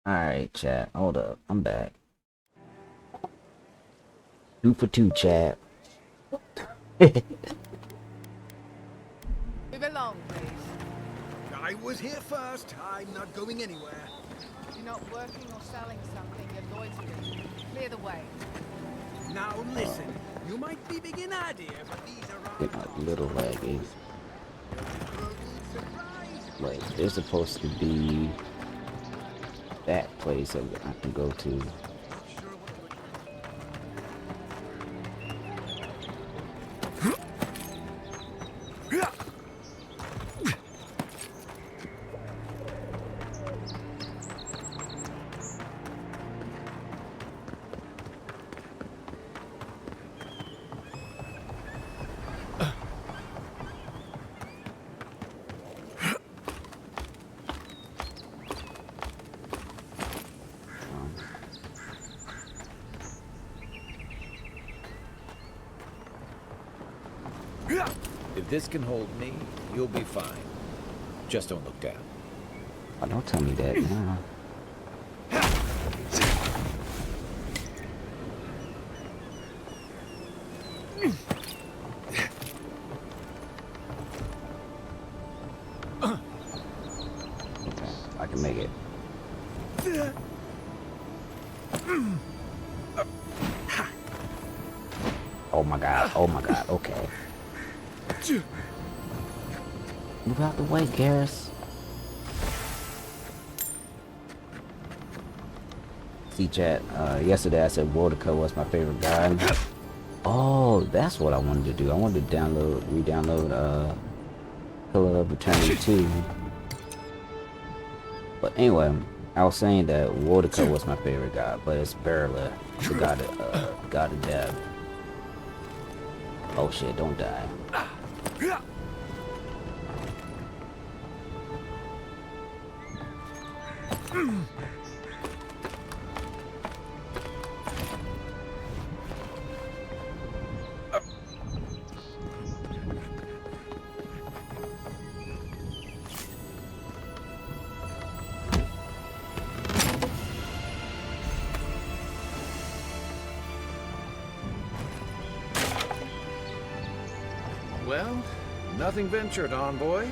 Alright, chat. Hold up. I'm back. 2 for 2, chat. Move along, please. I was here first. I'm not going anywhere. You're not working or selling something, you're loitering. Clear the way. Now listen, you might be big in idea, but these are Get my little laggy. Wait, there's supposed to be that place that I can go to. If this can hold me, you'll be fine. Just don't look down. Oh, don't tell me that. No. Okay, I can make it. Oh my god, oh my god, okay. Move out the way, Garrus. See, chat, yesterday I said Wodica was my favorite guy. Oh, that's what I wanted to do. I wanted to re-download, Pillar of Eternity 2. But anyway, I was saying that Wodica was my favorite god, but it's Barla, the god of death. Oh shit, don't die. Well, nothing ventured, envoy.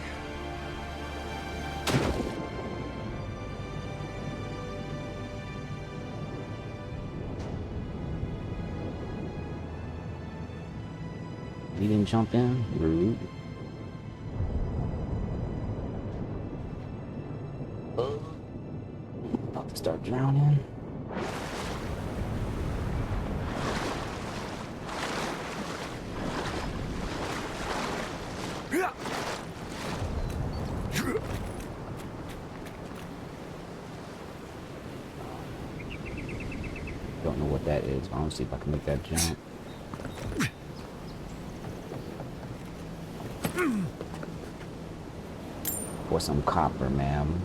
You didn't jump in? Rude. About to start drowning. Don't know what that is. I want to see if I can make that jump. Or some copper, ma'am.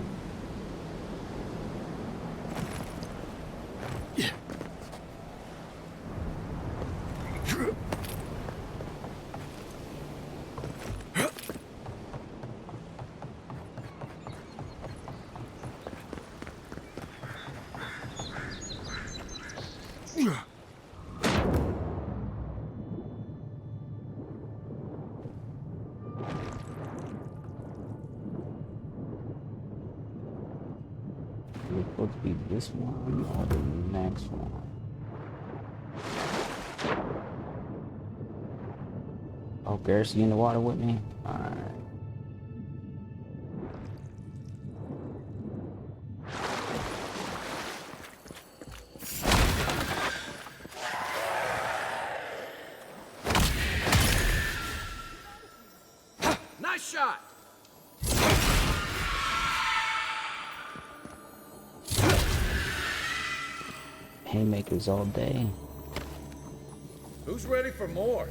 It's supposed to be this one or the next one. Oh, Garrus, you in the water with me? Alright. Nice shot! Haymakers all day. Who's ready for more?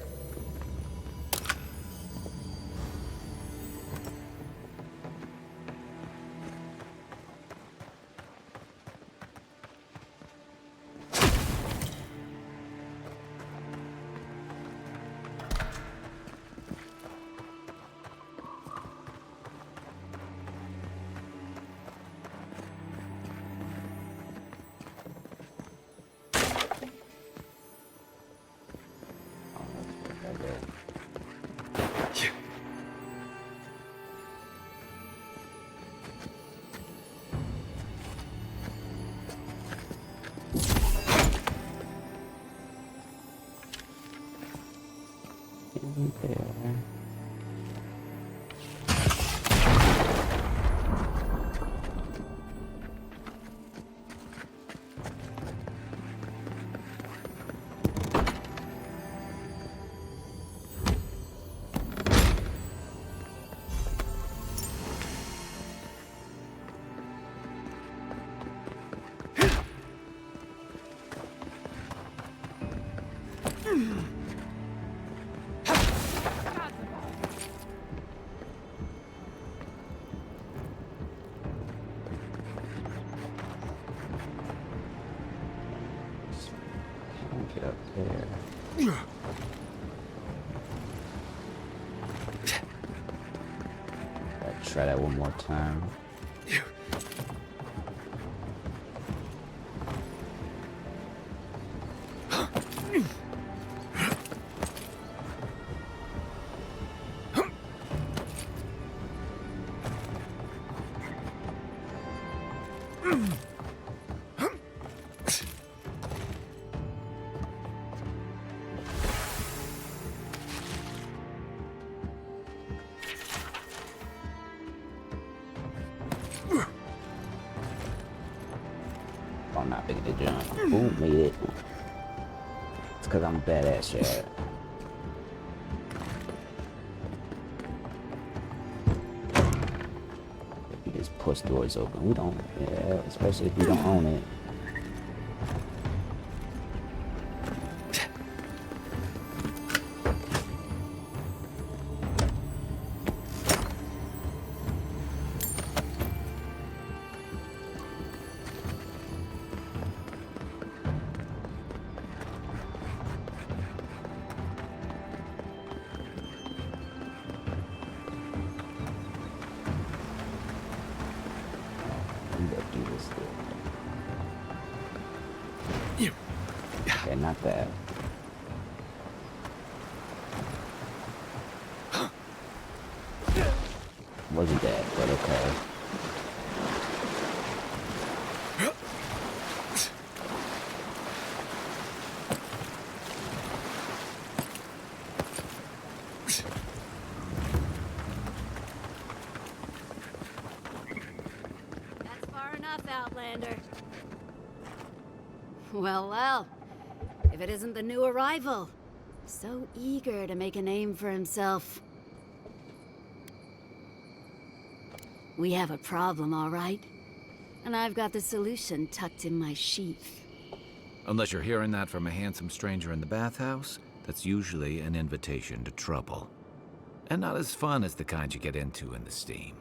There. Get up there. Try that one more time. I'm not big at the jump. Ooh, made it. It's because I'm badass, Chad. If you just push doors open, we don't. Yeah, especially if you don't own it. Okay, not bad. Wasn't bad, but okay. That's far enough, Outlander. Well, well. If it isn't the new arrival. So eager to make a name for himself. We have a problem, all right? And I've got the solution tucked in my sheath. Unless you're hearing that from a handsome stranger in the bathhouse, that's usually an invitation to trouble. And not as fun as the kind you get into in the steam.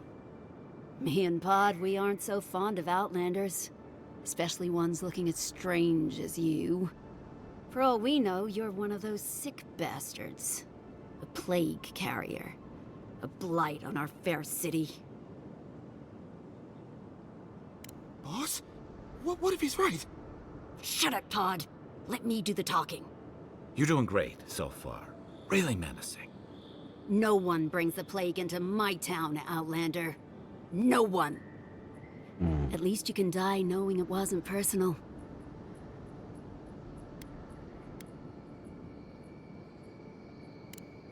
Me and Pod, we aren't so fond of Outlanders. Especially ones looking as strange as you. For all we know, you're one of those sick bastards. A plague carrier. A blight on our fair city. Boss? What if he's right? Shut up, Todd. Let me do the talking. You're doing great so far. Really menacing. No one brings the plague into my town, Outlander. No one. At least you can die knowing it wasn't personal.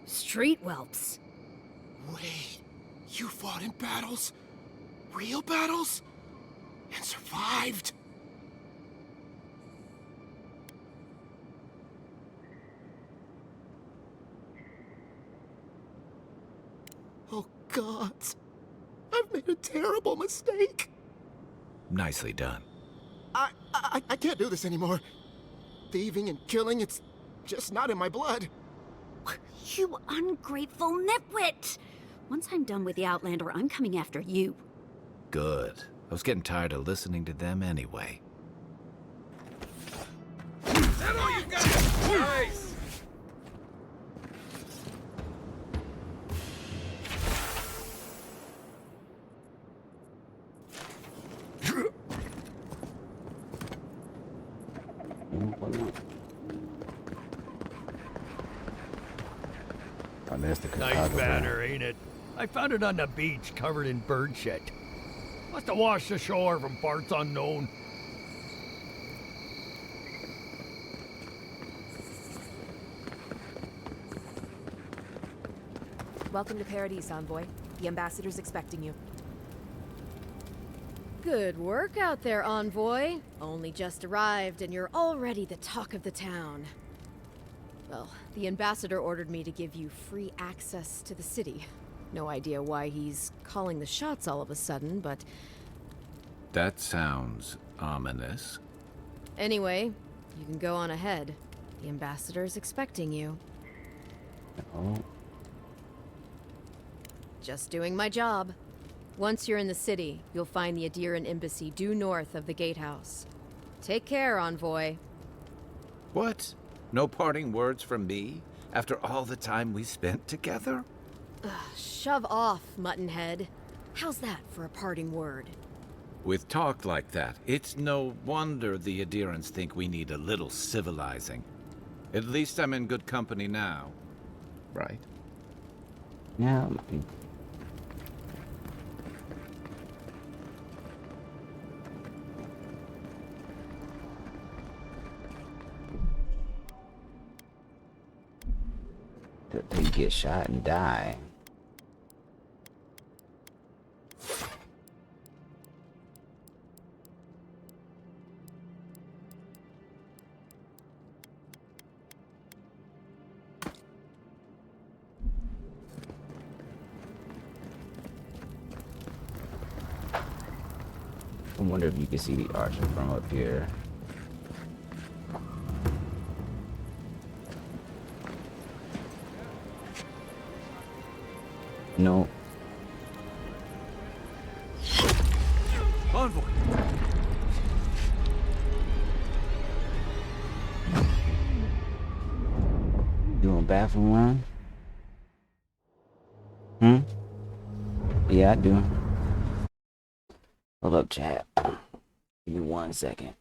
Street whelps. Wait, you fought in battles? Real battles? And survived? Oh, gods. I've made a terrible mistake. Nicely done. I can't do this anymore. Thieving and killing, it's just not in my blood. You ungrateful nitwit! Once I'm done with the Outlander, I'm coming after you. Good. I was getting tired of listening to them anyway. That all you got? Nice! Oh, there's the Nice Chicago banner, ain't it? I found it on the beach, covered in bird shit. Must have washed ashore from parts unknown. Welcome to Paradise, Envoy. The ambassador's expecting you. Good work out there, Envoy. Only just arrived and you're already the talk of the town. Well, the ambassador ordered me to give you free access to the city. No idea why he's calling the shots all of a sudden, but... That sounds ominous. Anyway, you can go on ahead. The ambassador's expecting you. Oh, Just doing my job. Once you're in the city, you'll find the Adiran embassy due north of the gatehouse. Take care, Envoy. What? No parting words from me? After all the time we spent together? Shove off, Muttonhead. How's that for a parting word? With talk like that, it's no wonder the Adirans think we need a little civilizing. At least I'm in good company now. Right? yeah. They get shot and die. I wonder if you can see the archer from up here. No. Envoy! Doing bathroom run? Hmm? Yeah, I do. Hold up, chat. Give me 1 second.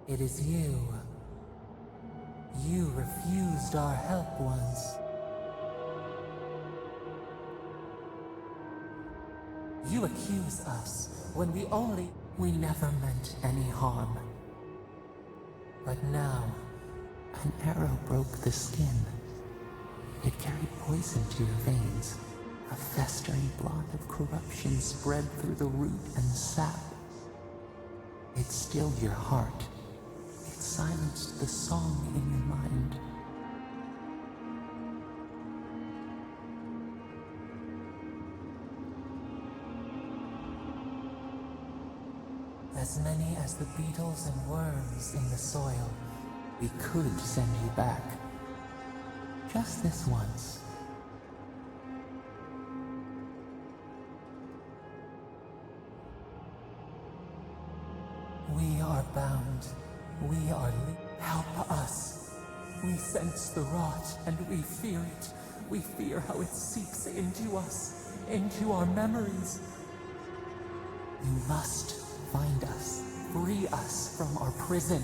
It is you. You refused our help once. You accuse us when we never meant any harm. But now, an arrow broke the skin. It carried poison to your veins. A festering blot of corruption spread through the root and sap. It stilled your heart. It silenced the song in your mind. As many as the beetles and worms in the soil, we could send you back. Just this once. We are bound. We are help us. We sense the rot and we fear it. We fear how it seeps into us, into our memories. You must find us, free us from our prison.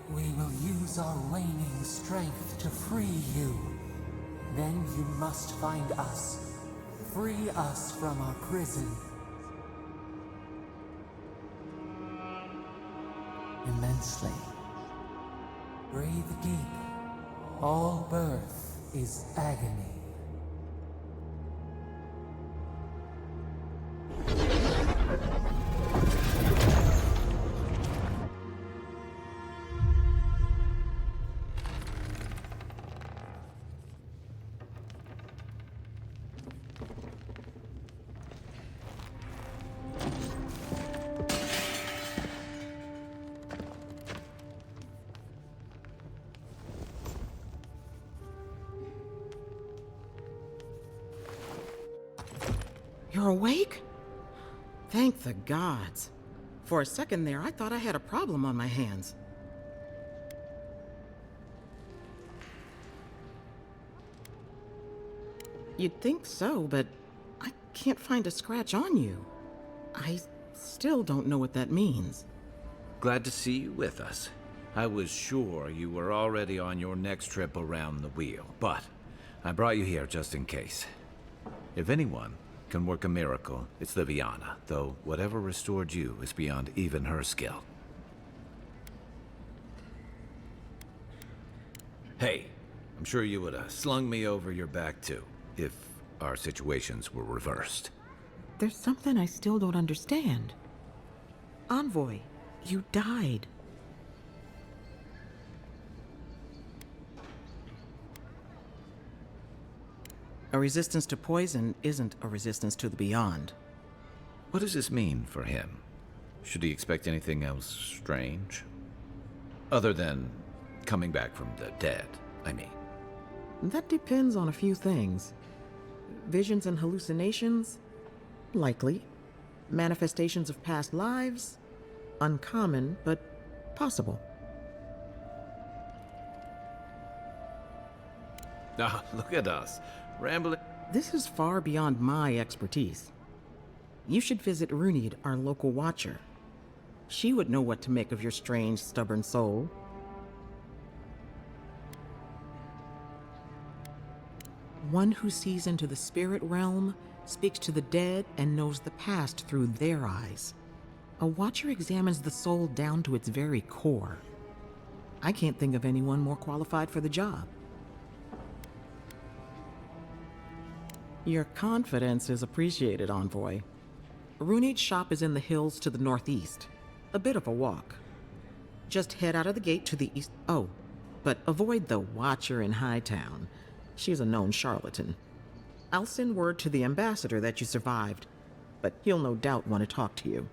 We will use our waning strength to free you. Then you must find us. Free us from our prison. Immensely. Breathe deep. All birth is agony. You're awake? Thank the gods. For a second there, I thought I had a problem on my hands. You'd think so, but I can't find a scratch on you. I still don't know what that means. Glad to see you with us. I was sure you were already on your next trip around the wheel, but I brought you here just in case. If anyone can work a miracle, it's Liviana, though whatever restored you is beyond even her skill. Hey, I'm sure you would have slung me over your back too, if our situations were reversed. There's something I still don't understand. Envoy, you died. A resistance to poison isn't a resistance to the beyond. What does this mean for him? Should he expect anything else strange? Other than coming back from the dead, I mean. That depends on a few things. Visions and hallucinations? Likely. Manifestations of past lives? Uncommon, but possible. Ah, look at us. Rambling. This is far beyond my expertise. You should visit Runid, our local watcher. She would know what to make of your strange, stubborn soul. One who sees into the spirit realm, speaks to the dead, and knows the past through their eyes. A watcher examines the soul down to its very core. I can't think of anyone more qualified for the job. Your confidence is appreciated, Envoy. Runid's shop is in the hills to the northeast. A bit of a walk. Just head out of the gate to the east. Oh, but avoid the Watcher in Hightown. She's a known charlatan. I'll send word to the ambassador that you survived, but he'll no doubt want to talk to you.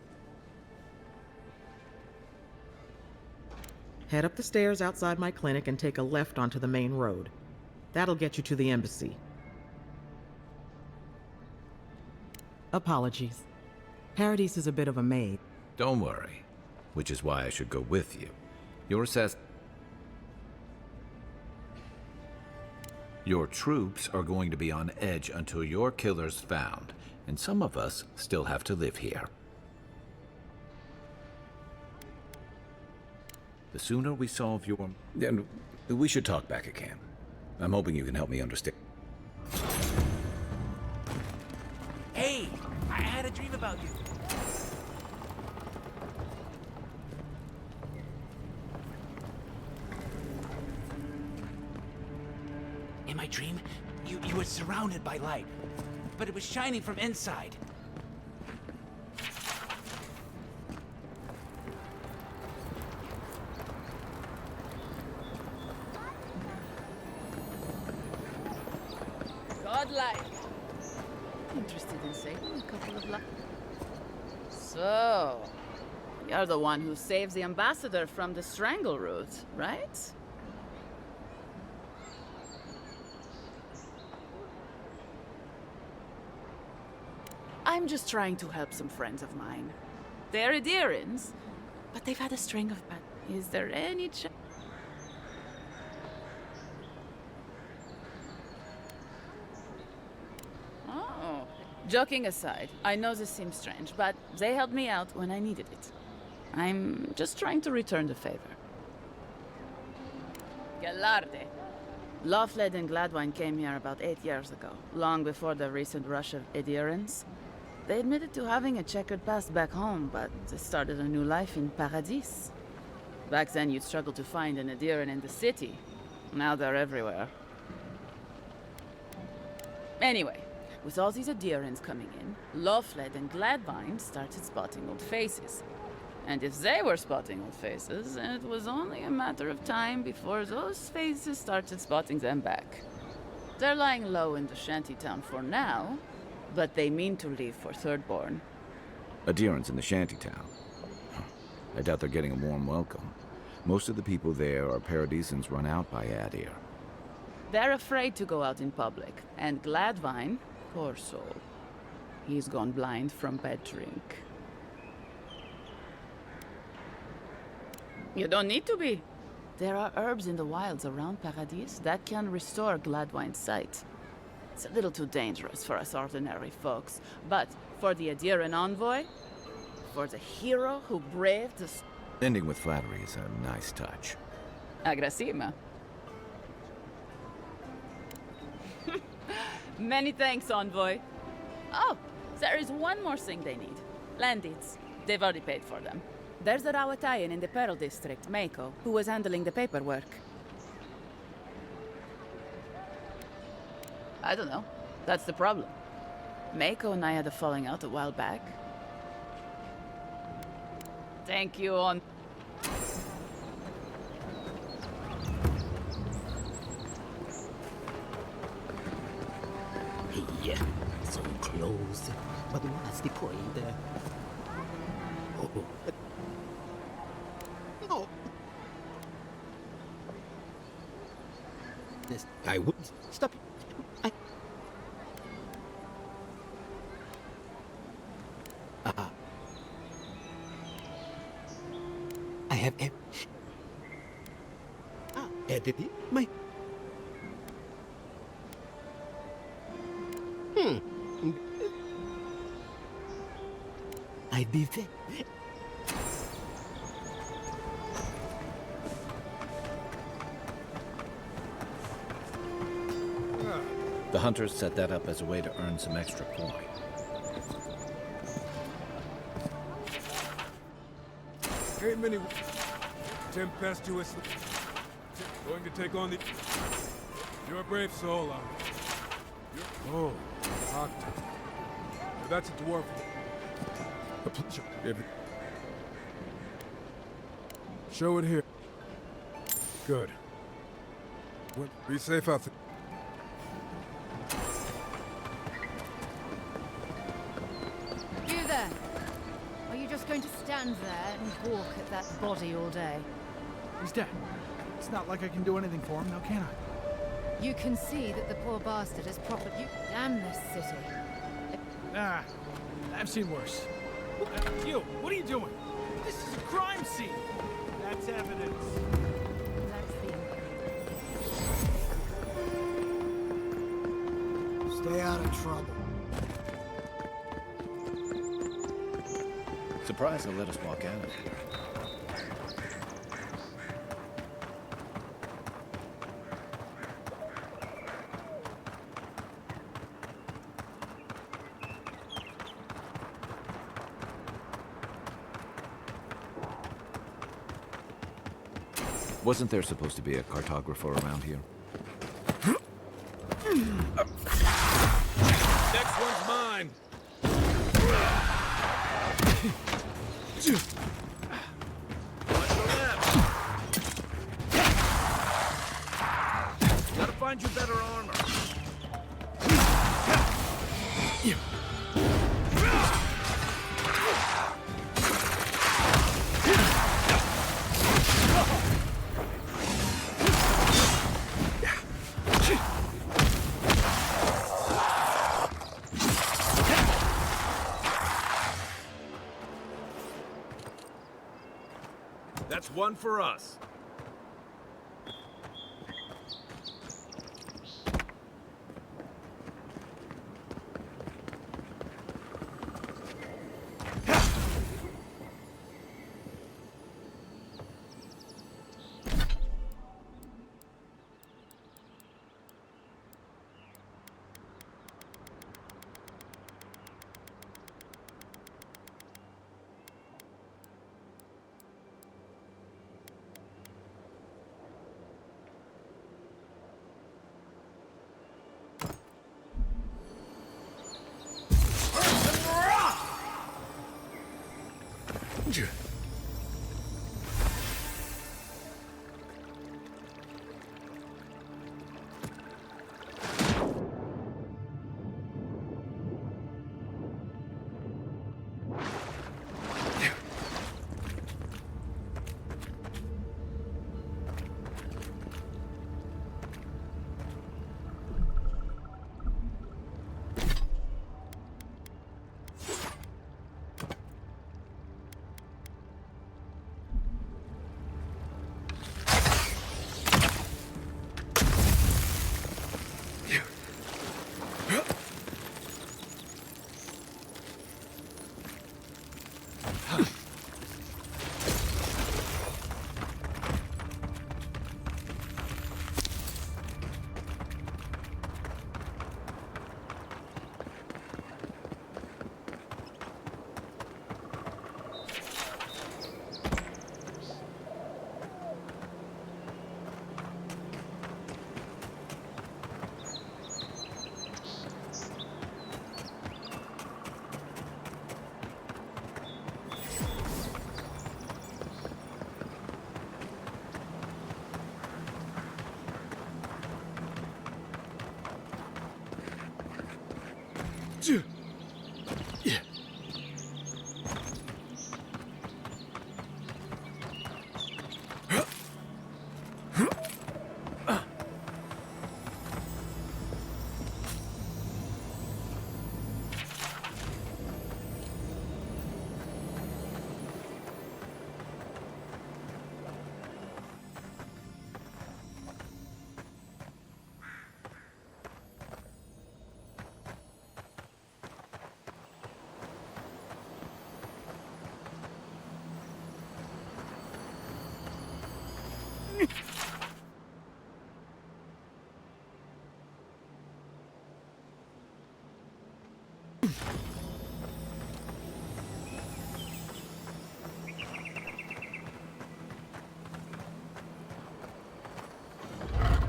Head up the stairs outside my clinic and take a left onto the main road. That'll get you to the embassy. Apologies. Paradise is a bit of a maid. Don't worry. Which is why I should go with you. Your troops are going to be on edge until your killer's found, and some of us still have to live here. The sooner we solve your... Then we should talk back again. I'm hoping you can help me understand. Hey, I had a dream about you. In my dream, you were surrounded by light, but it was shining from inside. Godlike. Interested in saving a couple of lives. So, you're the one who saves the ambassador from the Strangleroot, right? I'm just trying to help some friends of mine. They're Edirans, but they've had a string of bad. Is there any chance? Oh. Joking aside, I know this seems strange, but they helped me out when I needed it. I'm just trying to return the favor. Galarde. Lawfled and Gladwine came here about 8 years ago, long before the recent rush of Edirans. They admitted to having a checkered past back home, but they started a new life in Paradis. Back then, you'd struggle to find an Ediran in the city. Now they're everywhere. Anyway, with all these Edirans coming in, Lawfled and Gladwine started spotting old faces. And if they were spotting old faces, it was only a matter of time before those faces started spotting them back. They're lying low in the shantytown for now, but they mean to leave for Thirdborn. Adherents in the shantytown. I doubt they're getting a warm welcome. Most of the people there are Paradisans run out by Adir. They're afraid to go out in public, and Gladwine, poor soul, he's gone blind from bad drink. You don't need to be. There are herbs in the wilds around Paradis that can restore Gladwine's sight. It's a little too dangerous for us ordinary folks, but for the Adiran envoy, for the hero who braved the... Ending with flattery is a nice touch. Agrasima. Many thanks, envoy. Oh, there is one more thing they need. Land deeds. They've already paid for them. There's a Rawatayan in the Pearl District, Mako, who was handling the paperwork. I don't know. That's the problem. Mako and I had a falling out a while back. Thank you, on... Yeah, so close. But what's the point there? Oh. No. This I wouldn't stop. I have edited my. I'd be fit. The hunters set that up as a way to earn some extra coin. Ain't many tempestuous going to take on the. You're a brave soul, Oh, octave. That's a dwarf. A pleasure. Show it here. Good. Be safe out there. You there? Are you just going to stand there and walk at that body all day? He's dead. It's not like I can do anything for him, now can I? You can see that the poor bastard has properly... Damn this city. Ah, I've seen worse. You, what are you doing? This is a crime scene. That's evidence. Stay out of trouble. Surprised they'll let us walk out of here. Wasn't there supposed to be a cartographer around here? Next one's mine. Watch your left. Gotta find you better armor. That's one for us.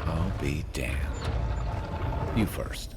I'll be damned. You first.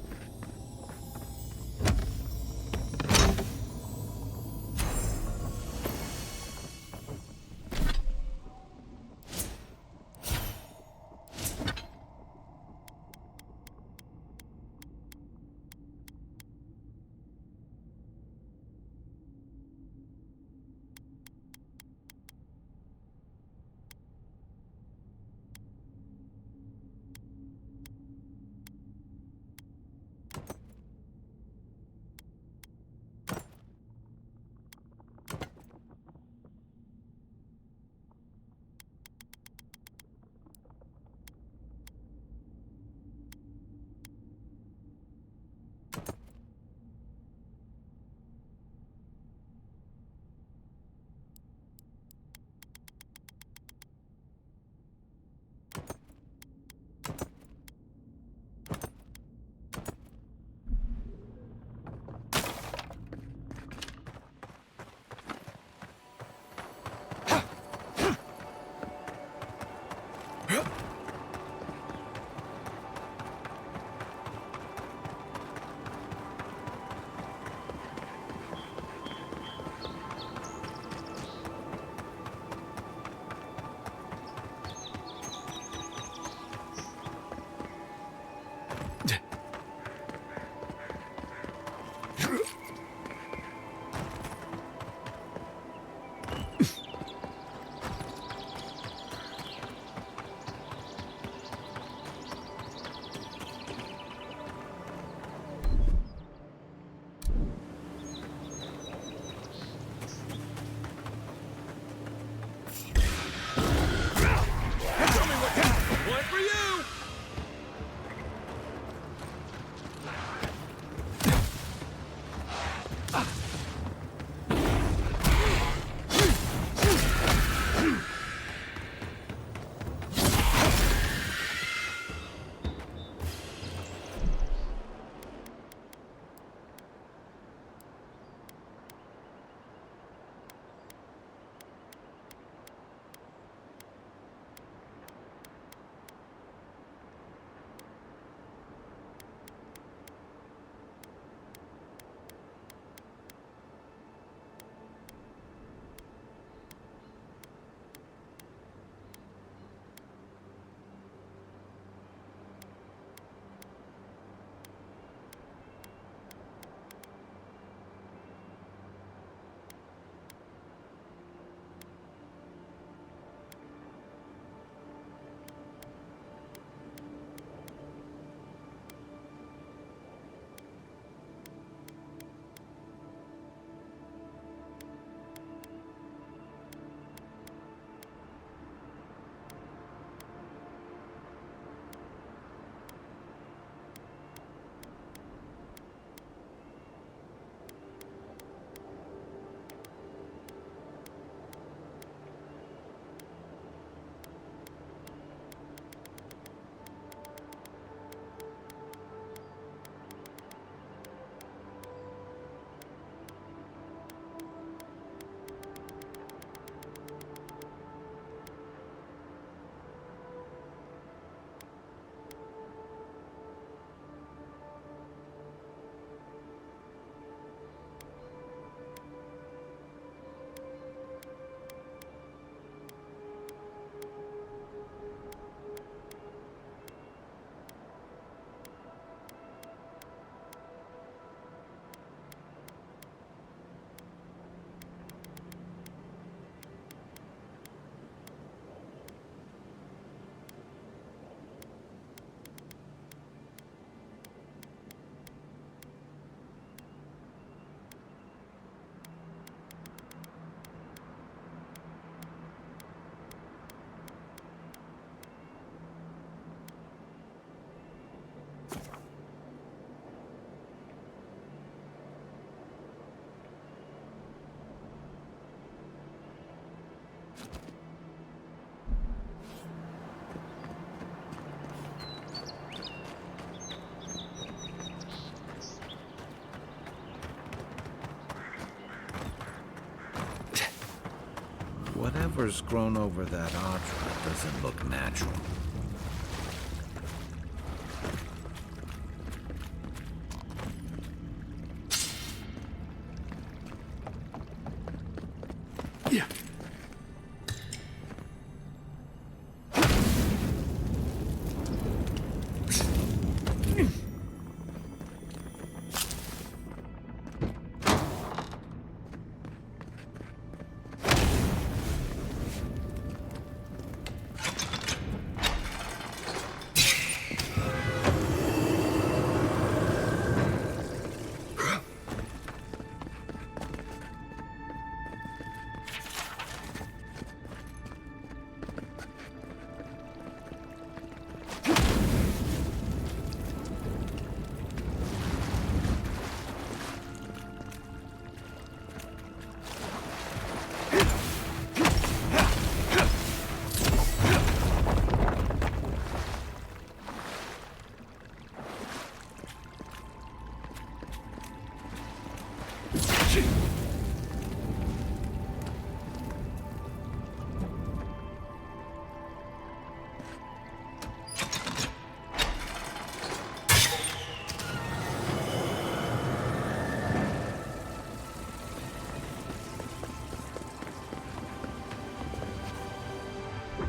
Whatever's grown over that Audra doesn't look natural.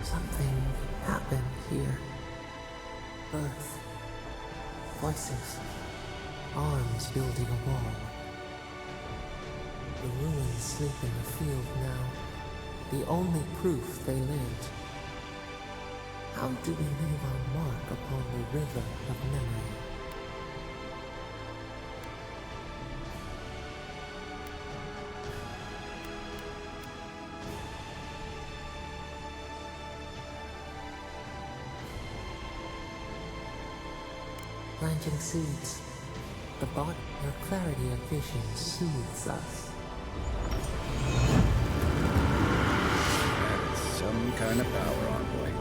Something happened here. Birth. Voices. Arms building a wall. The ruins sleep in the field now. The only proof they lived. How do we leave our mark upon the river of memory? Planting seeds. The bot, your clarity of vision soothes us. That's some kind of power, Envoy.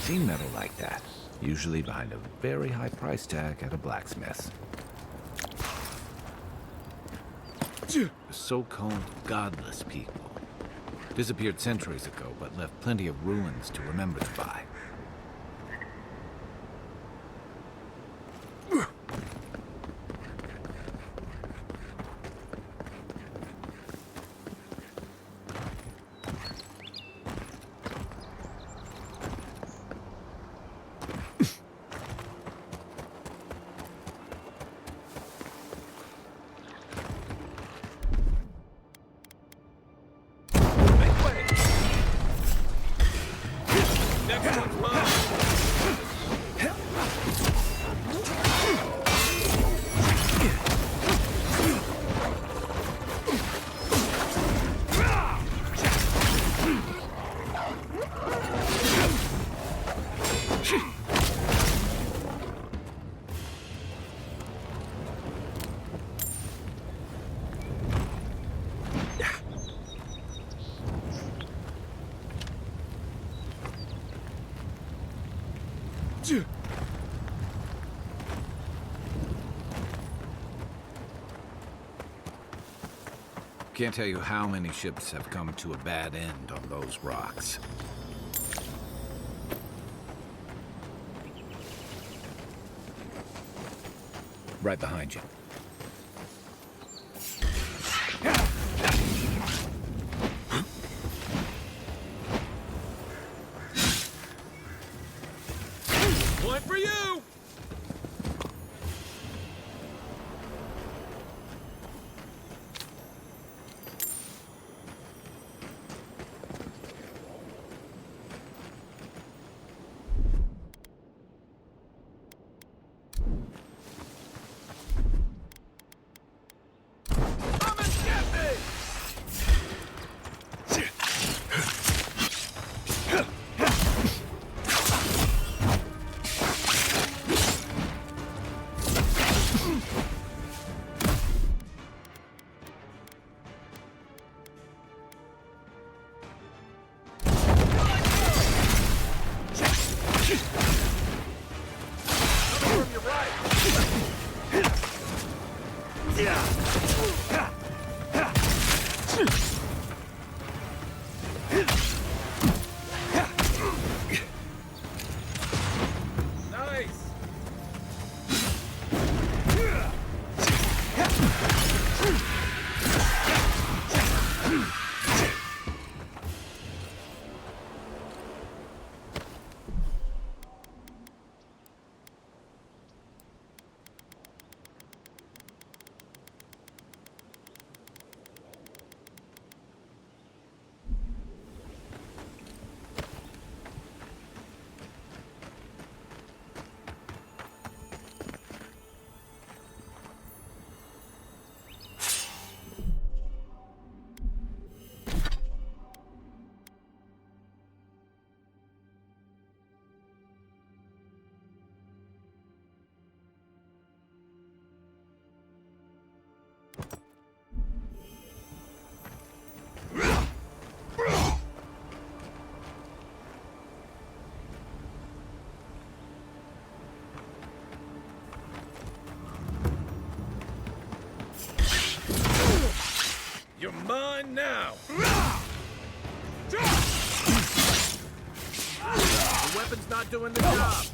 Seen metal like that, usually behind a very high price tag at a blacksmith. The so-called godless people disappeared centuries ago, but left plenty of ruins to remember them by. Can't tell you how many ships have come to a bad end on those rocks. Right behind you. went for you! Come and get me! Coming from your right. Nice! You're mine now! The weapon's not doing the job!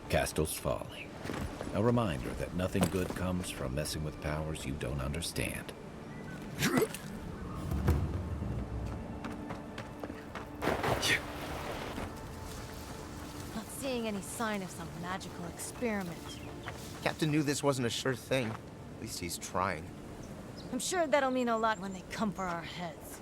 Castle's Folly. A reminder that nothing good comes from messing with powers you don't understand. Not seeing any sign of some magical experiment. Captain knew this wasn't a sure thing. At least he's trying. I'm sure that'll mean a lot when they come for our heads.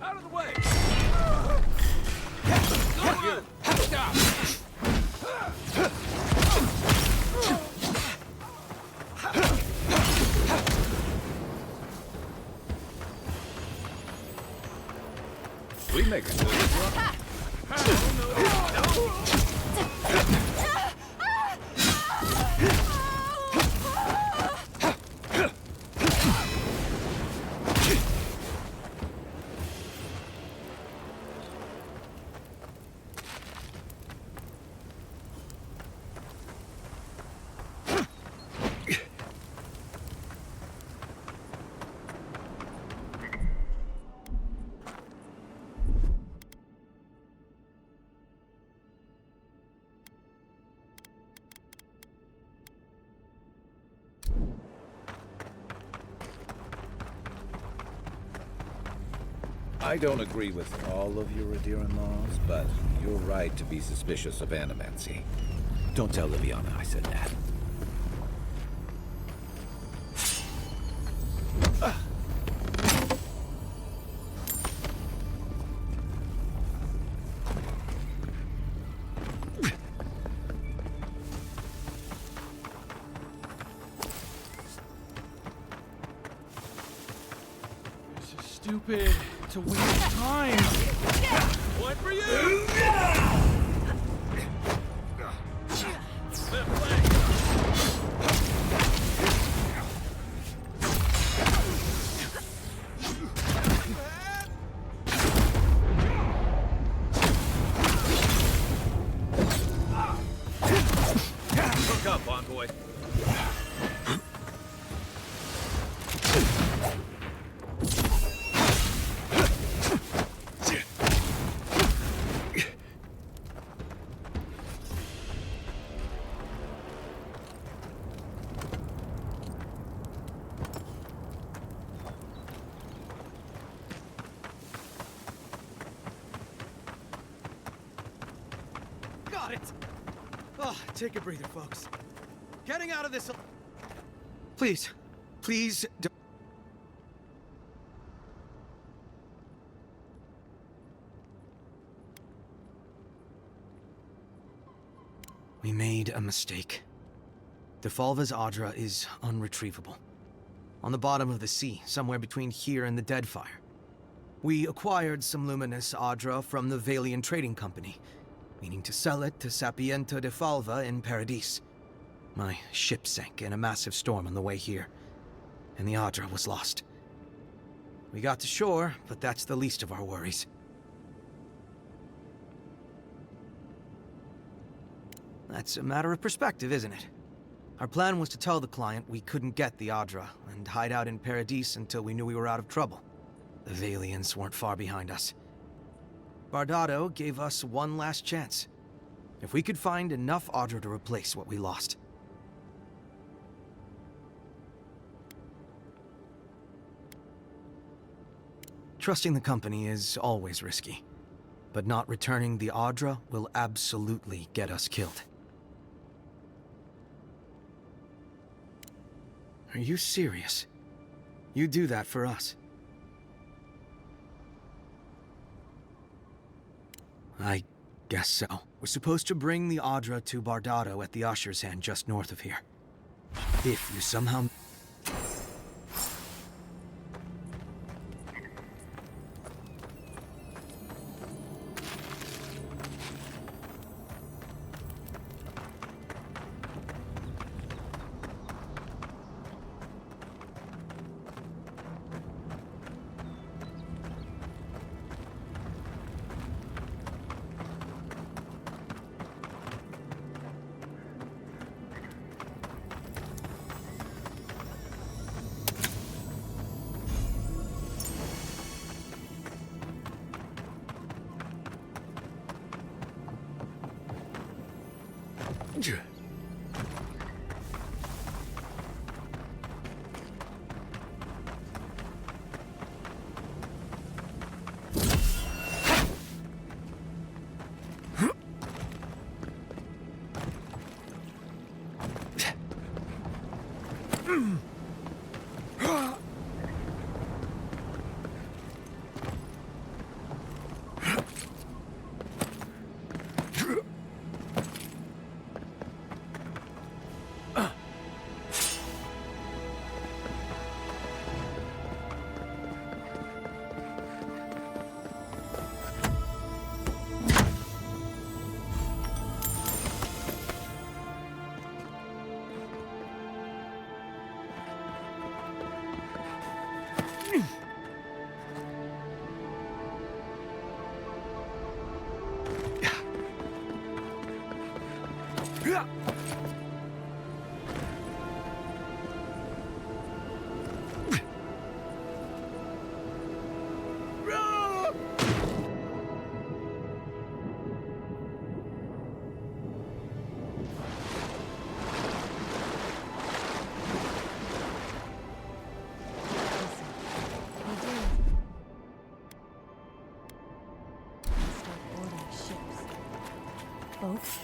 Out of the way! Not you! Stop! We make a good run. I don't agree with all of your Adiran laws, but you're right to be suspicious of animancy. Don't tell Liliana I said that. This is stupid. It's a waste of time. One for you! Left leg. Hook up, Envoy. Got it! Oh, take a breather, folks. Getting out of this... Please. Please don't... We made a mistake. Defalva's Adra is unretrievable. On the bottom of the sea, somewhere between here and the Deadfire. We acquired some luminous Adra from the Valian Trading Company, meaning to sell it to Sapiento Defalva in Paradis. My ship sank in a massive storm on the way here, and the Adra was lost. We got to shore, but that's the least of our worries. That's a matter of perspective, isn't it? Our plan was to tell the client we couldn't get the Adra and hide out in Paradis until we knew we were out of trouble. The Valians weren't far behind us. Bardado gave us one last chance. If we could find enough Adra to replace what we lost. Trusting the company is always risky, but not returning the Adra will absolutely get us killed. Are you serious? You do that for us? I guess so. We're supposed to bring the Adra to Bardado at the Usher's Hand just north of here. If you somehow...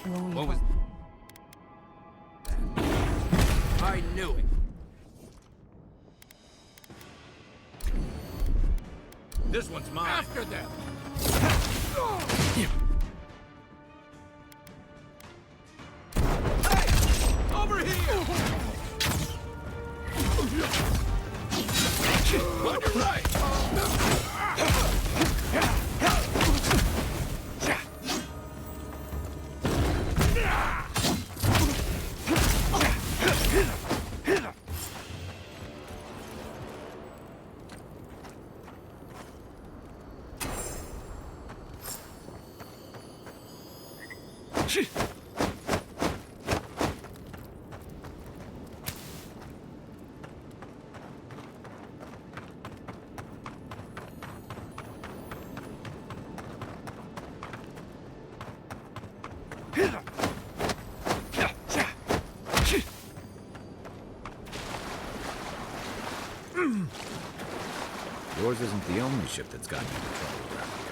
What was... I knew it. This one's mine. After them. Hey! Over here! On your right! Yours isn't the only ship that's gotten into trouble around here.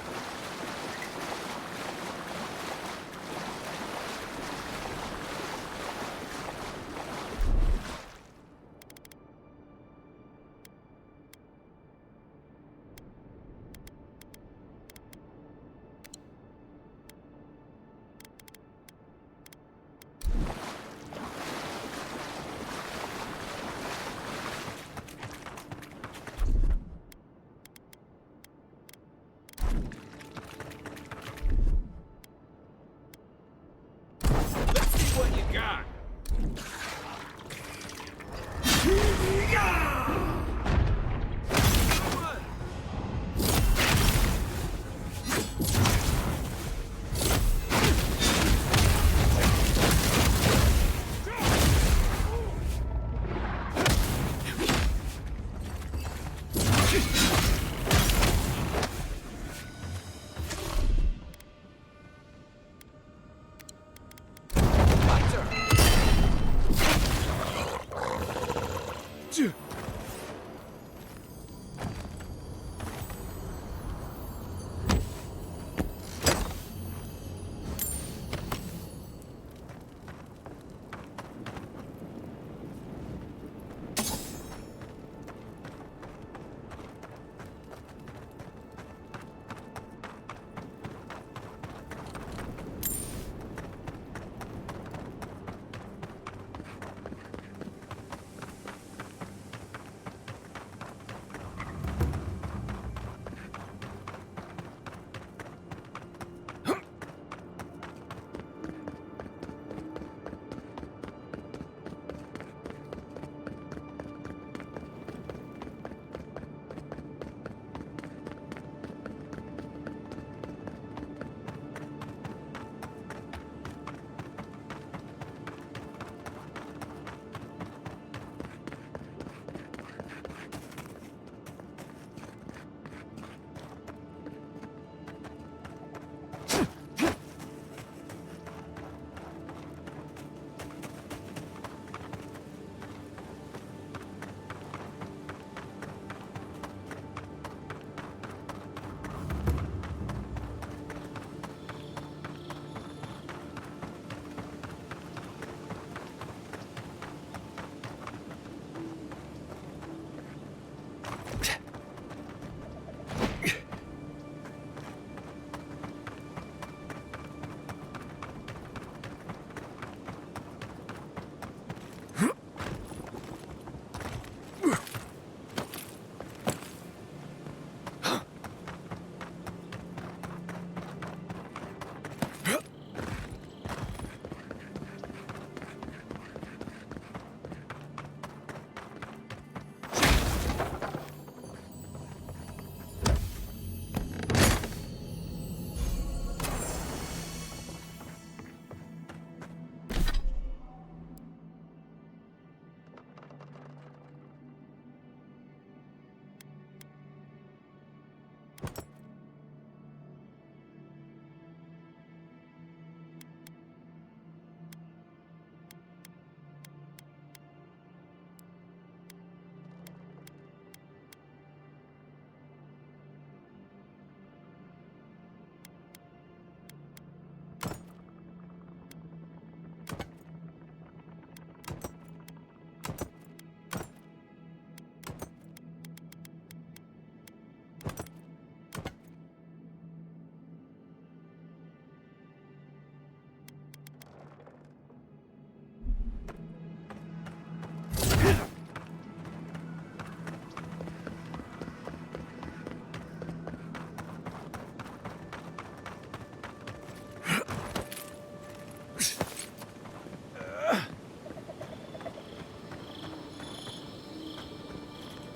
What you got?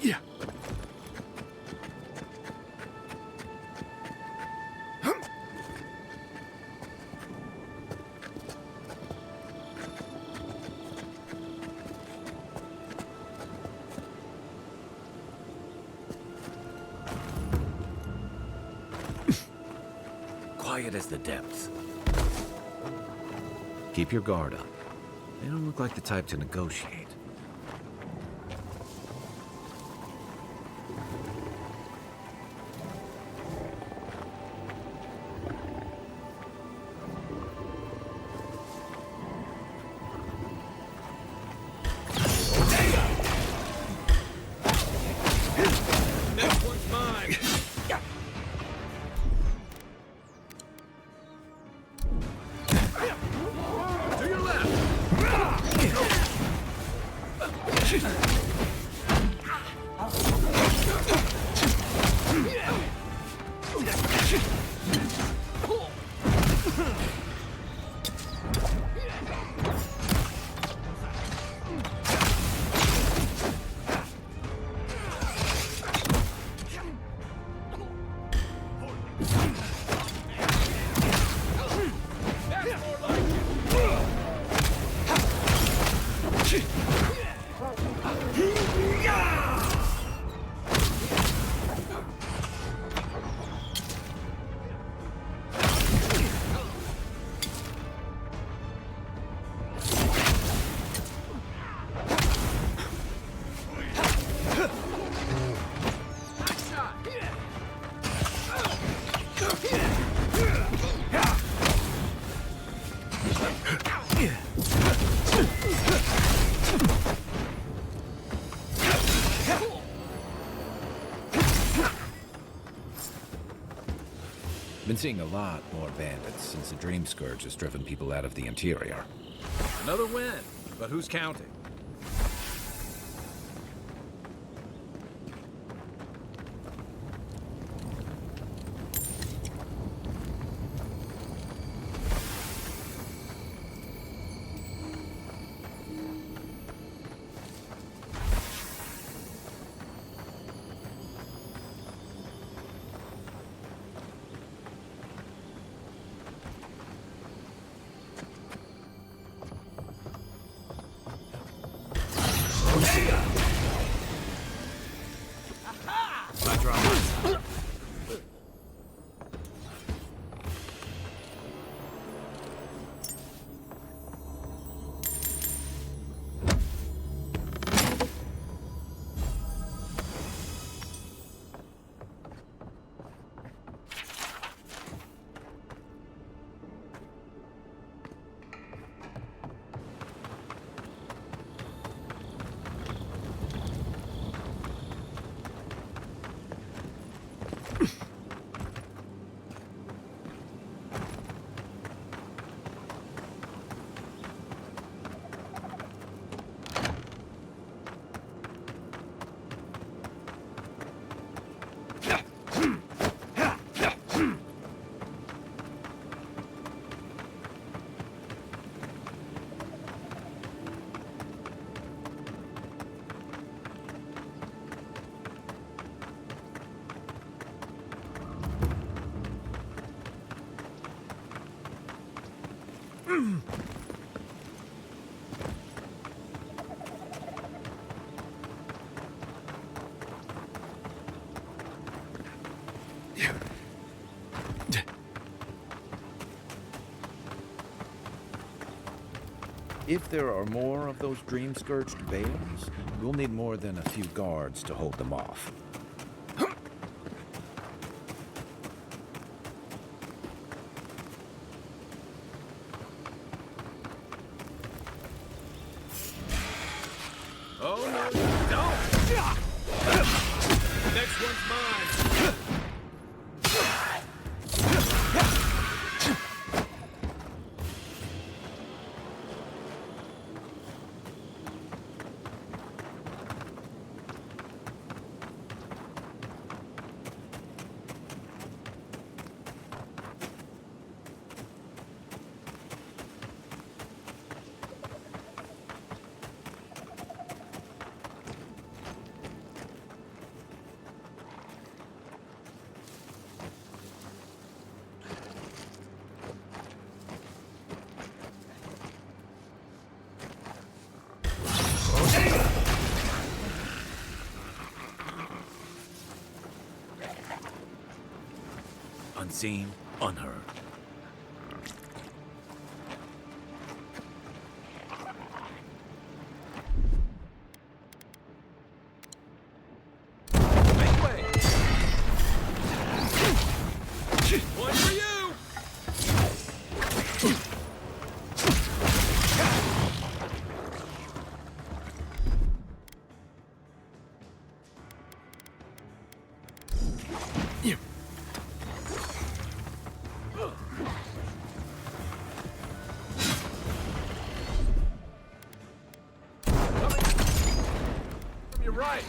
Yeah. Quiet as the depths. Keep your guard up. They don't look like the type to negotiate. Next one's mine. To your left. Been seeing a lot more bandits since the Dream Scourge has driven people out of the interior. Another win, but who's counting? If there are more of those dream-scourged bears, we'll need more than a few guards to hold them off. Oh no, you don't! Next one's mine! Unseen, unheard. Make way! One for you! You're right.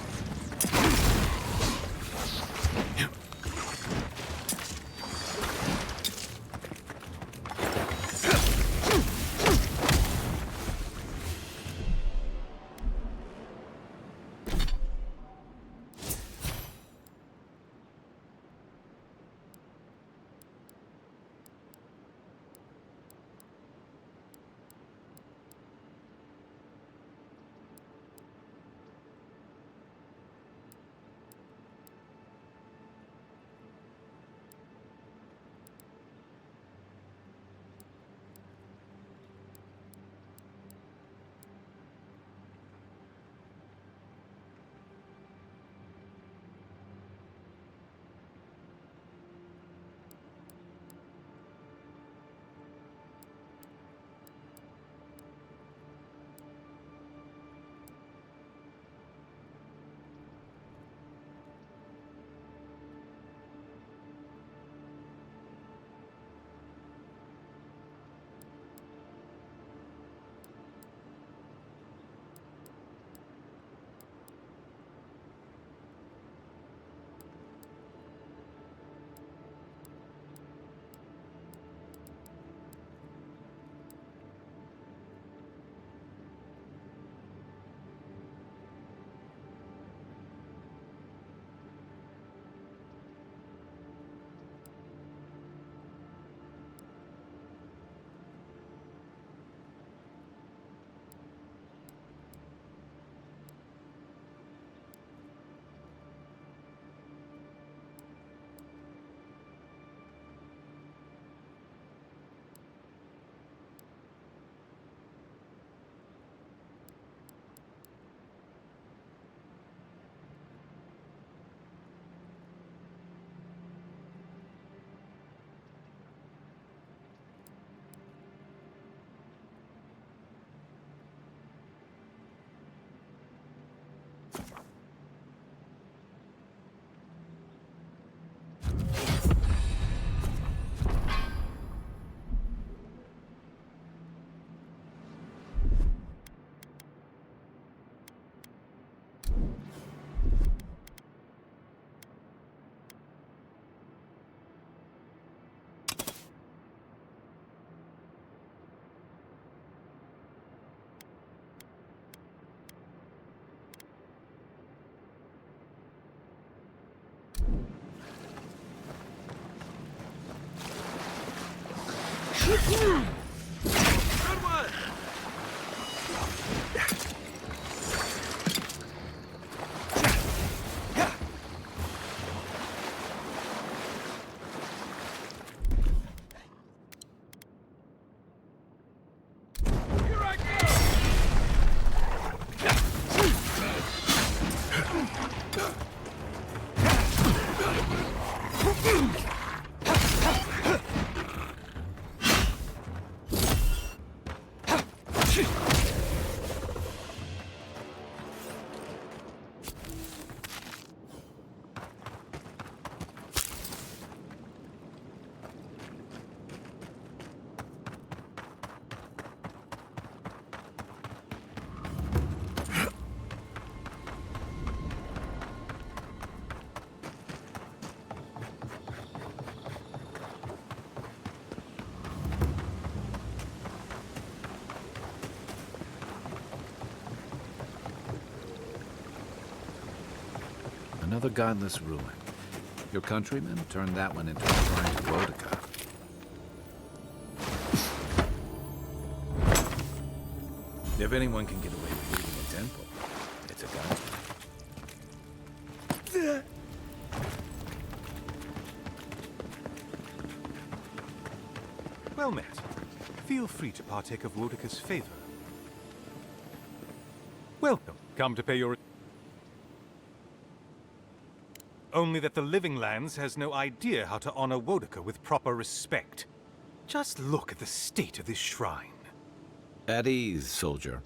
Good one! Another godless ruin. Your countrymen turned that one into a shrine to Boudica. If anyone can get away with leaving a temple, it's a god. Well met. Feel free to partake of Wodika's favor. Welcome. Come to pay your... Only that the Living Lands has no idea how to honor Wodika with proper respect. Just look at the state of this shrine. At ease, soldier.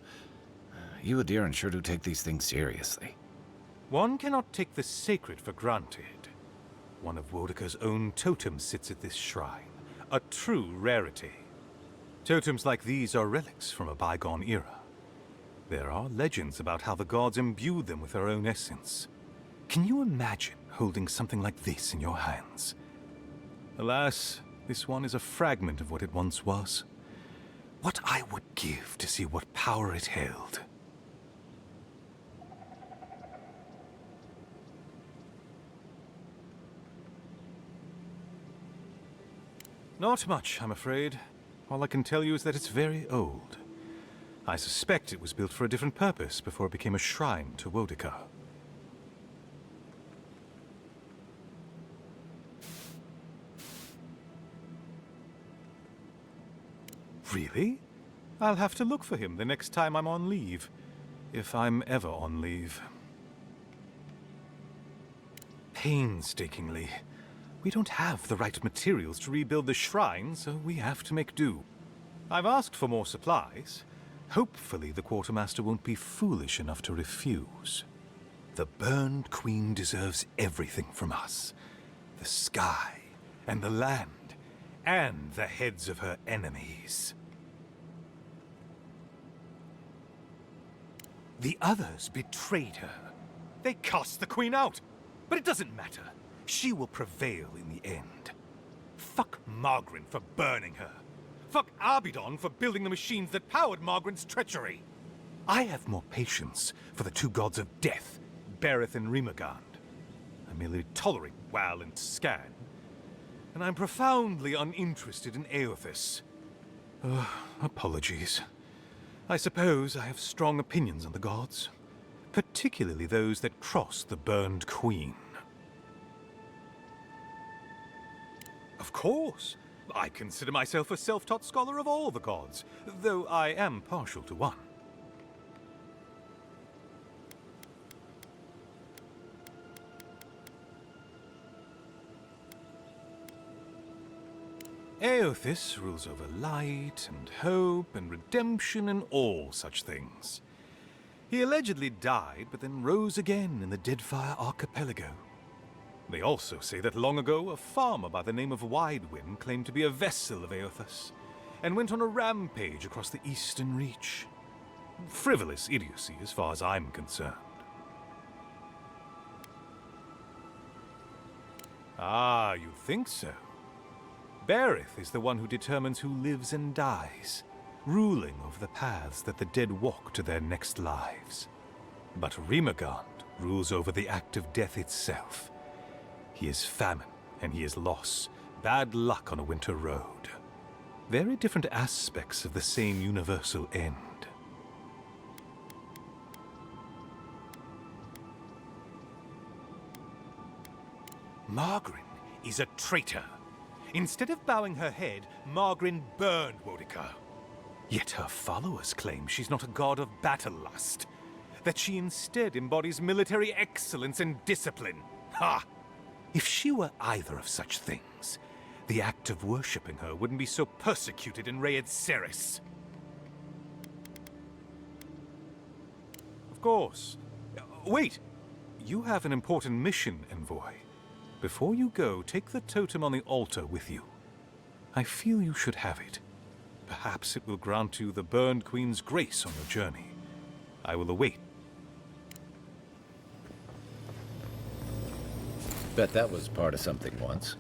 You Adherents sure do take these things seriously. One cannot take the sacred for granted. One of Wodika's own totems sits at this shrine. A true rarity. Totems like these are relics from a bygone era. There are legends about how the gods imbued them with their own essence. Can you imagine holding something like this in your hands? Alas, this one is a fragment of what it once was. What I would give to see what power it held. Not much, I'm afraid. All I can tell you is that it's very old. I suspect it was built for a different purpose before it became a shrine to Wodika. Really? I'll have to look for him the next time I'm on leave. If I'm ever on leave. Painstakingly. We don't have the right materials to rebuild the shrine, so we have to make do. I've asked for more supplies. Hopefully the Quartermaster won't be foolish enough to refuse. The Burned Queen deserves everything from us. The sky, and the land, and the heads of her enemies. The others betrayed her. They cast the Queen out. But it doesn't matter. She will prevail in the end. Fuck Margarin for burning her. Fuck Abidon for building the machines that powered Margarin's treachery. I have more patience for the two gods of death, Berith and Rimagand. I merely tolerate Wal and Scan. And I'm profoundly uninterested in Eothas. Apologies. I suppose I have strong opinions on the gods, particularly those that cross the Burned Queen. Of course. I consider myself a self-taught scholar of all the gods, though I am partial to one. Eothas rules over light and hope and redemption and all such things. He allegedly died, but then rose again in the Deadfire Archipelago. They also say that long ago, a farmer by the name of Widewind claimed to be a vessel of Eothas, and went on a rampage across the Eastern Reach. Frivolous idiocy as far as I'm concerned. Ah, you think so? Berith is the one who determines who lives and dies, ruling over the paths that the dead walk to their next lives. But Rimagand rules over the act of death itself. He is famine, and he is loss, bad luck on a winter road. Very different aspects of the same universal end. Margarin is a traitor. Instead of bowing her head, Margarin burned Wodika. Yet her followers claim she's not a god of battle lust, that she instead embodies military excellence and discipline. Ha! If she were either of such things, the act of worshipping her wouldn't be so persecuted in Rayed Ceres. Of course. Wait! You have an important mission, Envoy. Before you go, take the totem on the altar with you. I feel you should have it. Perhaps it will grant you the Burned Queen's grace on your journey. I will await. Bet that was part of something once.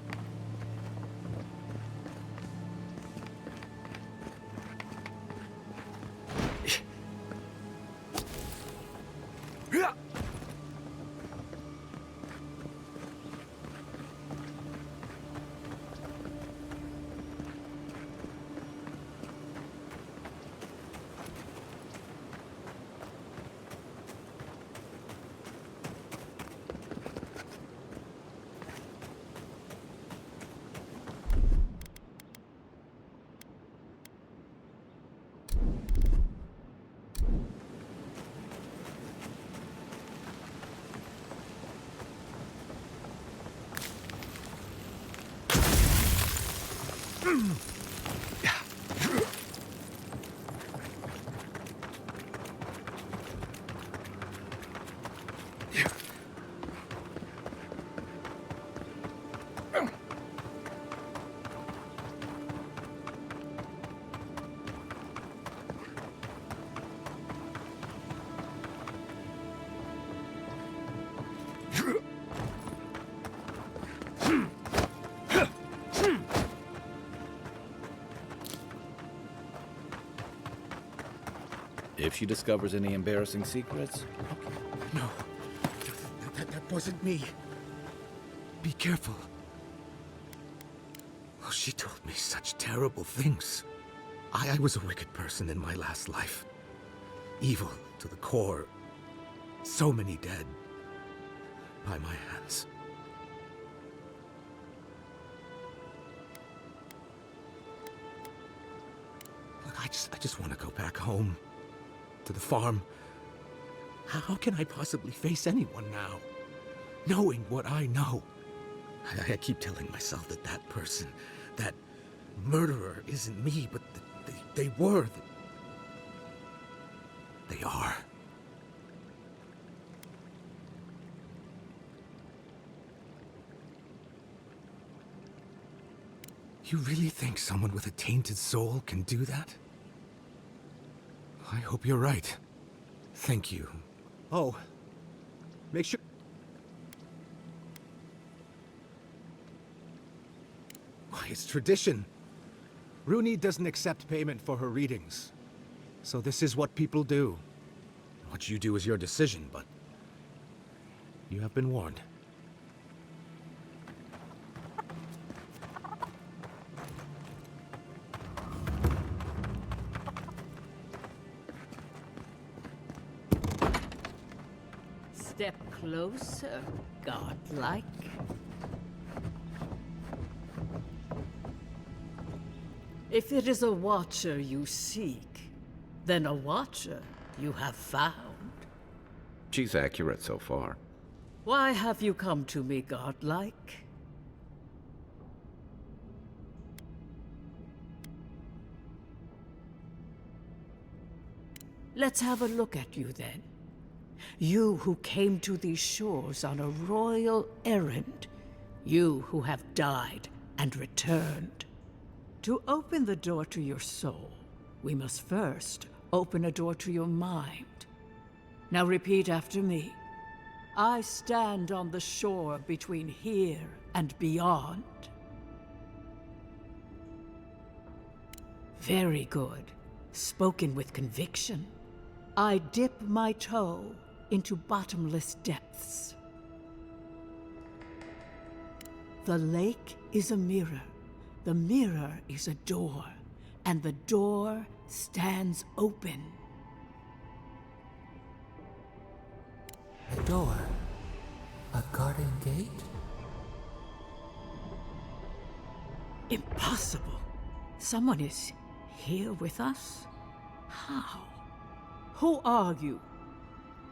If she discovers any embarrassing secrets, No. That wasn't me. Be careful. Oh, she told me such terrible things. I was a wicked person in my last life. Evil to the core. So many dead. By my hands. Look, I just want to go back home. To the farm. How can I possibly face anyone now? Knowing what I know. I keep telling myself that that person, that murderer isn't me, but they were. They are. You really think someone with a tainted soul can do that? I hope you're right. Thank you. Oh, make sure... Why, it's tradition. Rooney doesn't accept payment for her readings. So this is what people do. What you do is your decision, but... you have been warned. Step closer, godlike. If it is a watcher you seek, then a watcher you have found. she's accurate so far. Why have you come to me, godlike? Let's have a look at you then. You who came to these shores on a royal errand. You who have died and returned. To open the door to your soul, we must first open a door to your mind. Now repeat after me. I stand on the shore between here and beyond. Very good. Spoken with conviction. I dip my toe into bottomless depths. The lake is a mirror. The mirror is a door. And the door stands open. A door? A garden gate? Impossible. Someone is here with us? How? Who are you?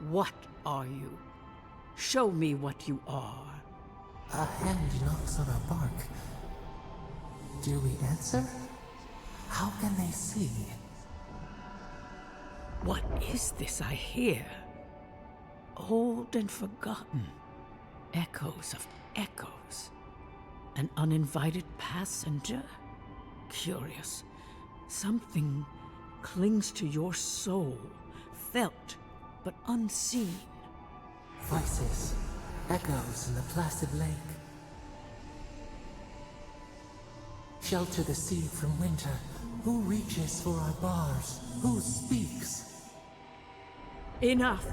What are you? Show me what you are. A hand knocks on our bark. Do we answer? How can they see? What is this I hear? Old and forgotten. Echoes of echoes. An uninvited passenger? Curious. Something clings to your soul. Felt, but unseen. Voices. Echoes in the placid lake. Shelter the sea from winter. Who reaches for our bars? Who speaks? Enough!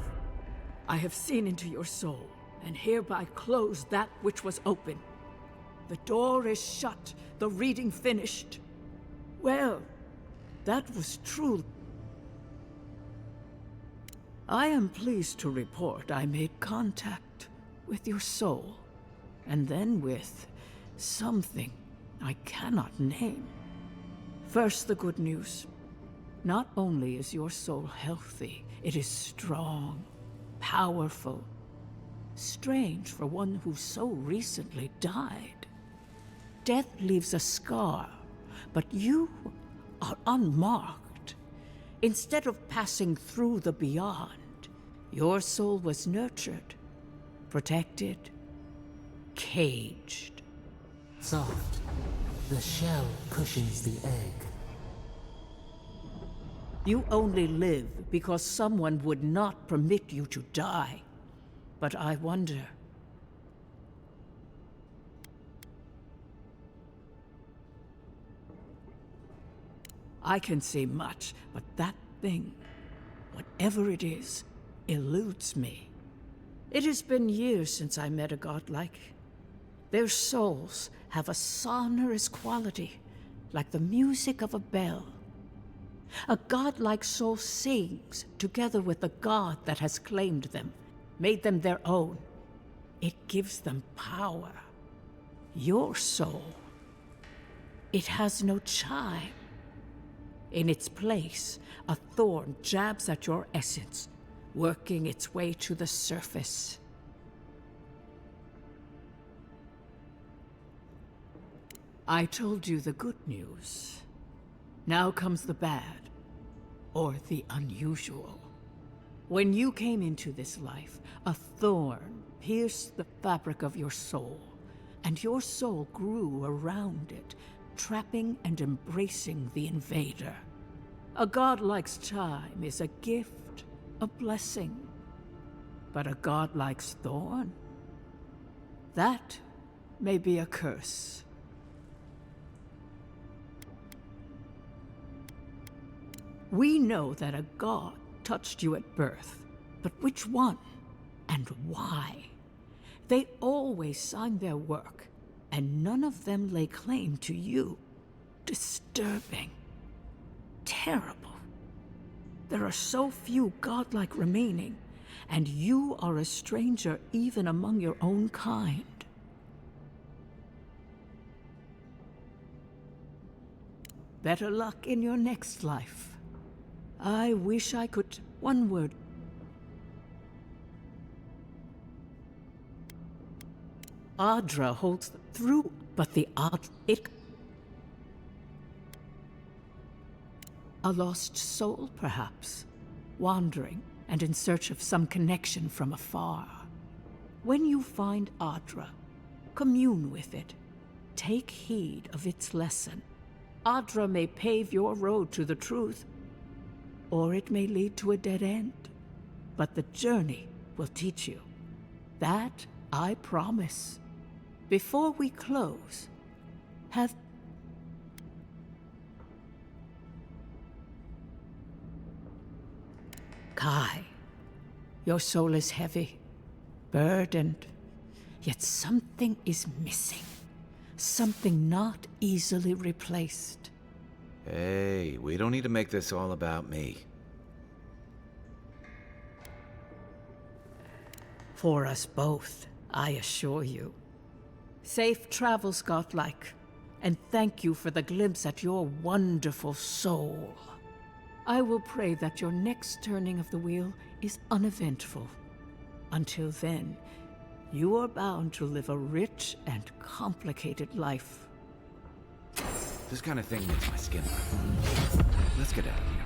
I have seen into your soul, and hereby close that which was open. The door is shut, the reading finished. Well, that was true. I am pleased to report I made contact with your soul, and then with something I cannot name. First, the good news. Not only is your soul healthy, it is strong, powerful. Strange for one who so recently died. Death leaves a scar, but you are unmarked. Instead of passing through the beyond, your soul was nurtured, protected, caged. Soft. The shell cushions the egg. You only live because someone would not permit you to die. But I wonder... I can see much, but that thing, whatever it is, eludes me. It has been years since I met a godlike. Their souls have a sonorous quality, like the music of a bell. A godlike soul sings together with the god that has claimed them, made them their own. It gives them power. Your soul, it has no chime. In its place, a thorn jabs at your essence, working its way to the surface. I told you the good news. Now comes the bad, or the unusual. When you came into this life, a thorn pierced the fabric of your soul, and your soul grew around it, trapping and embracing the invader. A godlike's chime is a gift, a blessing. But a godlike's thorn? That may be a curse. We know that a god touched you at birth, but which one and why? They always signed their work, and none of them lay claim to you. Disturbing. Terrible. There are so few godlike remaining, and you are a stranger even among your own kind. Better luck in your next life. I wish I could... One word. Adra holds through, but the it... A lost soul, perhaps, wandering and in search of some connection from afar. When you find Adra, commune with it. Take heed of its lesson. Adra may pave your road to the truth, or it may lead to a dead end. But the journey will teach you. That I promise. Before we close, have... Kai, your soul is heavy, burdened, yet something is missing. Something not easily replaced. Hey, we don't need to make this all about me. For us both, I assure you. Safe travels, godlike, and thank you for the glimpse at your wonderful soul. I will pray that your next turning of the wheel is uneventful. Until then, you are bound to live a rich and complicated life. This kind of thing makes my skin burn. Let's get out of here.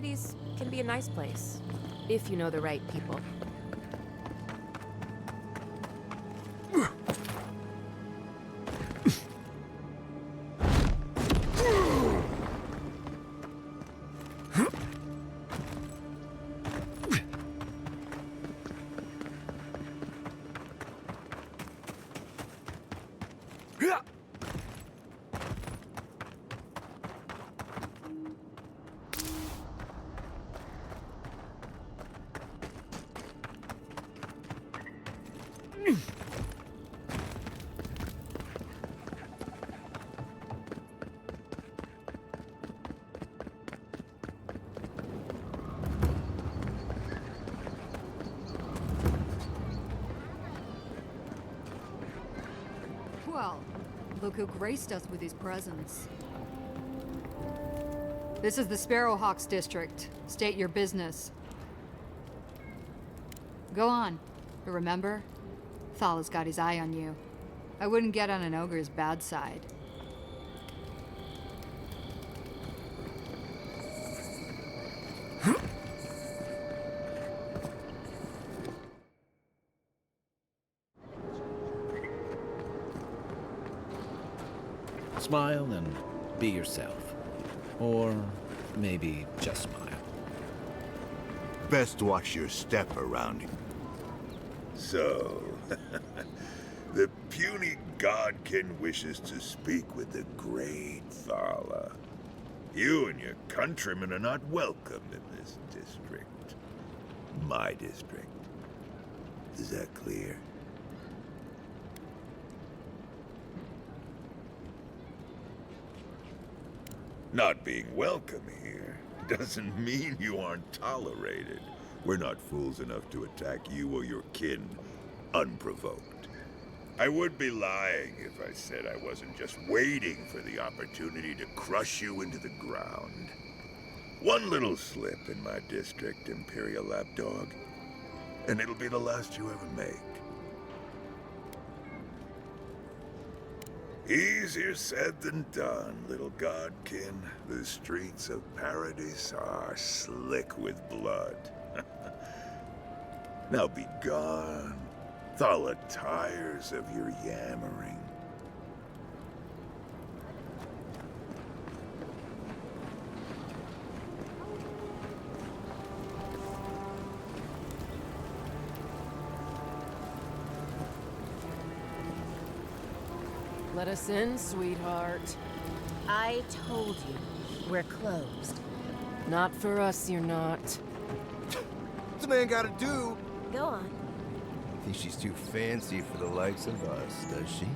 cities can be a nice place, if you know the right people. Well, look who graced us with his presence. This is the Sparrowhawks district. State your business. Go on. But remember, Thala's got his eye on you. I wouldn't get on an ogre's bad side. Smile and be yourself. Or maybe just smile. Best watch your step around here. So, the puny godkin wishes to speak with the great Thala. You and your countrymen are not welcome in this district. My district. Is that clear? Not being welcome here doesn't mean you aren't tolerated. We're not fools enough to attack you or your kin unprovoked. I would be lying if I said I wasn't just waiting for the opportunity to crush you into the ground. One little slip in my district, Imperial Lapdog, and it'll be the last you ever make. Easier said than done, little godkin. The streets of Paradis are slick with blood. Now be gone. Thala tires of your yammering. Let us in, sweetheart. I told you, we're closed. Not for us, you're not. What's a man gotta do? Go on. Think she's too fancy for the likes of us, does she?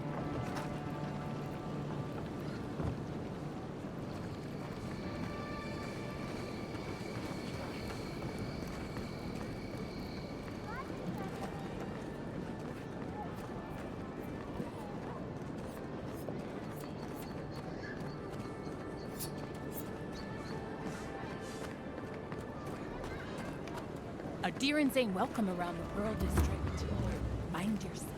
Adherents ain't welcome around the Pearl District. Mind yourself.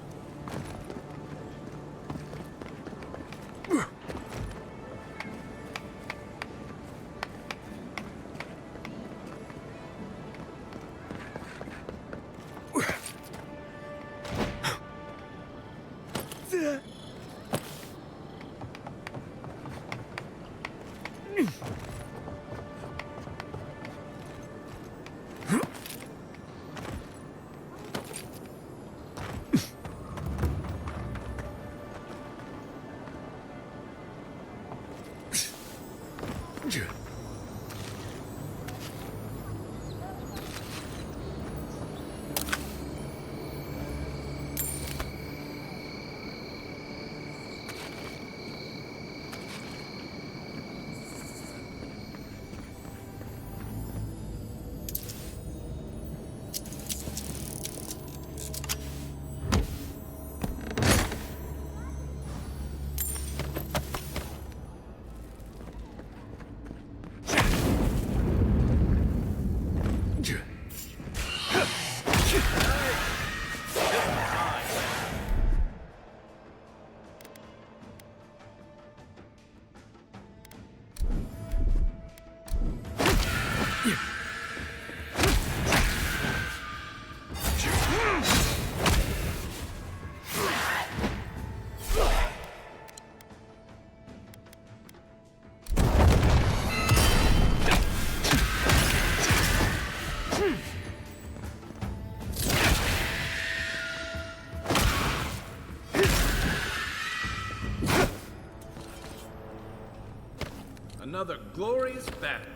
Another glorious battle.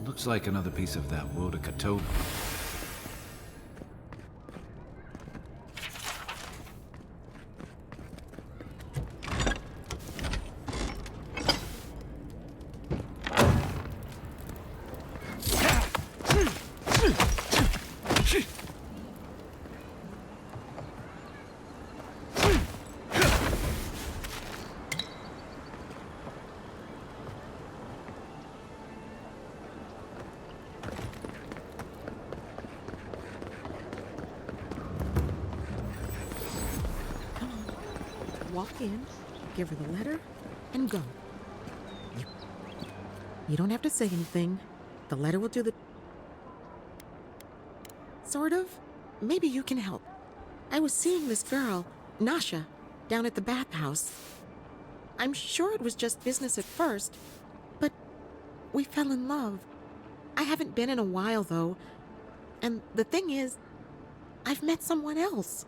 Looks like another piece of that Wodica totem. Walk in, give her the letter, and go. You don't have to say anything. The letter will do the... Sort of. Maybe you can help. I was seeing this girl, Nasha, down at the bathhouse. I'm sure it was just business at first, but we fell in love. I haven't been in a while, though. And the thing is, I've met someone else.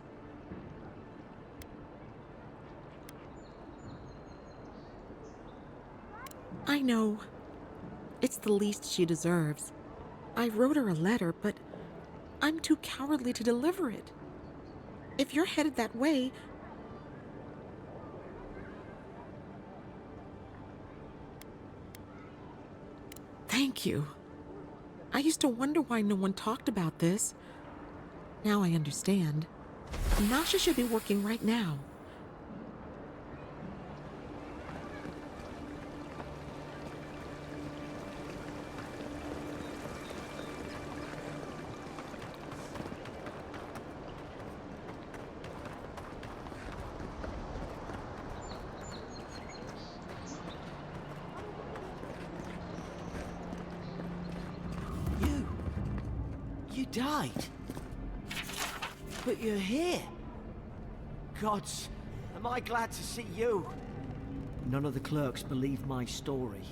I know. It's the least she deserves. I wrote her a letter, but I'm too cowardly to deliver it. If you're headed that way... Thank you. I used to wonder why no one talked about this. Now I understand. Nasha should be working right now. You died. But you're here. Gods, am I glad to see you. None of the clerks believe my story.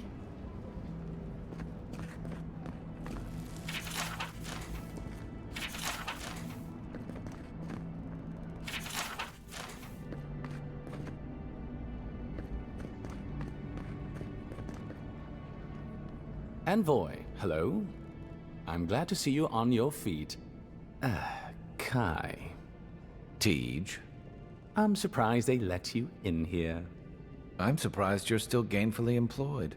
Envoy, hello. I'm glad to see you on your feet. Kai. Tej. I'm surprised they let you in here. I'm surprised you're still gainfully employed.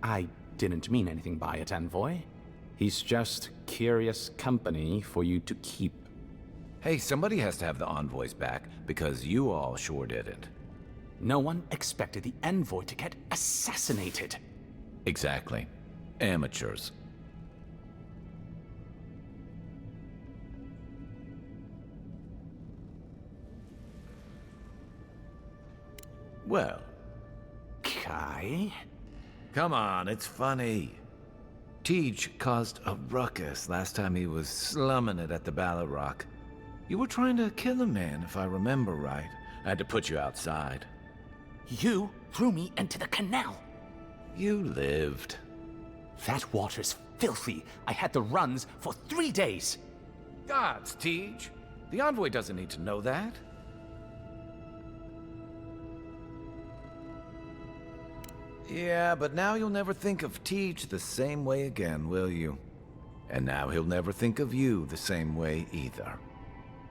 I didn't mean anything by it, Envoy. He's just curious company for you to keep. Hey, somebody has to have the envoys back, because you all sure didn't. No one expected the Envoy to get assassinated. Exactly. Amateurs. Well. Kai? Come on, it's funny. Tej caused a ruckus last time he was slumming it at the Ballad Rock. You were trying to kill a man, if I remember right. I had to put you outside. You threw me into the canal. You lived. That water's filthy. I had the runs for 3 days. Gods, Tej. The envoy doesn't need to know that. Yeah, but now you'll never think of Tej the same way again, will you? And now he'll never think of you the same way either.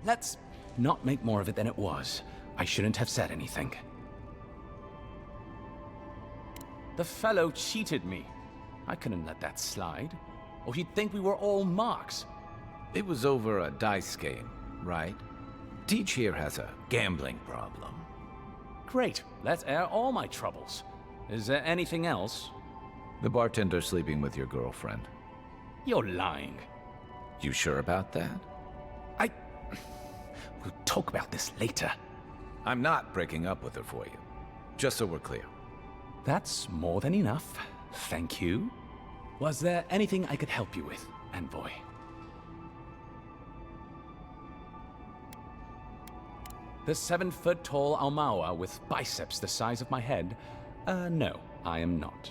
Let's not make more of it than it was. I shouldn't have said anything. The fellow cheated me. I couldn't let that slide. Or he'd think we were all marks. It was over a dice game, right? Tej here has a gambling problem. Great. Let's air all my troubles. Is there anything else? The bartender sleeping with your girlfriend. You're lying. You sure about that? We'll talk about this later. I'm not breaking up with her for you. Just so we're clear. That's more than enough. Thank you. Was there anything I could help you with, Envoy? The 7-foot-tall Almawa with biceps the size of my head? No, I am not.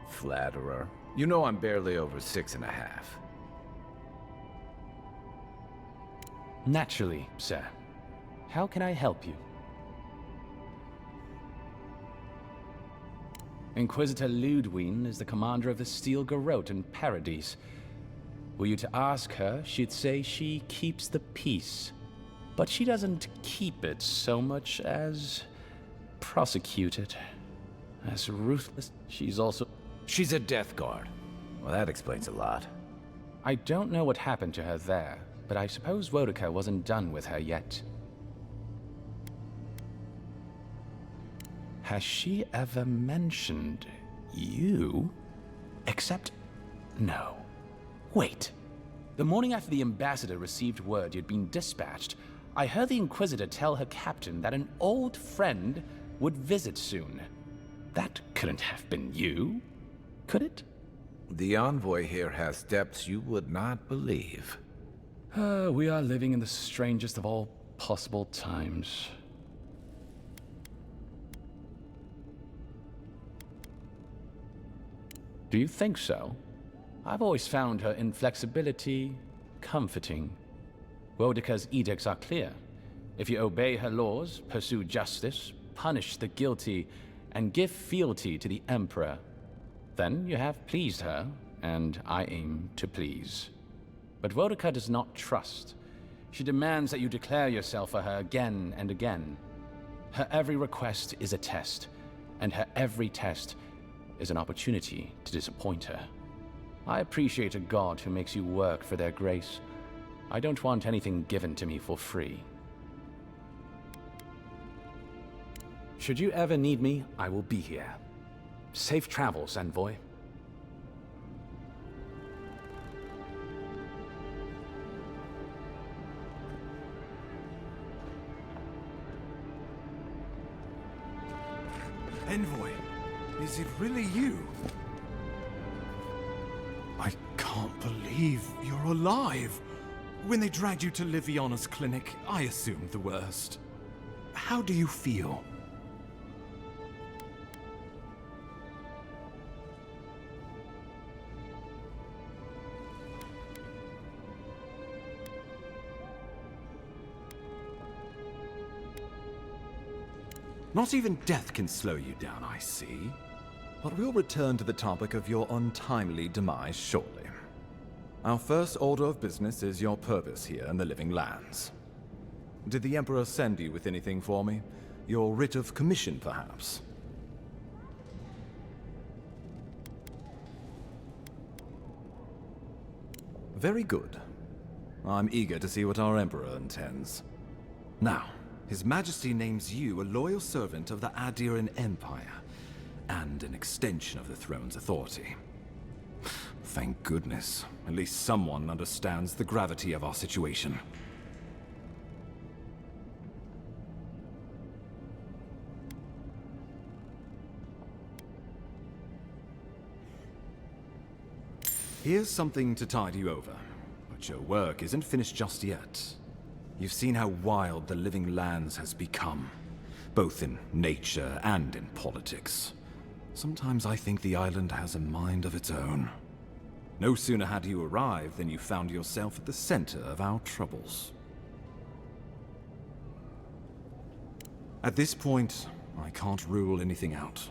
Flatterer. You know I'm barely over 6.5. Naturally, sir. How can I help you? Inquisitor Ludwine is the commander of the Steel Garrote in Paradise. Were you to ask her, she'd say she keeps the peace. But she doesn't keep it so much as prosecute it. As ruthless, she's also... She's a Death Guard. Well, that explains a lot. I don't know what happened to her there, but I suppose Wodica wasn't done with her yet. Has she ever mentioned you? Except... no. Wait. The morning after the ambassador received word you'd been dispatched, I heard the Inquisitor tell her captain that an old friend would visit soon. That couldn't have been you, could it? The envoy here has depths you would not believe. We are living in the strangest of all possible times. Do you think so? I've always found her inflexibility comforting. Wodica's edicts are clear. If you obey her laws, pursue justice, punish the guilty, and give fealty to the Emperor, then you have pleased her, and I aim to please. But Wodica does not trust. She demands that you declare yourself for her again and again. Her every request is a test, and her every test is an opportunity to disappoint her. I appreciate a god who makes you work for their grace. I don't want anything given to me for free. Should you ever need me, I will be here. Safe travels, Envoy. Envoy, is it really you? I can't believe you're alive. When they dragged you to Liviana's clinic, I assumed the worst. How do you feel? Not even death can slow you down, I see. But we'll return to the topic of your untimely demise shortly. Our first order of business is your purpose here in the Living Lands. Did the Emperor send you with anything for me? Your writ of commission, perhaps? Very good. I'm eager to see what our Emperor intends. Now, His Majesty names you a loyal servant of the Adiran Empire, and an extension of the throne's authority. Thank goodness. At least someone understands the gravity of our situation. Here's something to tide you over, but your work isn't finished just yet. You've seen how wild the Living Lands has become, both in nature and in politics. Sometimes I think the island has a mind of its own. No sooner had you arrived than you found yourself at the center of our troubles. At this point, I can't rule anything out.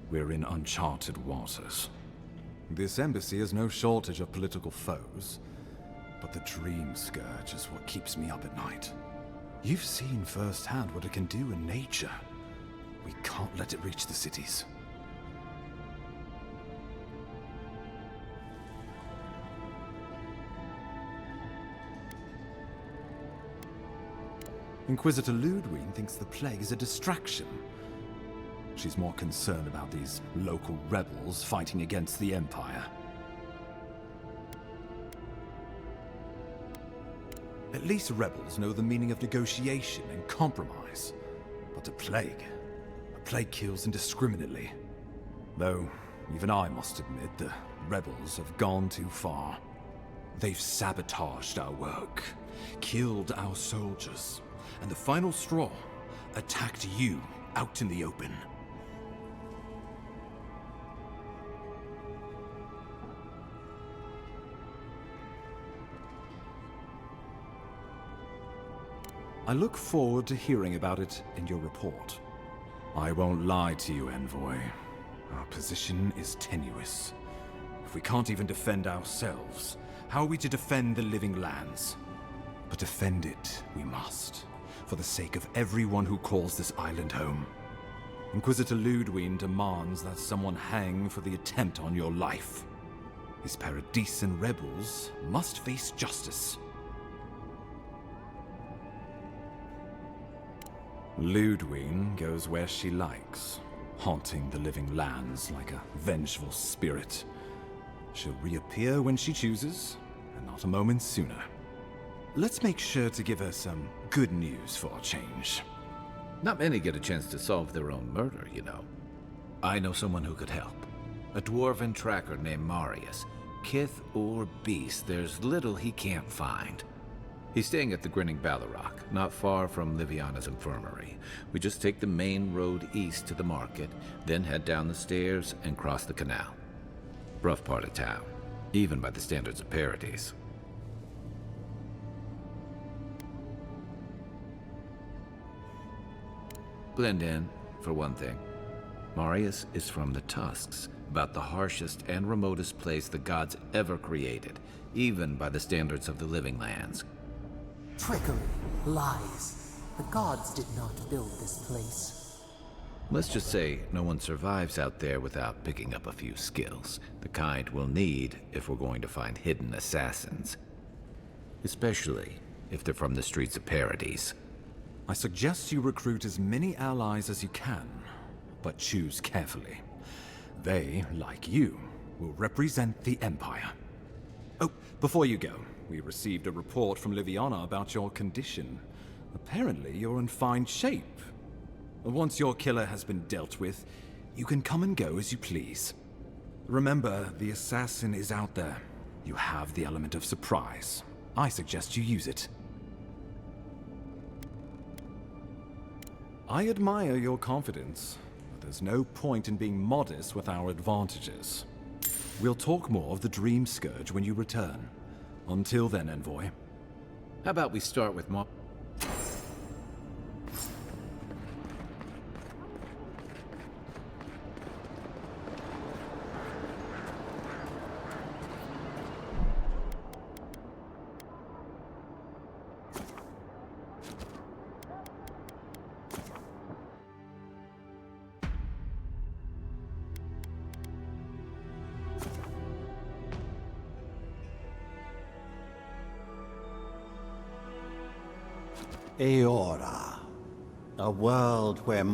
We're in uncharted waters. This embassy has no shortage of political foes, but the Dream Scourge is what keeps me up at night. You've seen firsthand what it can do in nature. We can't let it reach the cities. Inquisitor Ludwine thinks the plague is a distraction. She's more concerned about these local rebels fighting against the Empire. At least rebels know the meaning of negotiation and compromise. But a plague kills indiscriminately. Though, even I must admit, the rebels have gone too far. They've sabotaged our work, killed our soldiers, and the final straw, attacked you out in the open. I look forward to hearing about it in your report. I won't lie to you, Envoy. Our position is tenuous. If we can't even defend ourselves, how are we to defend the living lands? But defend it we must, for the sake of everyone who calls this island home. Inquisitor Ludwig demands that someone hang for the attempt on your life. These Paradisen rebels must face justice. Ludwig goes where she likes, haunting the living lands like a vengeful spirit. She'll reappear when she chooses, and not a moment sooner. Let's make sure to give her some good news for a change. Not many get a chance to solve their own murder, you know. I know someone who could help. A dwarven tracker named Marius. Kith or beast, there's little he can't find. He's staying at the Grinning Ballarrock, not far from Liviana's infirmary. We just take the main road east to the market, then head down the stairs and cross the canal. Rough part of town, even by the standards of Paradise. Blend in, for one thing. Marius is from the Tusks, about the harshest and remotest place the gods ever created, even by the standards of the living lands. Trickery, lies. The gods did not build this place. Let's just say no one survives out there without picking up a few skills, the kind we'll need if we're going to find hidden assassins. Especially if they're from the streets of Paradise. I suggest you recruit as many allies as you can, but choose carefully. They, like you, will represent the Empire. Oh, before you go, we received a report from Liviana about your condition. Apparently, you're in fine shape. Once your killer has been dealt with, you can come and go as you please. Remember, the assassin is out there. You have the element of surprise. I suggest you use it. I admire your confidence, but there's no point in being modest with our advantages. We'll talk more of the Dream Scourge when you return. Until then, Envoy. How about we start with Eora, a world where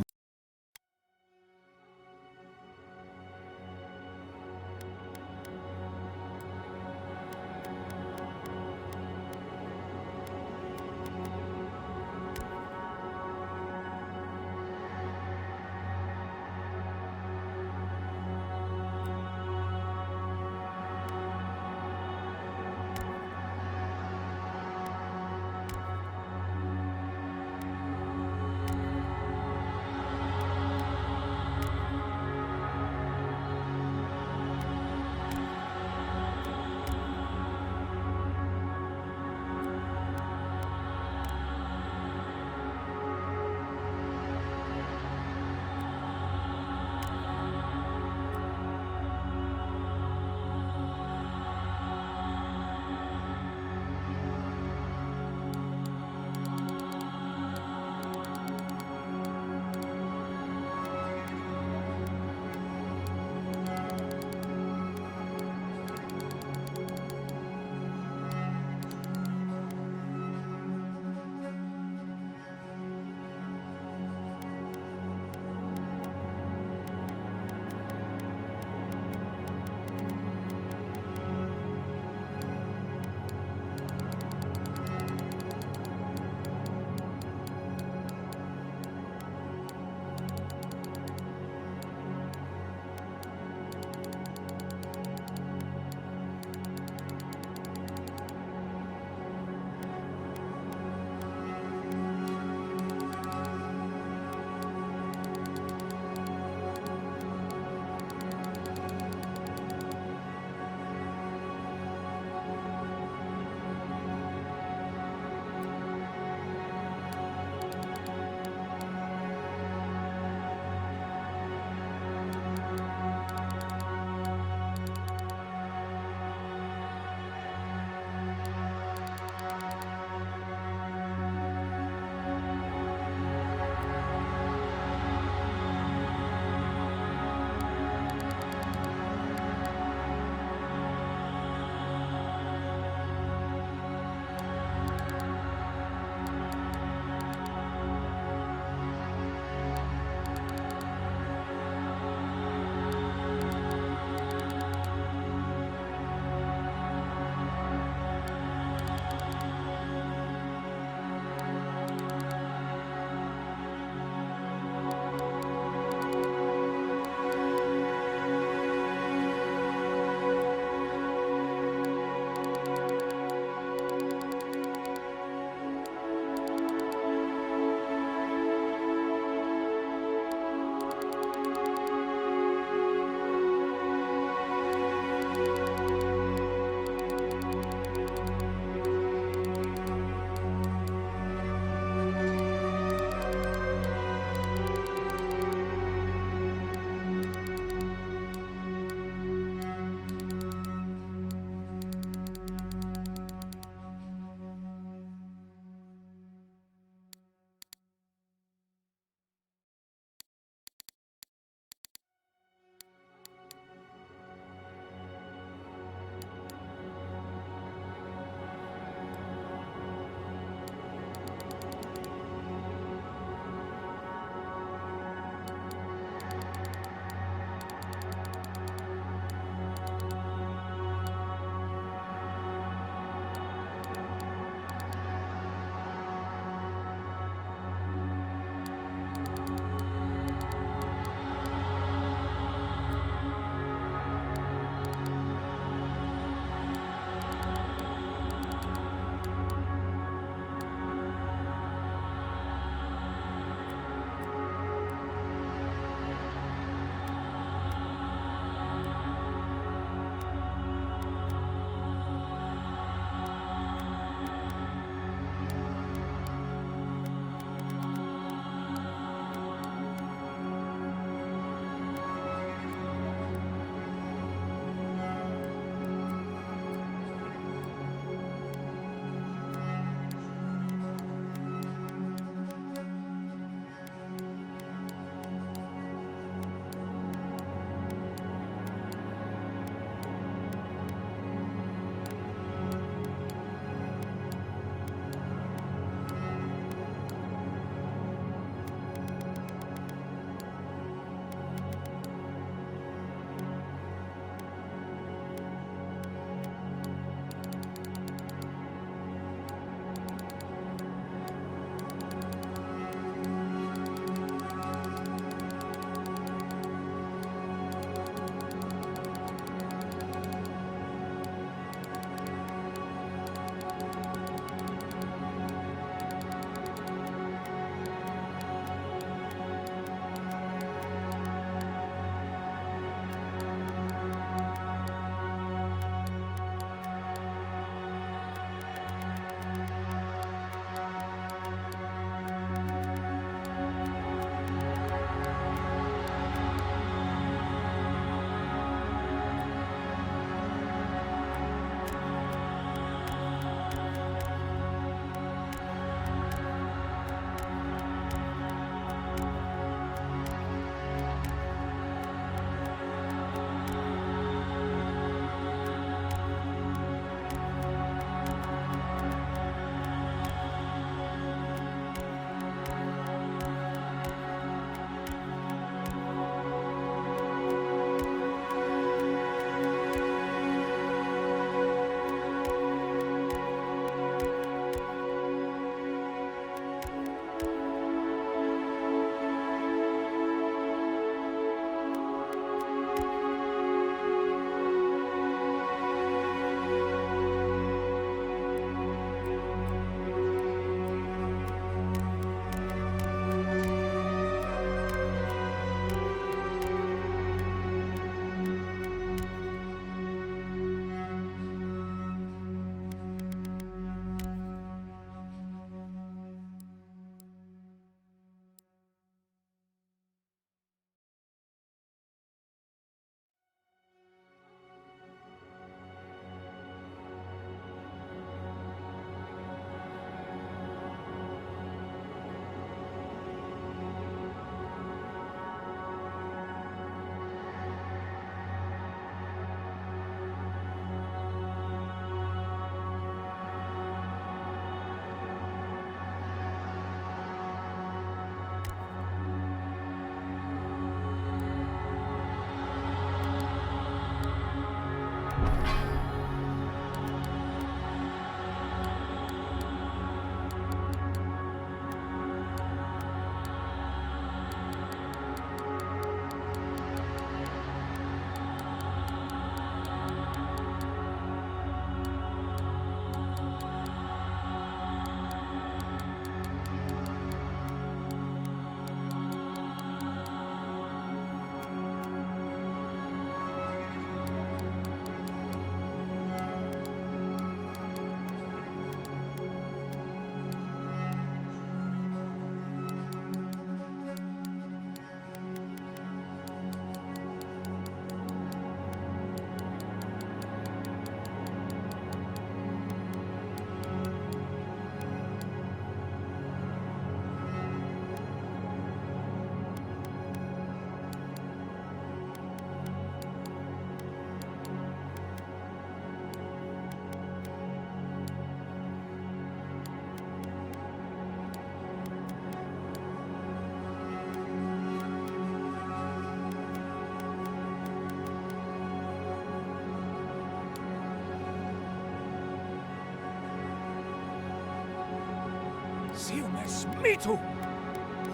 Silmes mitu!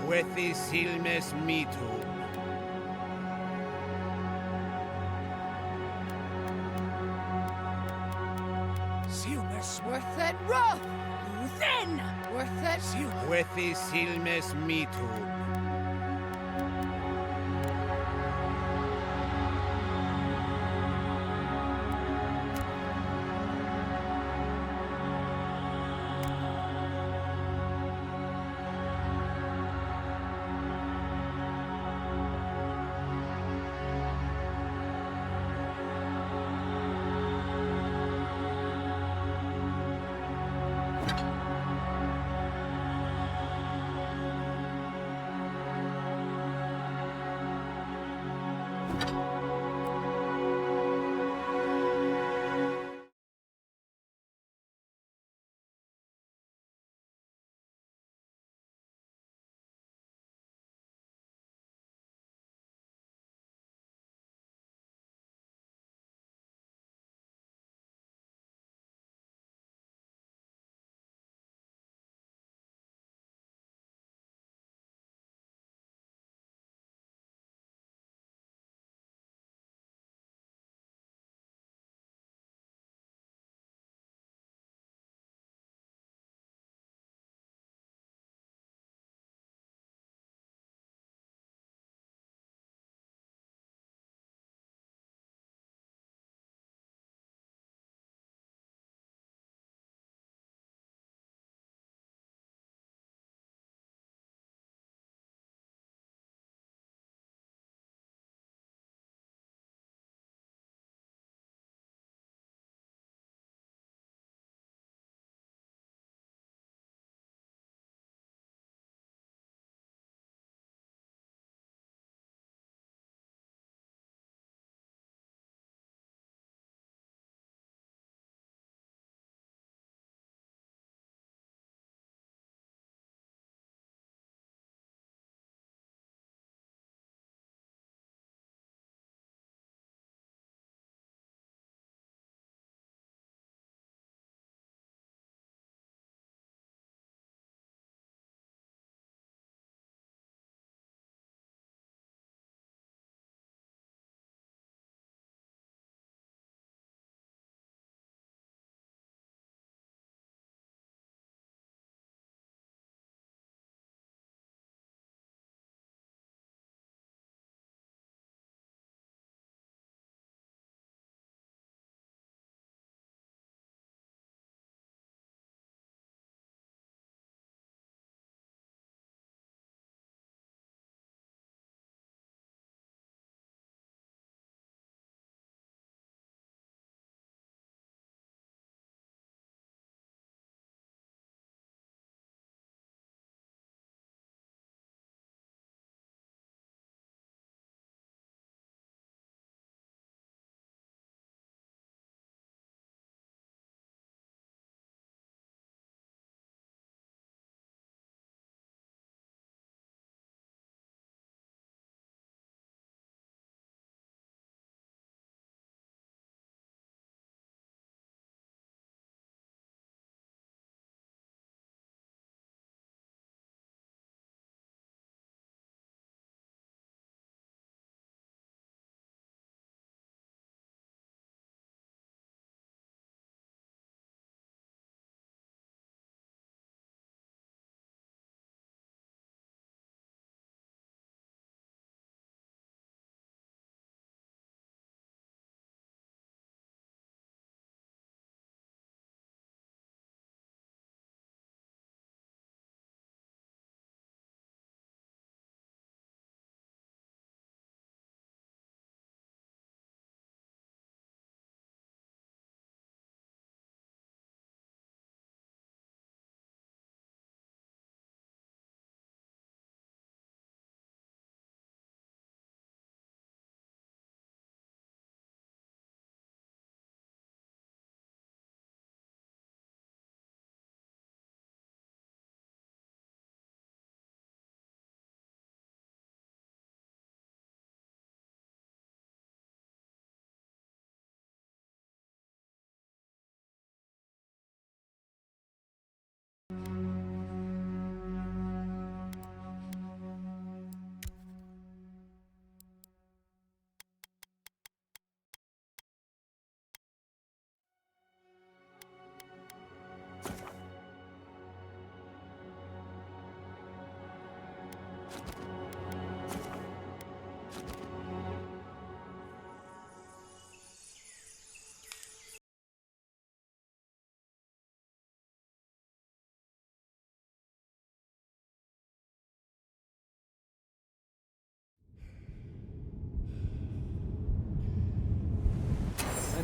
Huethi silmes mitu. Silmes Worth it rough! Then! Worth it! Huethi silmes mitu.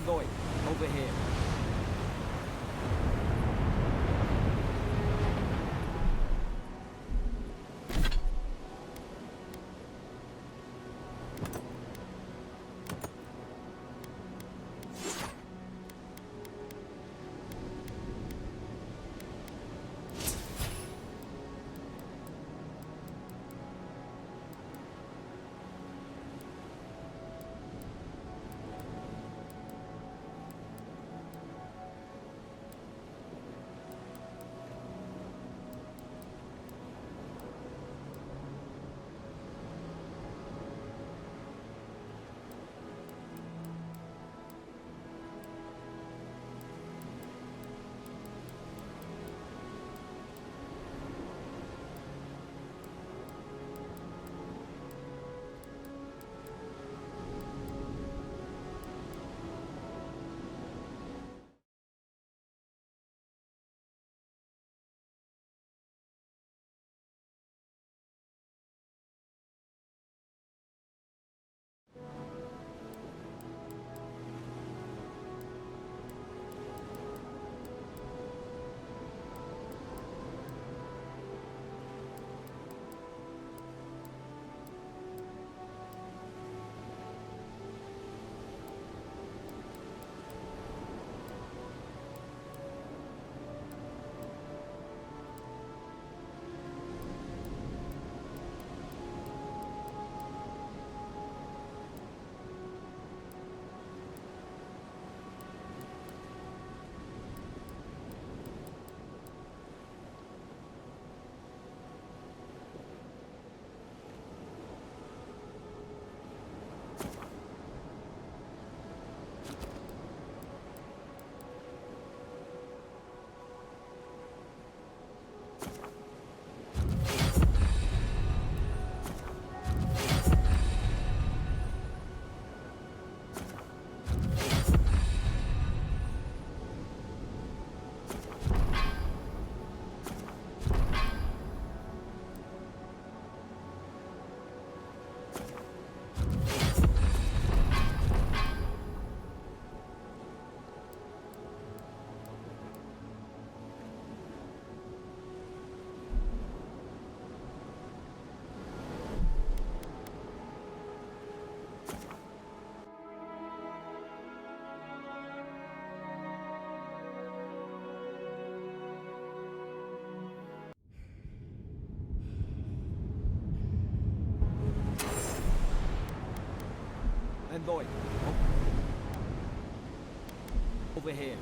Envoy, over here. Envoy, over here.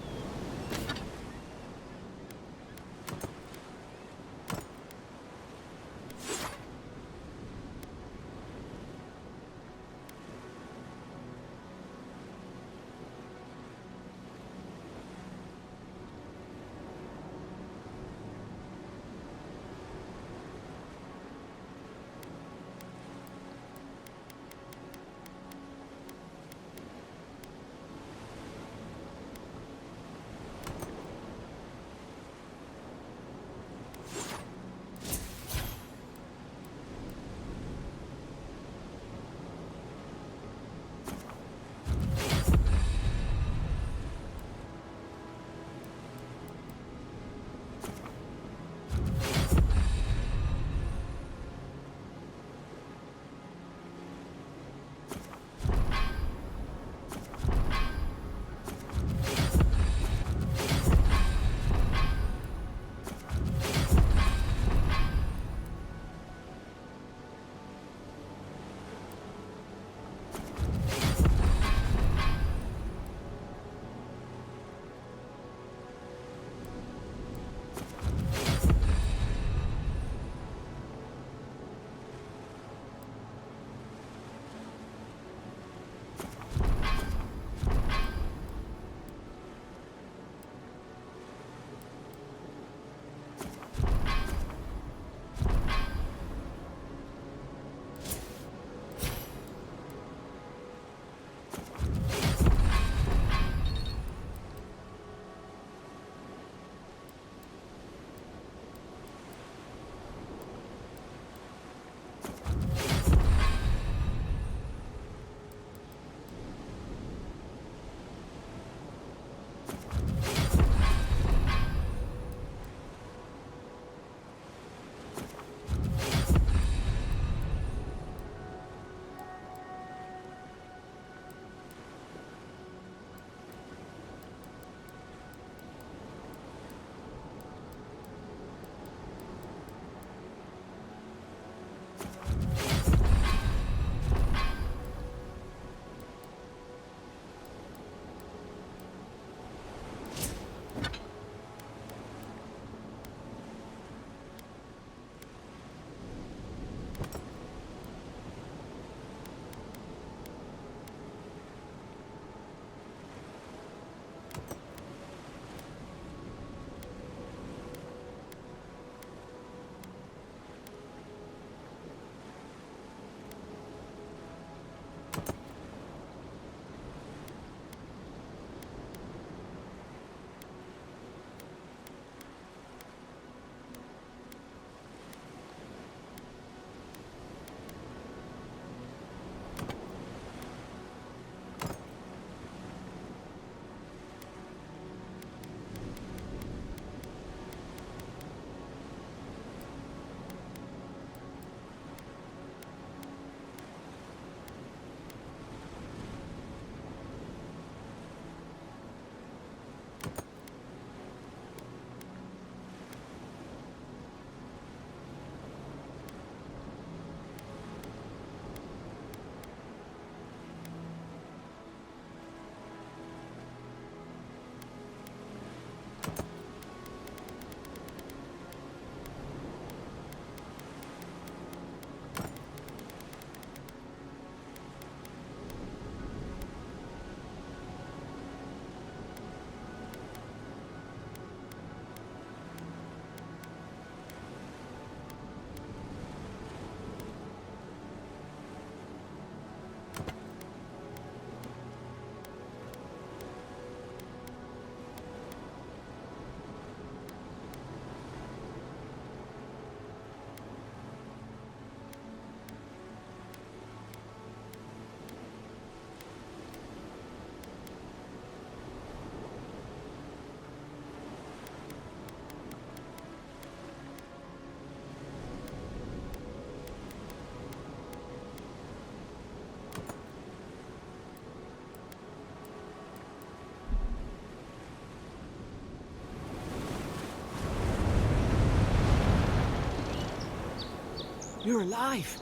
You're alive!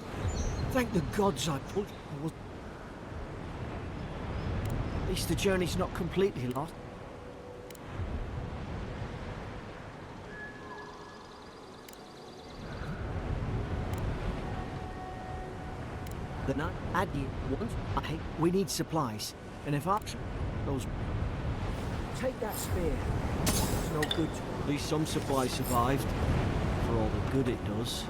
Thank the gods I pulled you. At least the journey's not completely lost. The night had you once. We need supplies, and if option those. Take that spear. It's no good. At least some supplies survived. For all the good it does.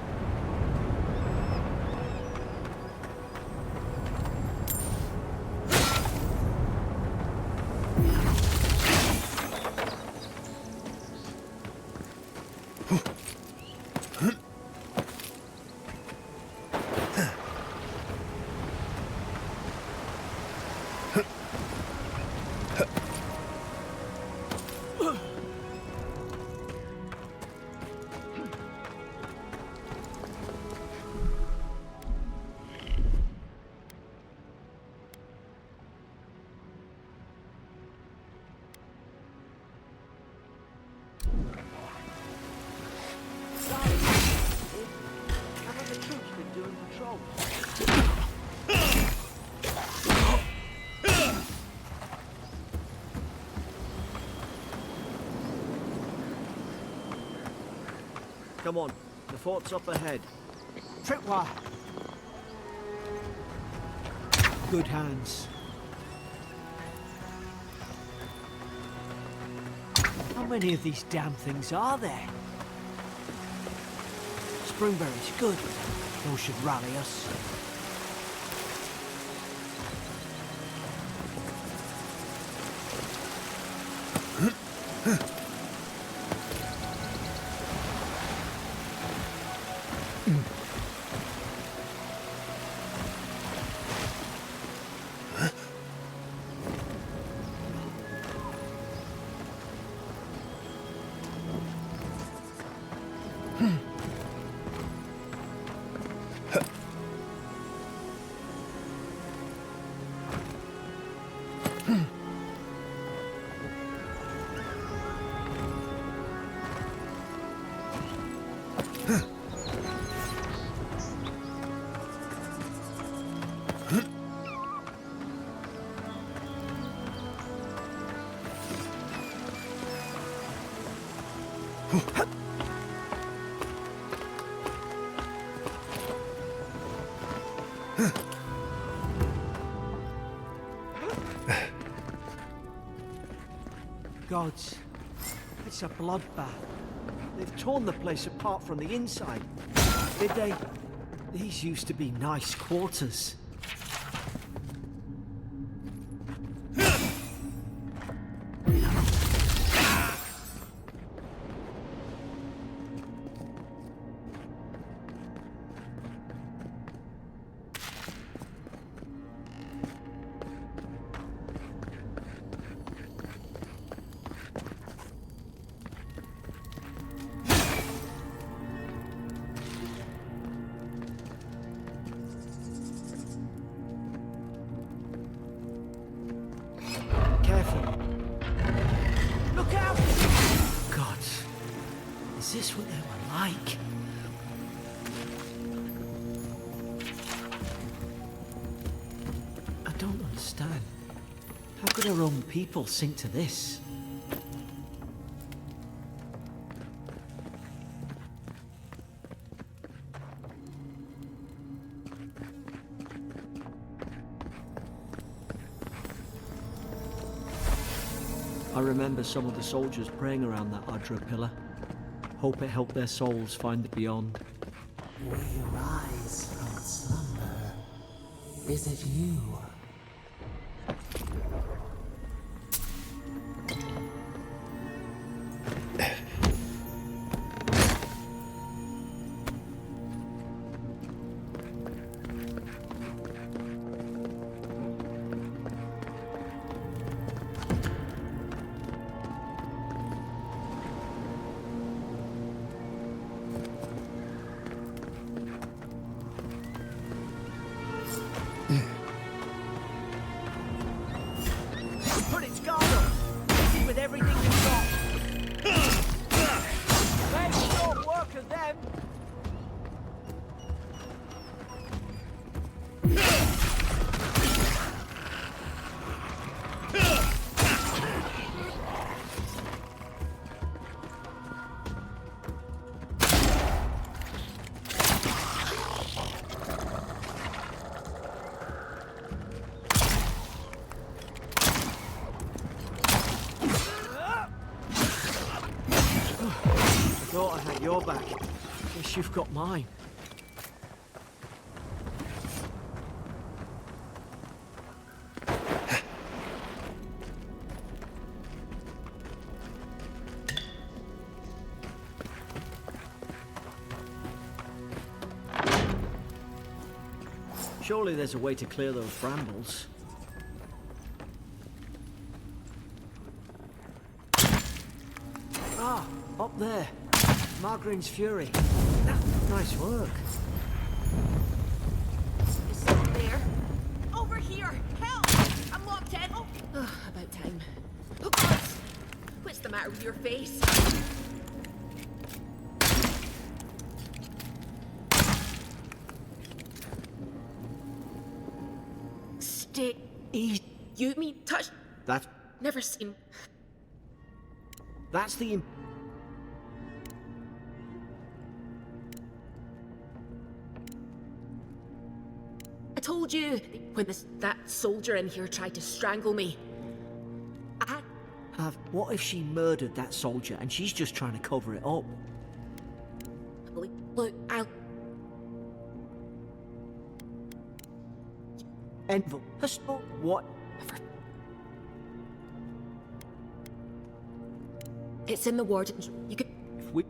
Come on, the fort's up ahead. Tripwire! Good hands. How many of these damn things are there? Springberries, good. Those should rally us. Gods, it's a bloodbath. They've torn the place apart from the inside. Did they? These used to be nice quarters. Is this what they were like? I don't understand. How could our own people sink to this? I remember some of the soldiers praying around that Adra pillar. Hope it helped their souls find the beyond. We rise from slumber. Is it you? thought I had your back. Guess you've got mine. Surely there's a way to clear those brambles. Ah, up there. Margarine's Fury. Nice work. Is someone there? Over here! Help! I'm locked in! Oh, about time. Oh, God! What's the matter with your face? Stay easy. You mean touch? That's... Never seen. That's the... I told you when that soldier in here tried to strangle me. what if she murdered that soldier and she's just trying to cover it up? Look, I'll... Envil, what? It's in the ward. You could... If we...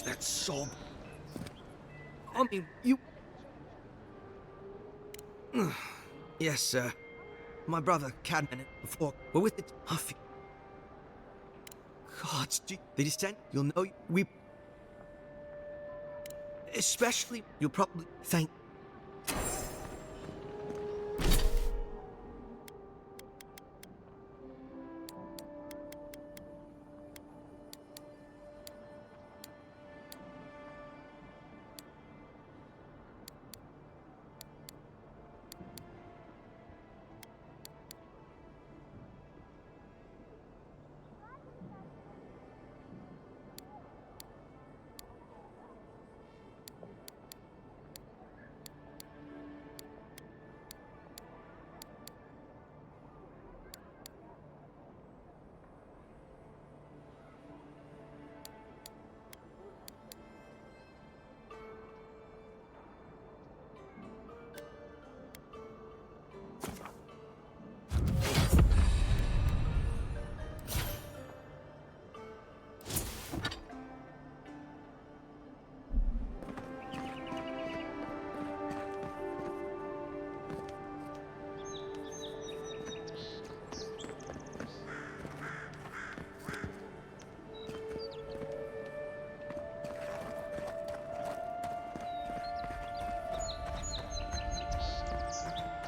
That sob. I mean, you... Yes, sir. My brother, Cadman, before we're with it. God, they descend. You'll know we... Especially, you'll probably thank...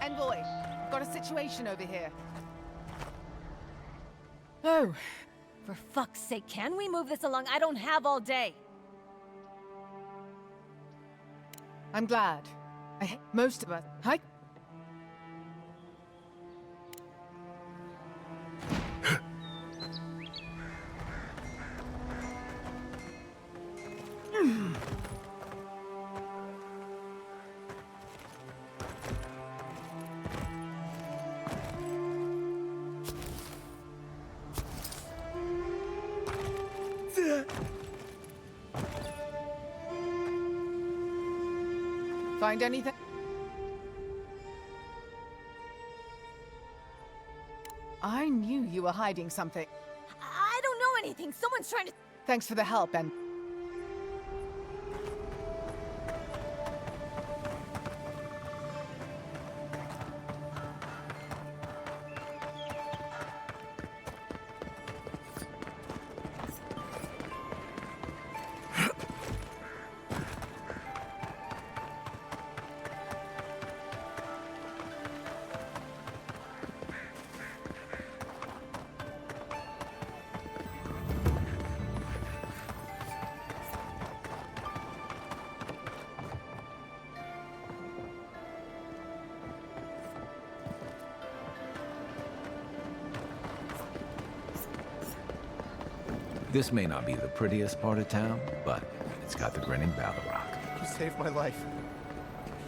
Envoy, got a situation over here. Oh. For fuck's sake, can we move this along? I don't have all day. I'm glad. Most of us... Hi? Find anything? I knew you were hiding something. I don't know anything. Someone's trying to... Thanks for the help, and... This may not be the prettiest part of town, but it's got the grinning battle rock. You saved my life.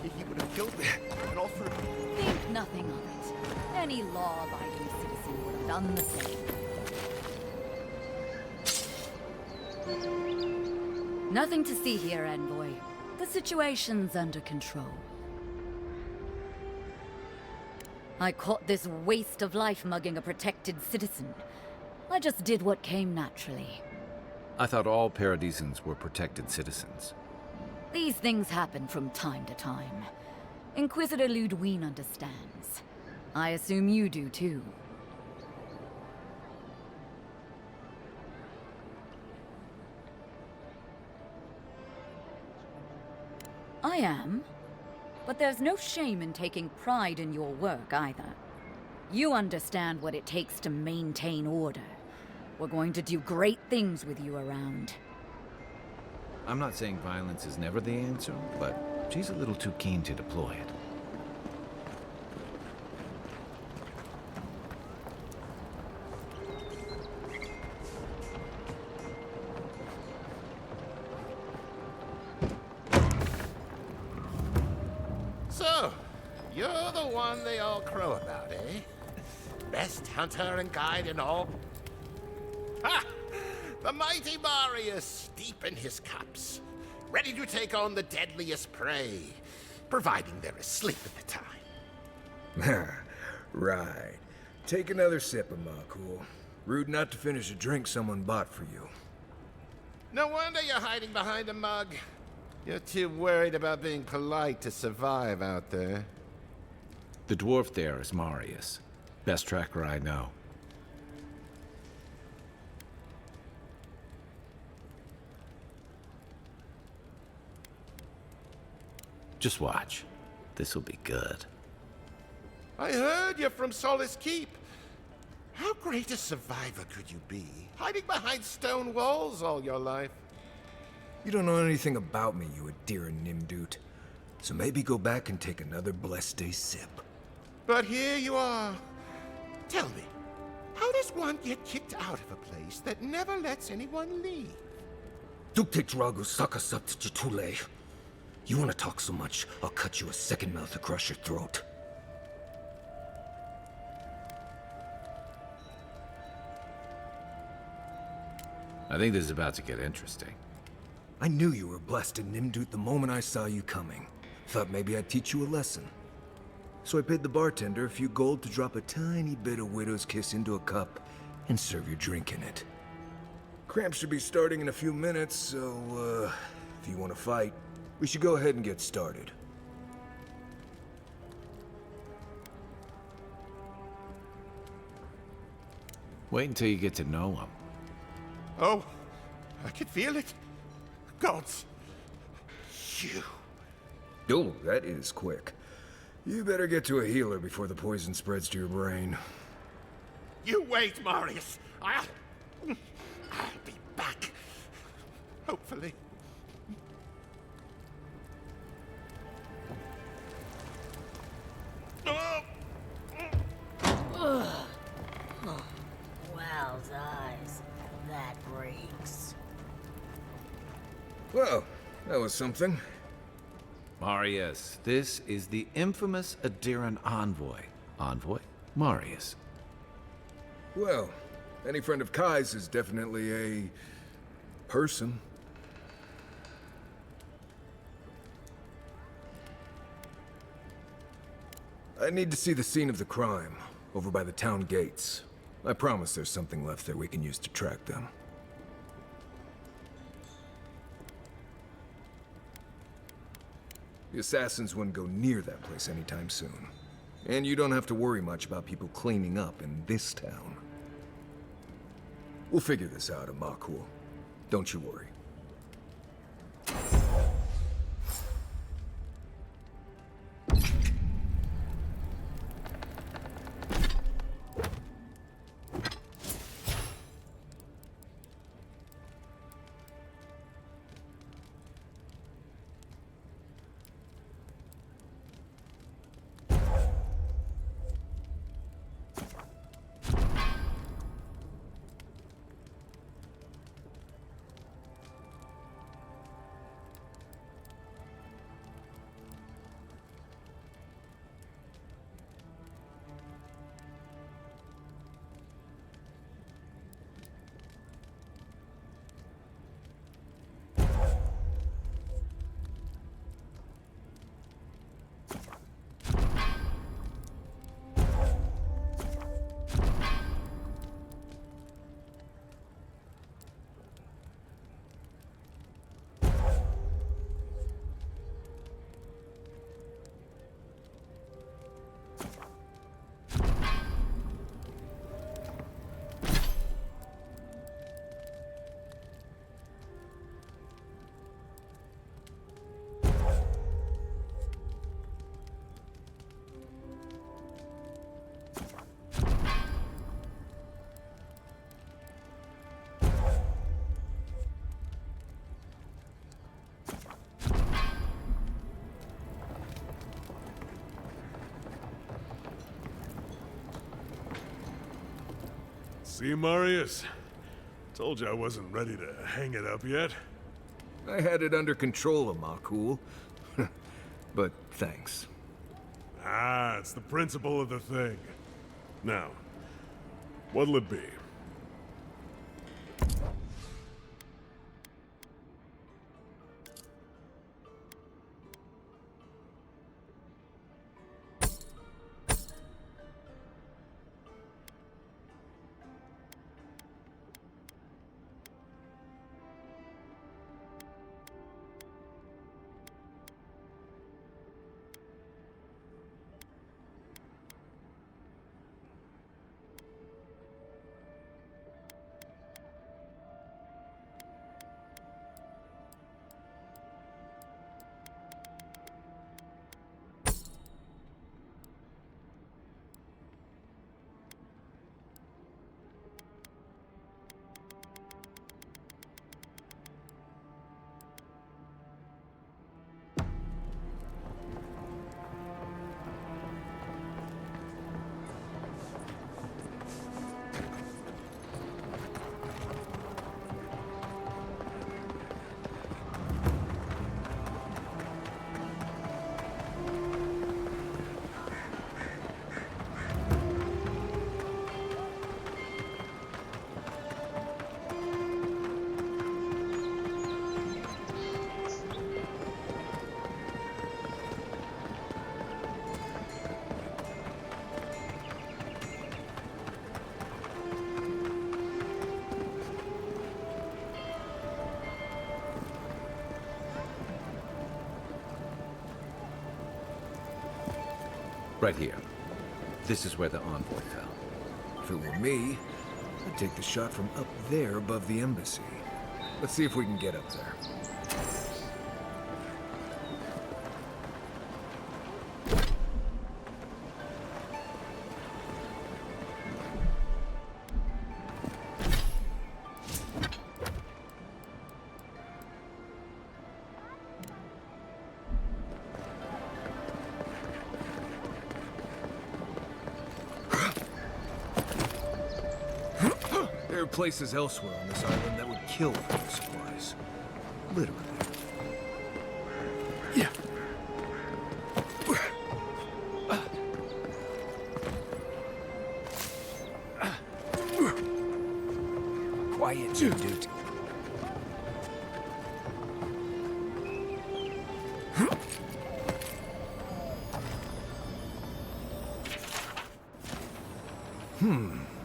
He would have killed me, and all for... Think nothing of it. Any law-abiding citizen would have done the same. Nothing to see here, Envoy. The situation's under control. I caught this waste of life mugging a protected citizen. I just did what came naturally. I thought all Paradisans were protected citizens. These things happen from time to time. Inquisitor Ludwine understands. I assume you do too. I am. But there's no shame in taking pride in your work either. You understand what it takes to maintain order. We're going to do great things with you around. I'm not saying violence is never the answer, but she's a little too keen to deploy it. So, you're the one they all crow about, eh? Best hunter and guide in all... Ha! The mighty Marius, deep in his cups, ready to take on the deadliest prey, providing they're asleep at the time. Right. Take another sip of Makul. Rude not to finish a drink someone bought for you. No wonder you're hiding behind a mug. You're too worried about being polite to survive out there. The dwarf there is Marius. Best tracker I know. Just watch. This'll be good. I heard you're from Solace Keep. How great a survivor could you be, hiding behind stone walls all your life? You don't know anything about me, you Adira Nimdut. So maybe go back and take another blessed day sip. But here you are. Tell me, how does one get kicked out of a place that never lets anyone leave? Dukte Dragu Sakasat Jitule. You want to talk so much, I'll cut you a second mouth across your throat. I think this is about to get interesting. I knew you were blessed in Nimdut the moment I saw you coming. Thought maybe I'd teach you a lesson. So I paid the bartender a few gold to drop a tiny bit of Widow's Kiss into a cup and serve your drink in it. Cramps should be starting in a few minutes, so, if you want to fight, we should go ahead and get started. Wait until you get to know him. Oh, I can feel it. Gods. You. Oh, that is quick. You better get to a healer before the poison spreads to your brain. You wait, Marius. I'll be back. Hopefully. Wow's eyes. That breaks. Well, that was something. Marius, this is the infamous Adiran envoy. Envoy? Marius. Well, any friend of Kai's is definitely a... person. I need to see the scene of the crime, over by the town gates. I promise there's something left there we can use to track them. The assassins wouldn't go near that place anytime soon. And you don't have to worry much about people cleaning up in this town. We'll figure this out, Amakul. Don't you worry. See, Marius? Told you I wasn't ready to hang it up yet. I had it under control, Amakul. But thanks. Ah, it's the principle of the thing. Now, what'll it be? Right here. This is where the envoy fell. If it were me, I'd take the shot from up there above the embassy. Let's see if we can get up there. There are places elsewhere on this island that would kill for the supplies. Literally. Yeah. Quiet, dude.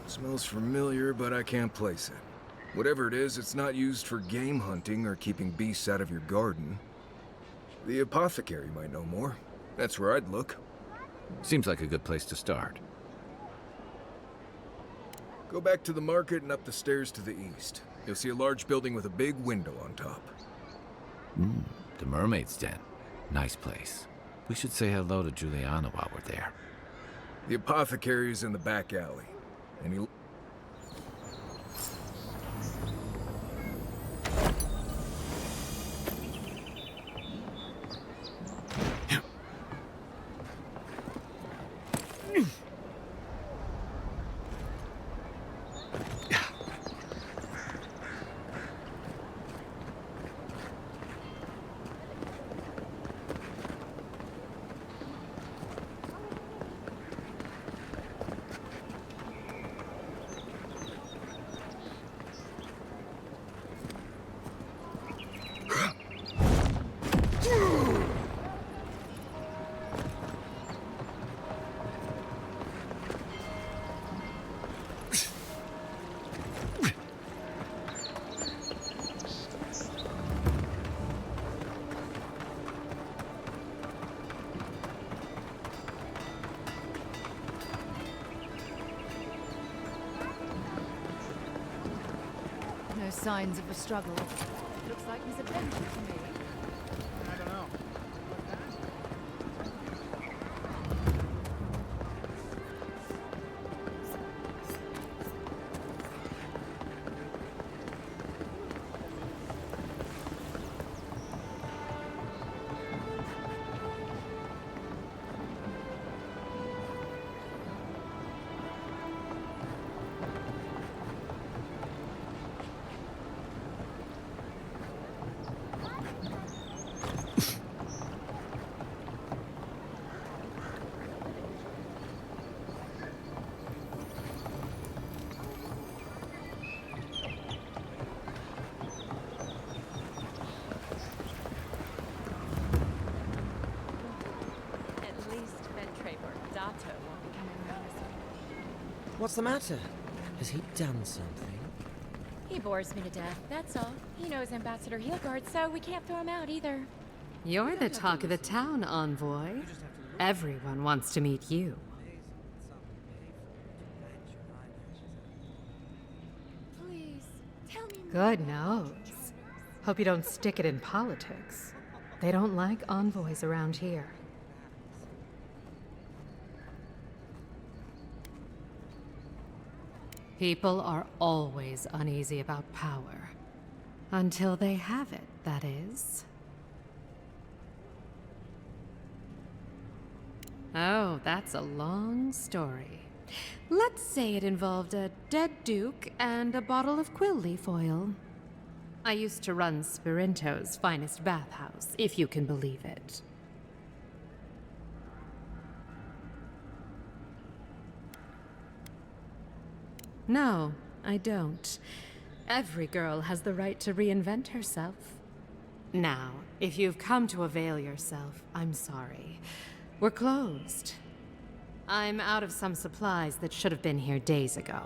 Smells familiar, but I can't place it. Whatever it is, it's not used for game hunting or keeping beasts out of your garden. The apothecary might know more. That's where I'd look. Seems like a good place to start. Go back to the market and up the stairs to the east. You'll see a large building with a big window on top. The Mermaid's Den. Nice place. We should say hello to Juliana while we're there. The apothecary is in the back alley. And he... No signs of a struggle. Looks like he's adventure to me. I don't know. What's the matter? Has he done something? He bores me to death, that's all. He knows Ambassador Heelguard, so we can't throw him out either. You're the talk of the town, Envoy. Everyone wants to meet you. Please, tell me more. Good nose. Hope you don't stick it in politics. They don't like envoys around here. People are always uneasy about power. Until they have it, that is. Oh, that's a long story. Let's say it involved a dead duke and a bottle of quill leaf oil. I used to run Spirinto's finest bathhouse, if you can believe it. No, I don't. Every girl has the right to reinvent herself. Now, if you've come to avail yourself, I'm sorry. We're closed. I'm out of some supplies that should have been here days ago.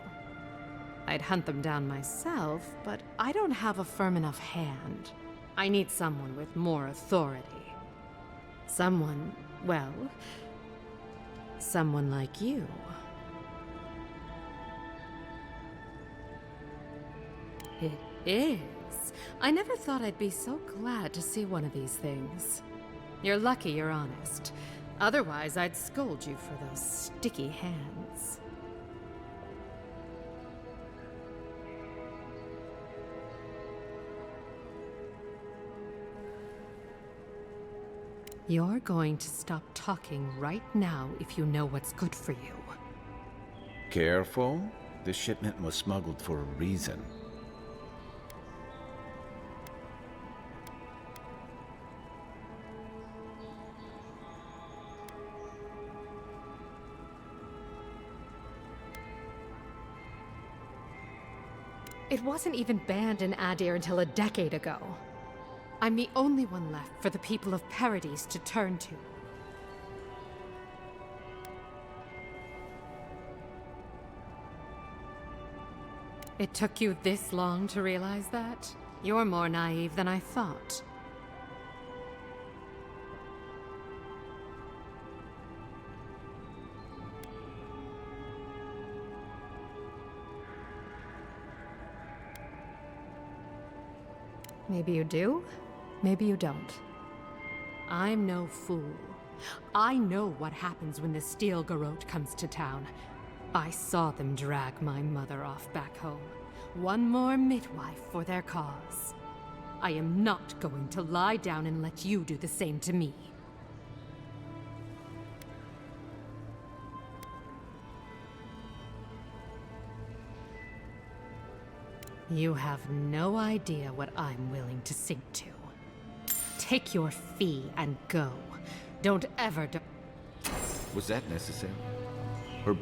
I'd hunt them down myself, but I don't have a firm enough hand. I need someone with more authority. Someone, well, someone like you. It is. I never thought I'd be so glad to see one of these things. You're lucky you're honest. Otherwise, I'd scold you for those sticky hands. You're going to stop talking right now if you know what's good for you. Careful. This shipment was smuggled for a reason. It wasn't even banned in Adir until a decade ago. I'm the only one left for the people of Paradise to turn to. It took you this long to realize that? You're more naive than I thought. Maybe you do, maybe you don't. I'm no fool. I know what happens when the Steel Garrote comes to town. I saw them drag my mother off back home. One more midwife for their cause. I am not going to lie down and let you do the same to me. You have no idea what I'm willing to sink to. Take your fee and go. Don't ever do— Was that necessary? Or...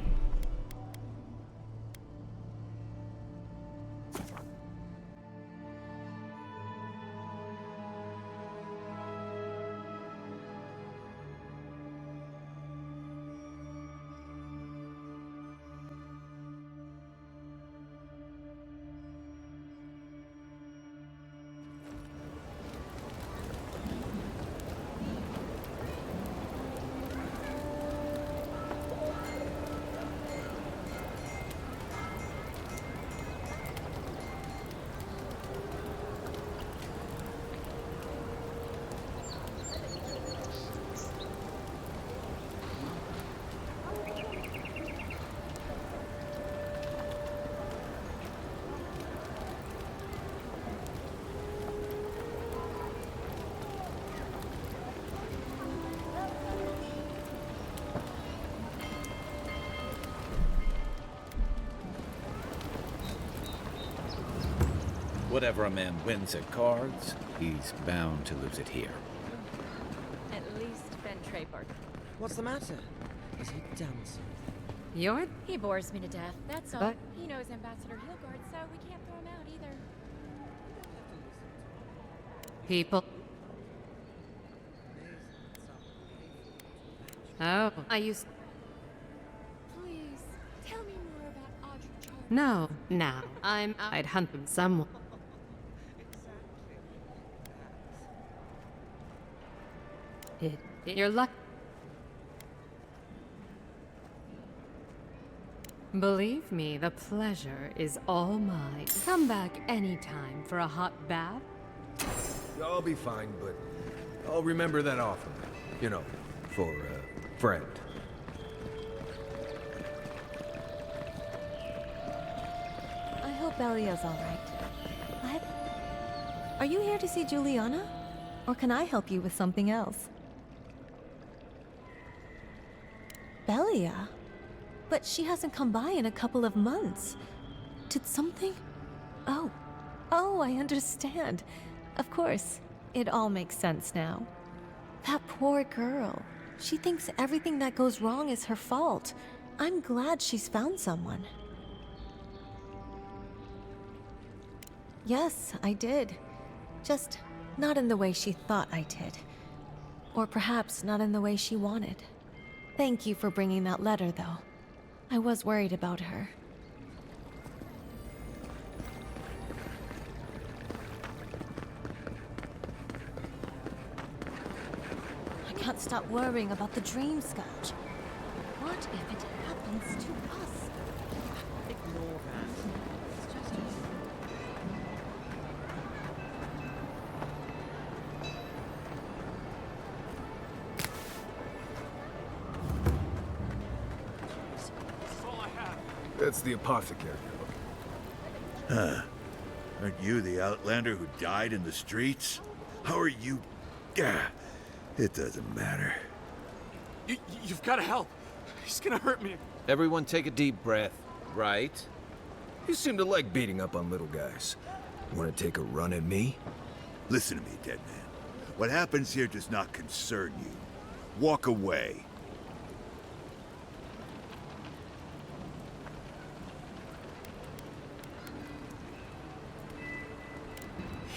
Whatever a man wins at cards, he's bound to lose it here. At least Ben Treypark. What's the matter? Is he dancing? He bores me to death, that's all. But- He knows Ambassador Heelguard, so we can't throw him out either. People. Oh, I used— Please, tell me more about Audra Charles. No, now. I'd hunt them someone. You're luck. Believe me, the pleasure is all mine. Come back anytime for a hot bath. I'll be fine, but I'll remember that offer. You know, for a friend. I hope Belia's all right. What? Are you here to see Juliana? Or can I help you with something else? Belia? But she hasn't come by in a couple of months. Did something? Oh, I understand. Of course, it all makes sense now. That poor girl. She thinks everything that goes wrong is her fault. I'm glad she's found someone. Yes, I did. Just not in the way she thought I did. Or perhaps not in the way she wanted. Thank you for bringing that letter, though. I was worried about her. I can't stop worrying about the dream sketch. What if it happens to us? Ignore that. It's just That's the apothecary. Huh. Aren't you the outlander who died in the streets? How are you? Gah, it doesn't matter. You've got to help. He's gonna hurt me. Everyone take a deep breath, right? You seem to like beating up on little guys. Want to take a run at me? Listen to me, dead man. What happens here does not concern you. Walk away.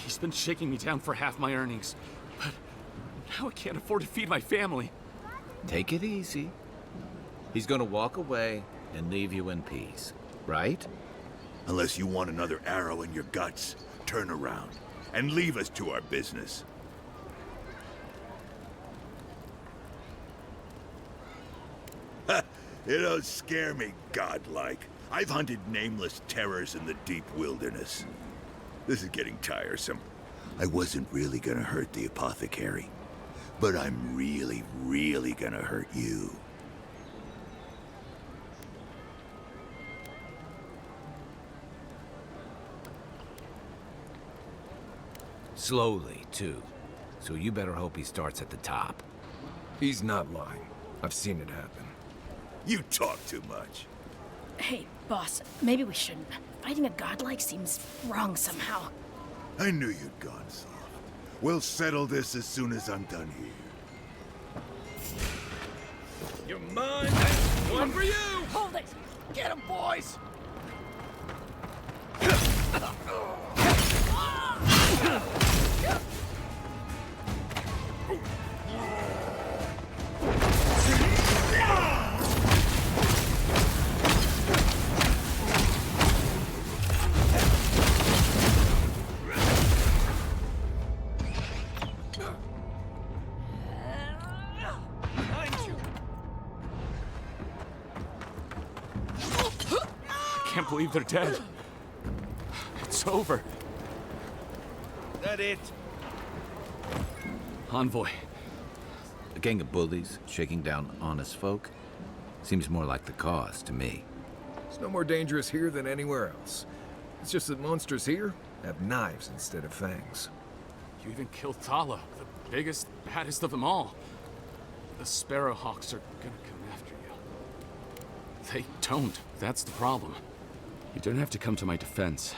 He's been shaking me down for half my earnings, but now I can't afford to feed my family. Take it easy. He's gonna walk away and leave you in peace, right? Unless you want another arrow in your guts, turn around and leave us to our business. You don't scare me, godlike. I've hunted nameless terrors in the deep wilderness. This is getting tiresome. I wasn't really gonna hurt the apothecary, but I'm really, really gonna hurt you. Slowly, too. So you better hope he starts at the top. He's not lying. I've seen it happen. You talk too much. Hey, boss, maybe we shouldn't. Fighting a godlike seems wrong somehow. I knew you'd gone soft. We'll settle this as soon as I'm done here. You're mine. One for you. Hold it. Get him, boys. I can't believe they're dead. It's over. That it? Envoy. A gang of bullies shaking down honest folk? Seems more like the cause to me. It's no more dangerous here than anywhere else. It's just that monsters here have knives instead of fangs. You even killed Thala, the biggest, baddest of them all. The Sparrowhawks are gonna come after you. They don't. That's the problem. You don't have to come to my defense.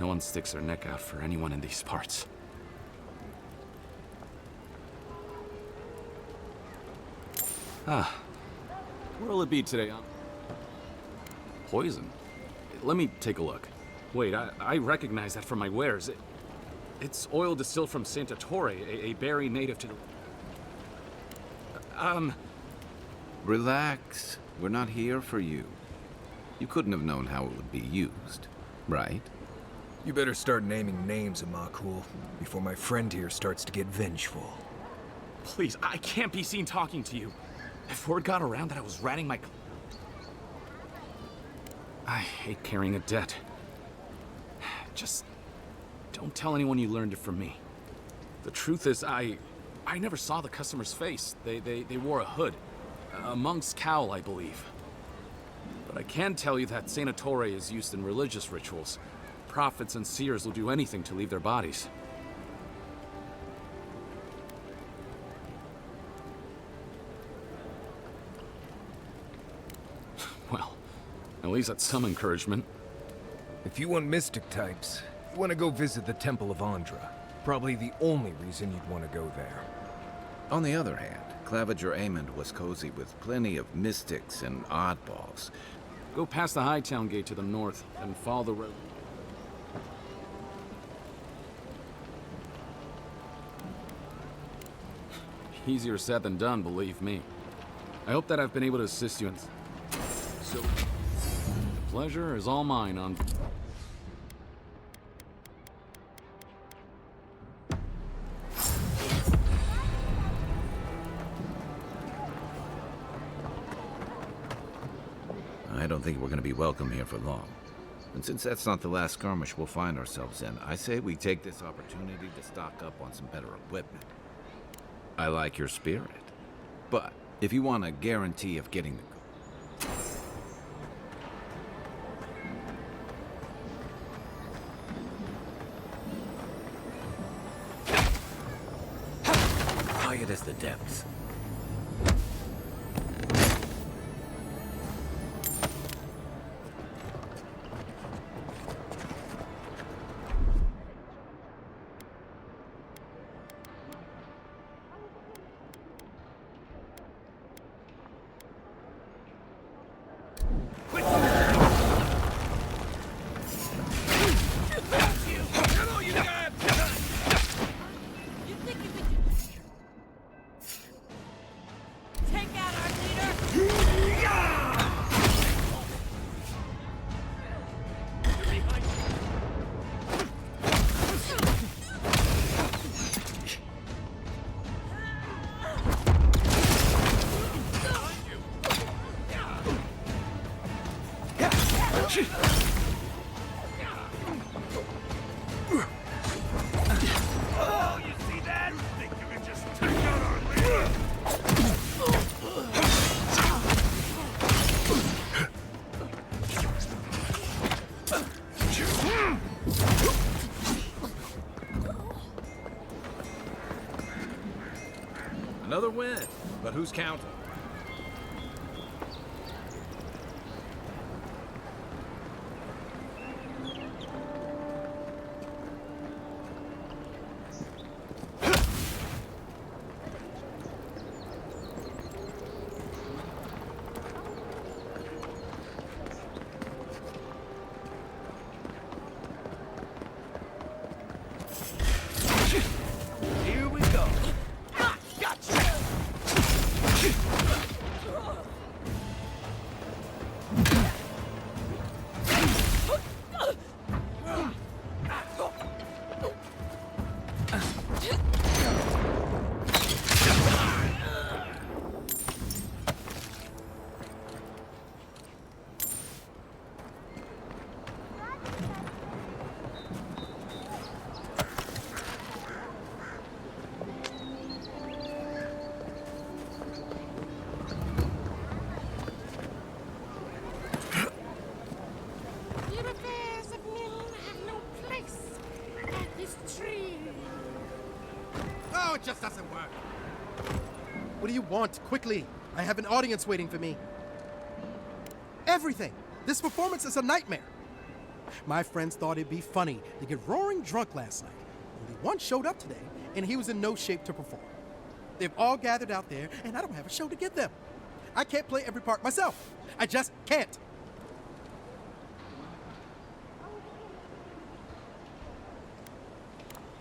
No one sticks their neck out for anyone in these parts. Ah. What'll it be today, huh? Poison? Let me take a look. Wait, I recognize that from my wares. It's oil distilled from Santa Torre, a berry native to the... Relax. We're not here for you. You couldn't have known how it would be used, right? You better start naming names, Amakul, before my friend here starts to get vengeful. Please, I can't be seen talking to you. If word got around that I was ratting my... I hate carrying a debt. Just don't tell anyone you learned it from me. The truth is, I never saw the customer's face. They wore a hood. A monk's cowl, I believe. But I can tell you that Santa Torre is used in religious rituals. Prophets and seers will do anything to leave their bodies. Well, at least that's some encouragement. If you want mystic types, you want to go visit the Temple of Andra. Probably the only reason you'd want to go there. On the other hand, Claviger Amond was cozy with plenty of mystics and oddballs. Go past the Hightown Gate to the north and follow the road. Easier said than done, believe me. I hope that I've been able to assist you in... So, the pleasure is all mine on... I don't think we're going to be welcome here for long. And since that's not the last skirmish we'll find ourselves in, I say we take this opportunity to stock up on some better equipment. I like your spirit. But if you want a guarantee of getting the... Quiet as the depths. Oh, you see that? Think you can just take out our leader? Another win, but who's counting? Here we go. Ah, gotcha. Your affairs of men have no place at this tree. Oh, it just doesn't work. What do you want? Quickly. I have an audience waiting for me. Everything. This performance is a nightmare. My friends thought it'd be funny to get roaring drunk last night. Only one showed up today, and he was in no shape to perform. They've all gathered out there, and I don't have a show to give them. I can't play every part myself. I just can't.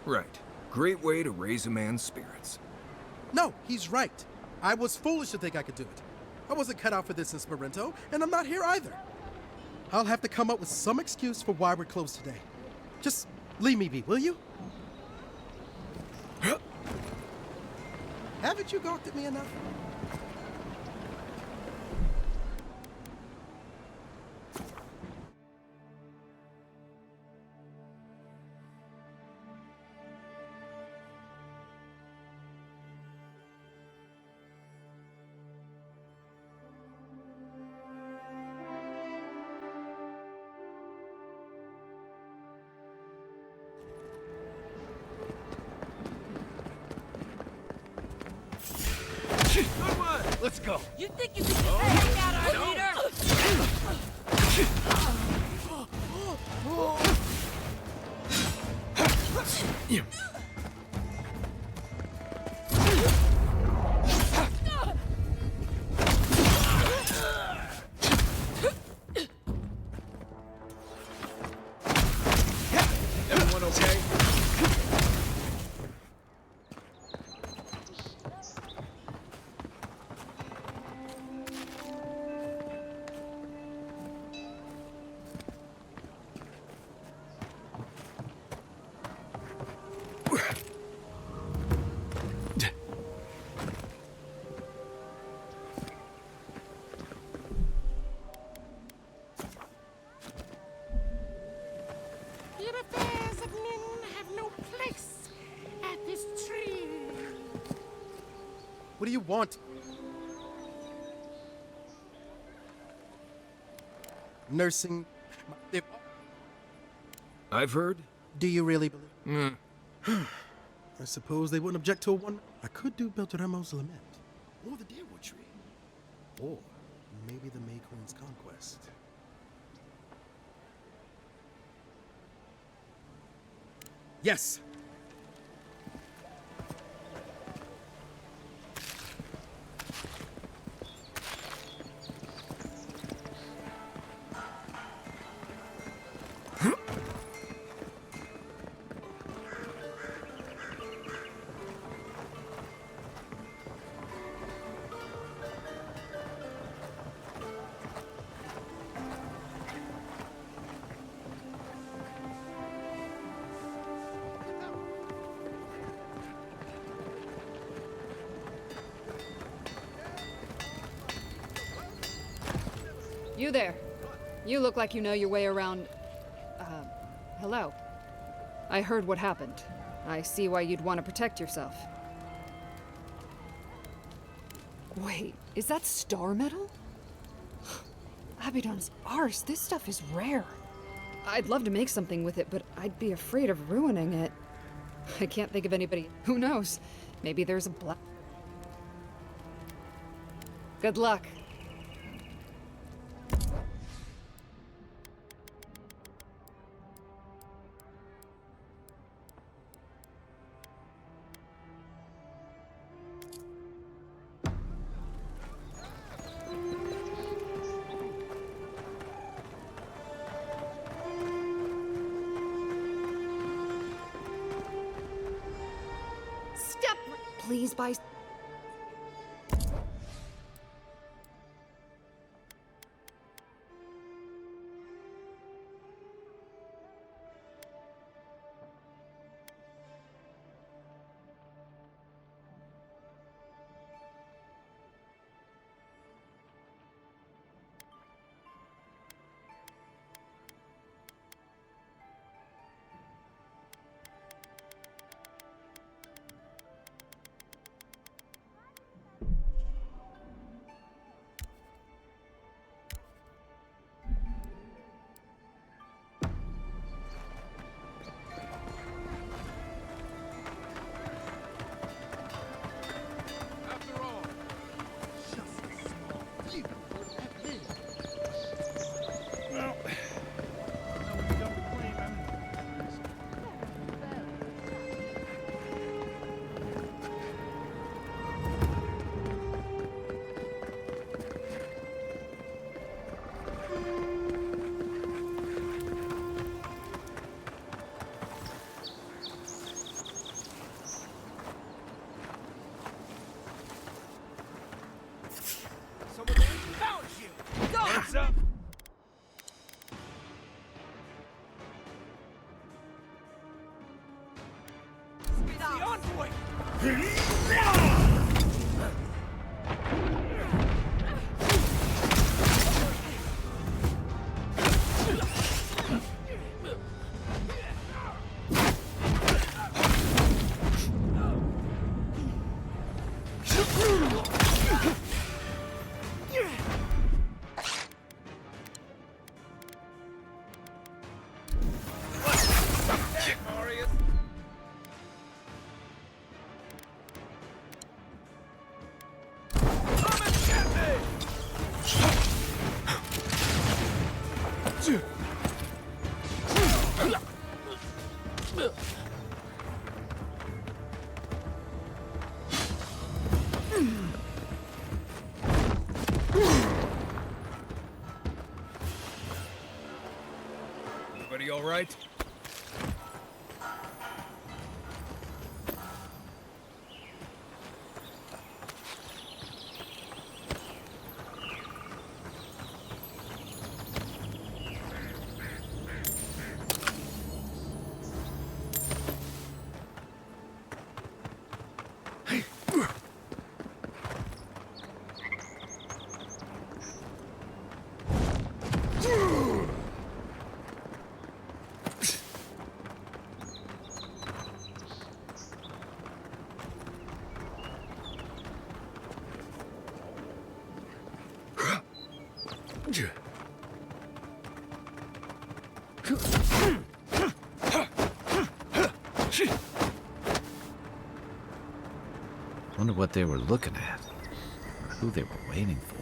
Right. Great way to raise a man's spirits. No, he's right. I was foolish to think I could do it. I wasn't cut out for this in Esperanto, and I'm not here either. I'll have to come up with some excuse for why we're closed today. Just leave me be, will you? Haven't you gawked at me enough? Good one. Let's go. You think you can just take out our leader? Everyone okay? Your affairs of men have no place at this tree. What do you want? Nursing. If... I've heard. Do you really believe? I suppose they wouldn't object to a one. I could do Beltramo's Lament, or the Deerwood Tree, or maybe the May Queen's Conquest. Yes. You there. You look like you know your way around... hello. I heard what happened. I see why you'd want to protect yourself. Wait, is that star metal? Abaddon's arse, this stuff is rare. I'd love to make something with it, but I'd be afraid of ruining it. I can't think of anybody. Who knows? Maybe there's a black... Good luck. Step, please, by... What's up? The envoy! Everybody all right? Wonder what they were looking at, or who they were waiting for.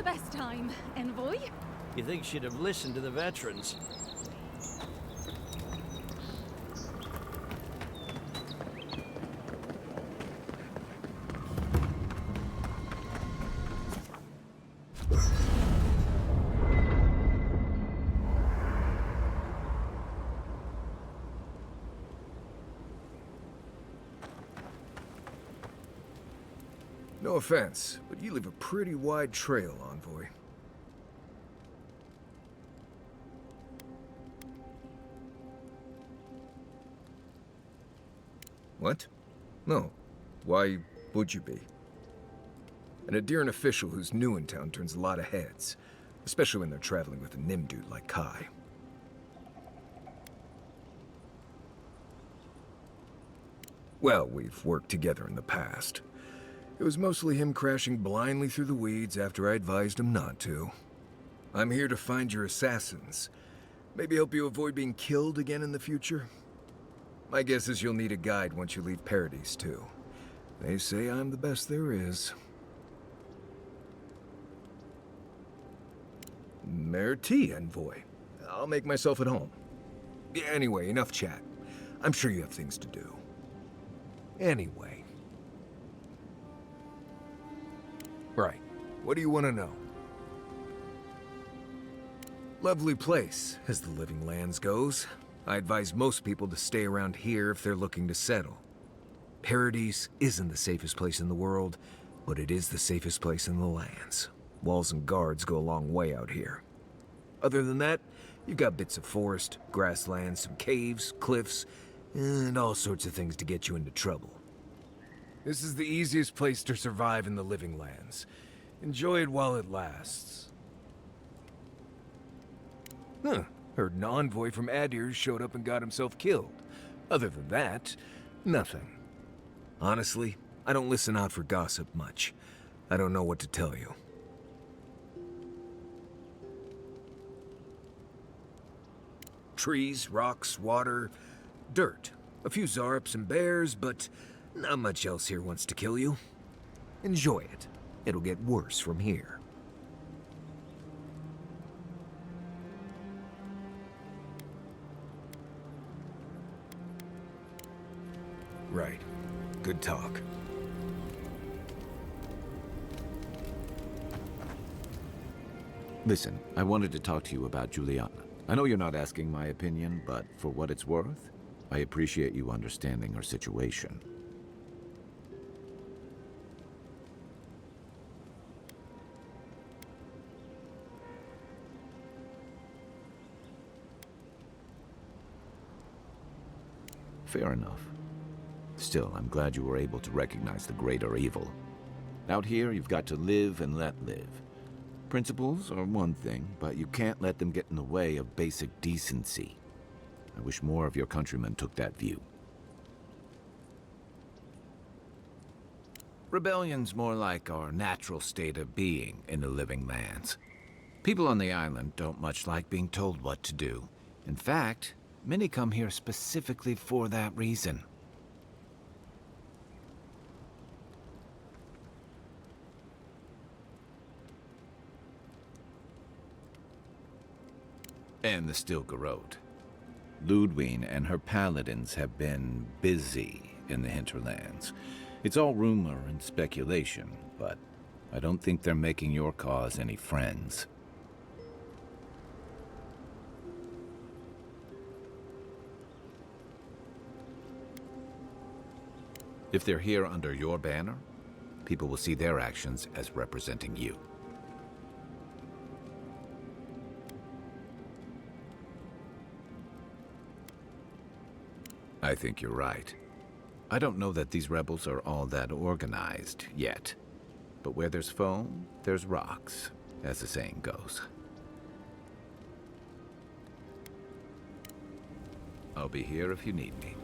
best time, envoy? You think she'd have listened to the veterans? No offense, but you leave a pretty wide trail, Envoy. What? No. Why would you be? An Adiran official who's new in town turns a lot of heads, especially when they're traveling with a Nimdude like Kai. Well, we've worked together in the past. It was mostly him crashing blindly through the weeds after I advised him not to. I'm here to find your assassins. Maybe help you avoid being killed again in the future? My guess is you'll need a guide once you leave Paradise, too. They say I'm the best there is. Merci, Envoy. I'll make myself at home. Anyway, enough chat. I'm sure you have things to do. Anyway. Right. What do you want to know? Lovely place, as the Living Lands goes. I advise most people to stay around here if they're looking to settle. Paradise isn't the safest place in the world, but it is the safest place in the lands. Walls and guards go a long way out here. Other than that, you've got bits of forest, grasslands, some caves, cliffs, and all sorts of things to get you into trouble. This is the easiest place to survive in the Living Lands. Enjoy it while it lasts. Huh. Heard an envoy from Adir showed up and got himself killed. Other than that, nothing. Honestly, I don't listen out for gossip much. I don't know what to tell you. Trees, rocks, water, dirt. A few Zarups and bears, but not much else here wants to kill you. Enjoy it. It'll get worse from here. Right. Good talk. Listen, I wanted to talk to you about Juliana. I know you're not asking my opinion, but for what it's worth, I appreciate you understanding her situation. Fair enough. Still, I'm glad you were able to recognize the greater evil. Out here, you've got to live and let live. Principles are one thing, but you can't let them get in the way of basic decency. I wish more of your countrymen took that view. Rebellion's more like our natural state of being in the Living Lands. People on the island don't much like being told what to do. In fact, many come here specifically for that reason. And the Stilgarrote. Ludwine and her paladins have been busy in the hinterlands. It's all rumor and speculation, but I don't think they're making your cause any friends. If they're here under your banner, people will see their actions as representing you. I think you're right. I don't know that these rebels are all that organized yet. But where there's foam, there's rocks, as the saying goes. I'll be here if you need me.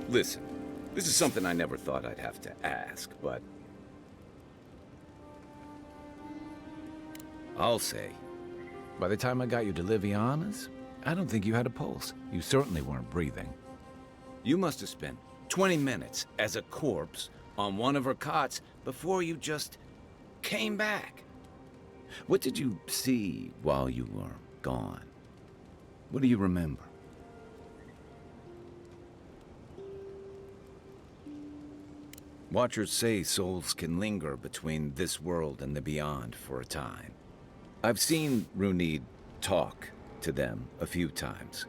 Listen, this is something I never thought I'd have to ask, but I'll say, by the time I got you to Liviana's, I don't think you had a pulse. You certainly weren't breathing. You must have spent 20 minutes as a corpse on one of her cots before you just came back. What did you see while you were gone? What do you remember? Watchers say souls can linger between this world and the beyond for a time. I've seen Runid talk to them a few times,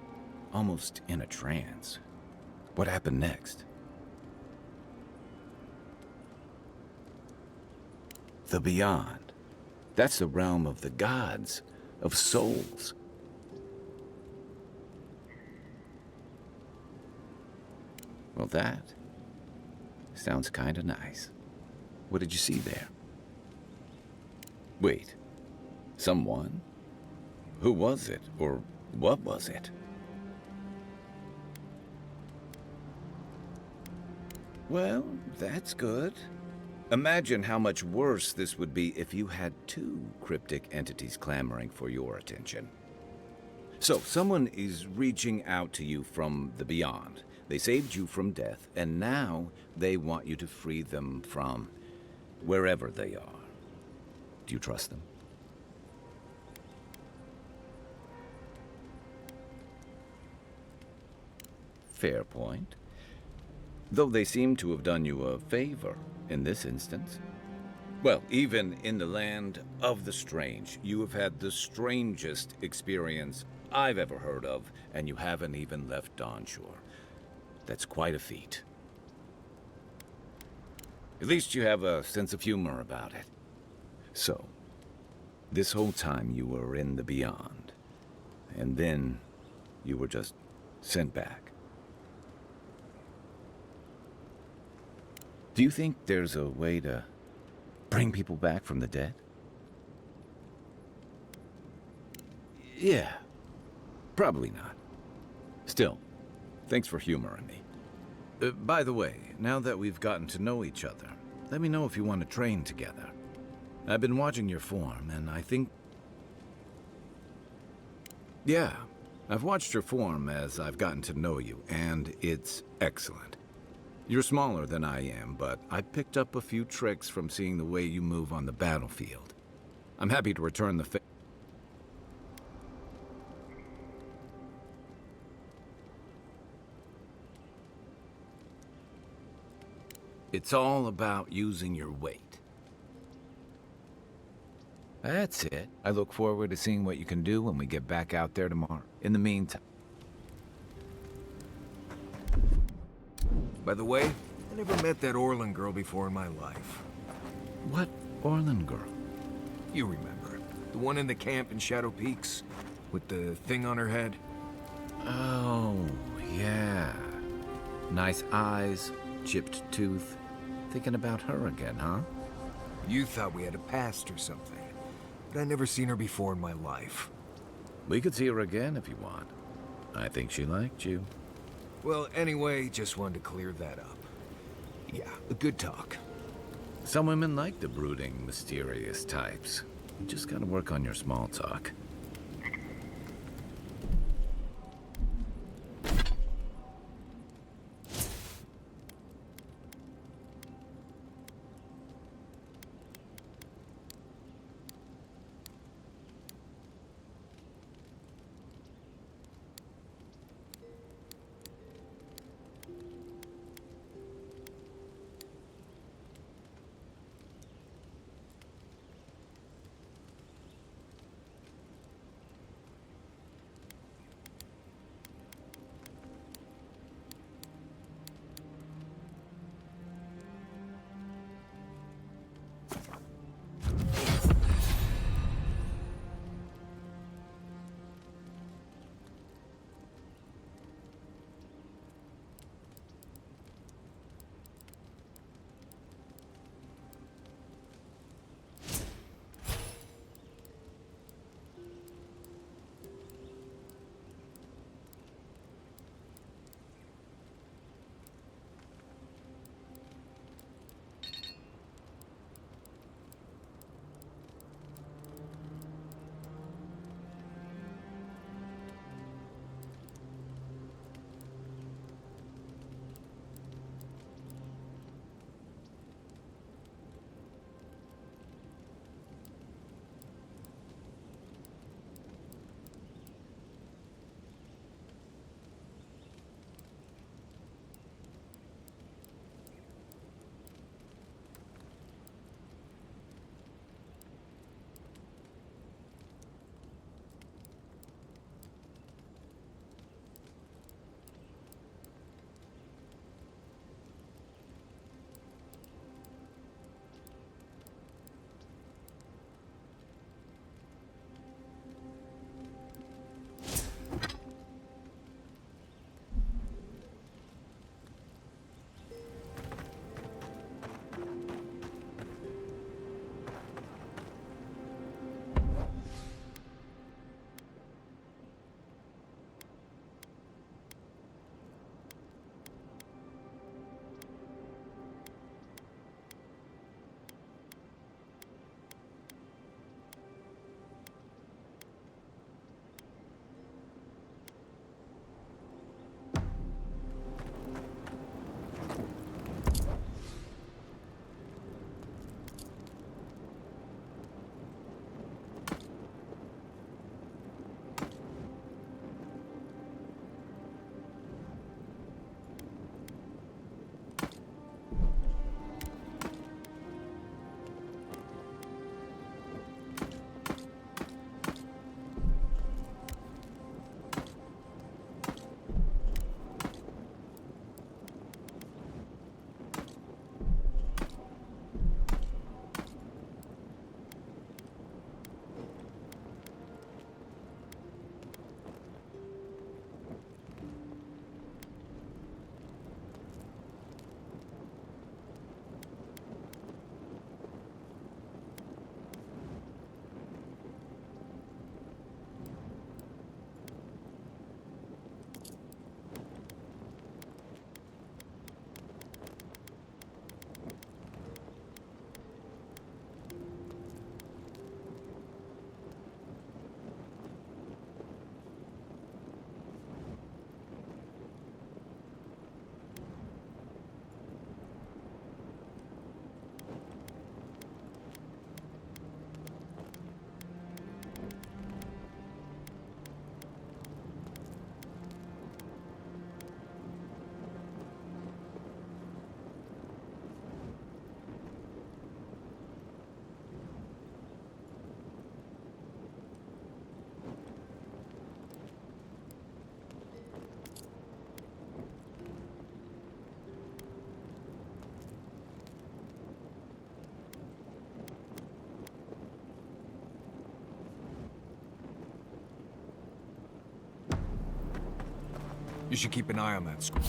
almost in a trance. What happened next? The beyond. That's the realm of the gods, of souls. Well, that sounds kinda nice. What did you see there? Wait, someone? Who was it, or what was it? Well, that's good. Imagine how much worse this would be if you had two cryptic entities clamoring for your attention. So, someone is reaching out to you from the beyond. They saved you from death, and now they want you to free them from wherever they are. Do you trust them? Fair point. Though they seem to have done you a favor in this instance. Well, even in the land of the strange, you have had the strangest experience I've ever heard of, and you haven't even left Dawnshore. That's quite a feat. At least you have a sense of humor about it. So, this whole time you were in the beyond, and then you were just sent back. Do you think there's a way to bring people back from the dead? Yeah, probably not. Still, thanks for humoring me. By the way, now that we've gotten to know each other, let me know if you want to train together. I've been watching your form, and I think... Yeah, I've watched your form as I've gotten to know you, and it's excellent. You're smaller than I am, but I picked up a few tricks from seeing the way you move on the battlefield. I'm happy to return the favor. It's all about using your weight. That's it. I look forward to seeing what you can do when we get back out there tomorrow. In the meantime... By the way, I never met that Orlin girl before in my life. What Orlin girl? You remember. The one in the camp in Shadow Peaks, with the thing on her head? Oh, yeah. Nice eyes, chipped tooth. Thinking about her again, huh? You thought we had a past or something, but I never seen her before in my life. We could see her again if you want. I think she liked you. Well, anyway, just wanted to clear that up. Yeah, a good talk. Some women like the brooding, mysterious types. You just gotta work on your small talk. You should keep an eye on that school.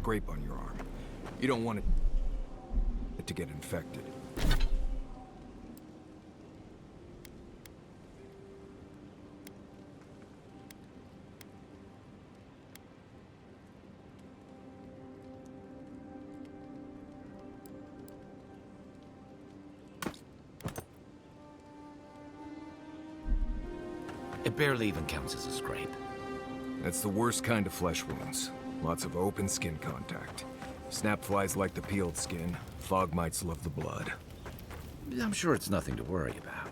Grape on your arm. You don't want it to get infected. It barely even counts as a scrape. That's the worst kind of flesh wounds. Lots of open skin contact. Snap flies like the peeled skin. Fog mites love the blood. I'm sure it's nothing to worry about.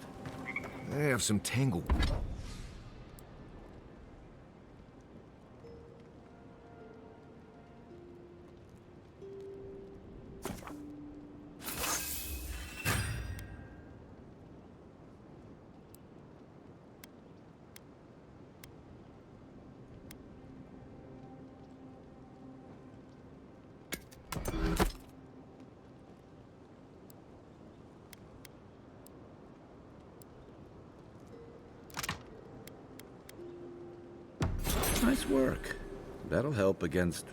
They have some tangle. Nice work. That'll help against...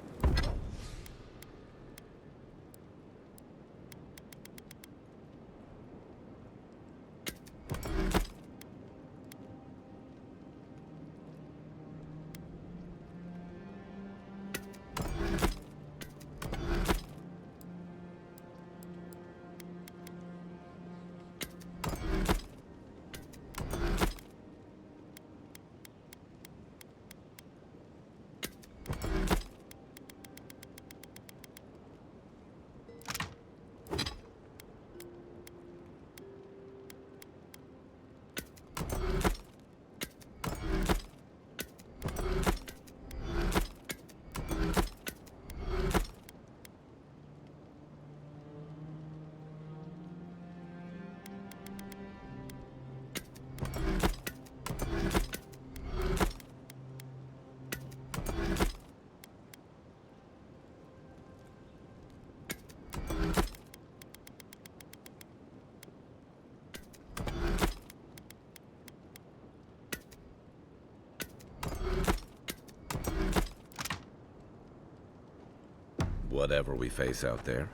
Whatever we face out there.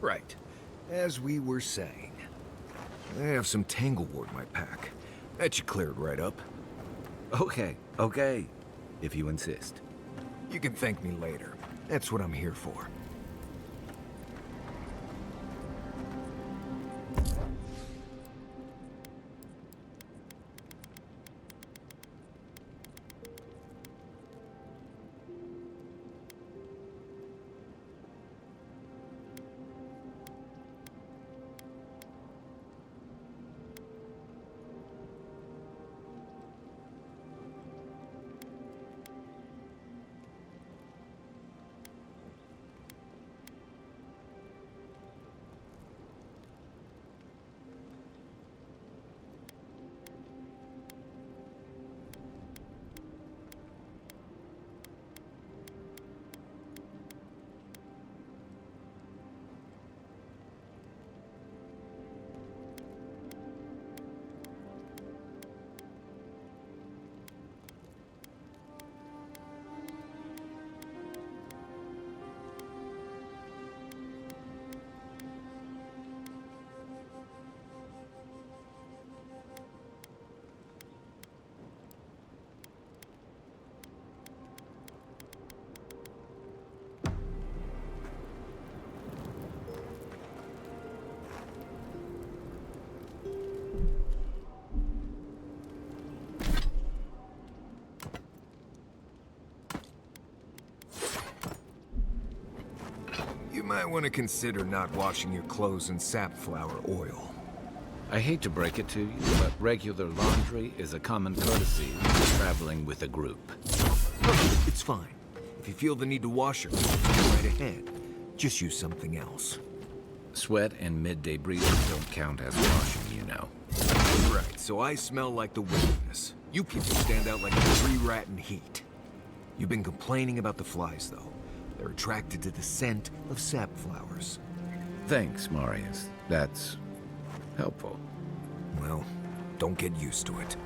Right. As we were saying. I have some tanglewort in my pack. That should clear it right up. Okay. If you insist. You can thank me later. That's what I'm here for. might want to consider not washing your clothes in safflower oil. I hate to break it to you, but regular laundry is a common courtesy when traveling with a group. It's fine. If you feel the need to wash your clothes, go right ahead. Just use something else. Sweat and midday breathing don't count as washing, you know. Right, so I smell like the wilderness. You people stand out like a tree rat in heat. You've been complaining about the flies, though. They're attracted to the scent of sap flowers. Thanks, Marius. That's helpful. Well, don't get used to it.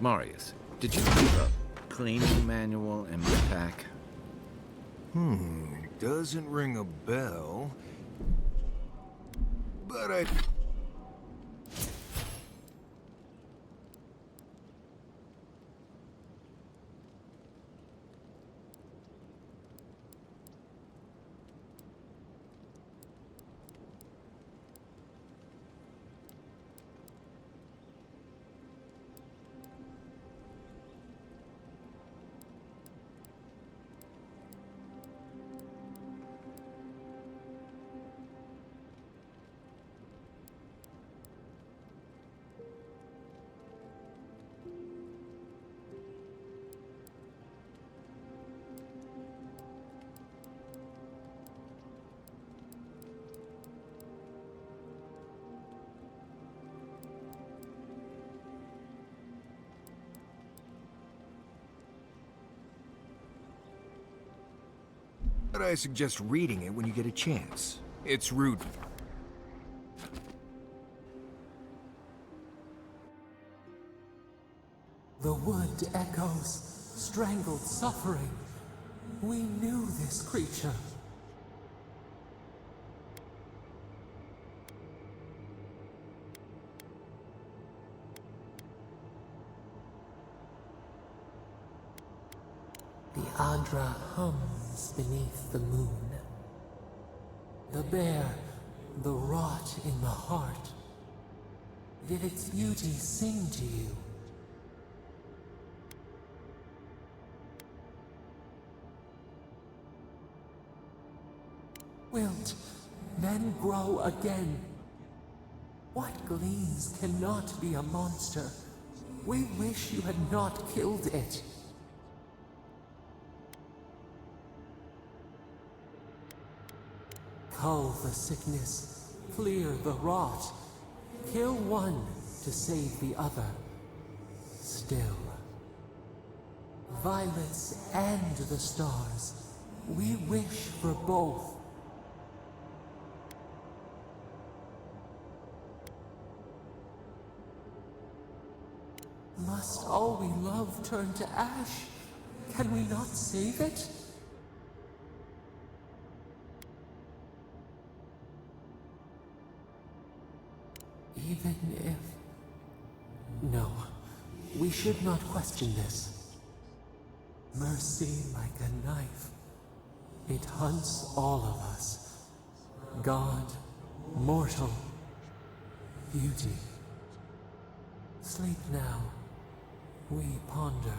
Marius, did you leave a cleaning manual in my pack? Doesn't ring a bell. But I... But I suggest reading it when you get a chance. It's rude. The wood echoes, strangled suffering. We knew this creature. The Adra hums beneath the moon. The bear, the rot in the heart. Did its beauty sing to you? Wilt, then grow again. What gleams cannot be a monster? We wish you had not killed it. Cull the sickness, clear the rot. Kill one to save the other. Still. Violets and the stars. We wish for both. Must all we love turn to ash? Can we not save it? Even if... No, we should not question this. Mercy like a knife. It hunts all of us. God, mortal, beauty. Sleep now. We ponder.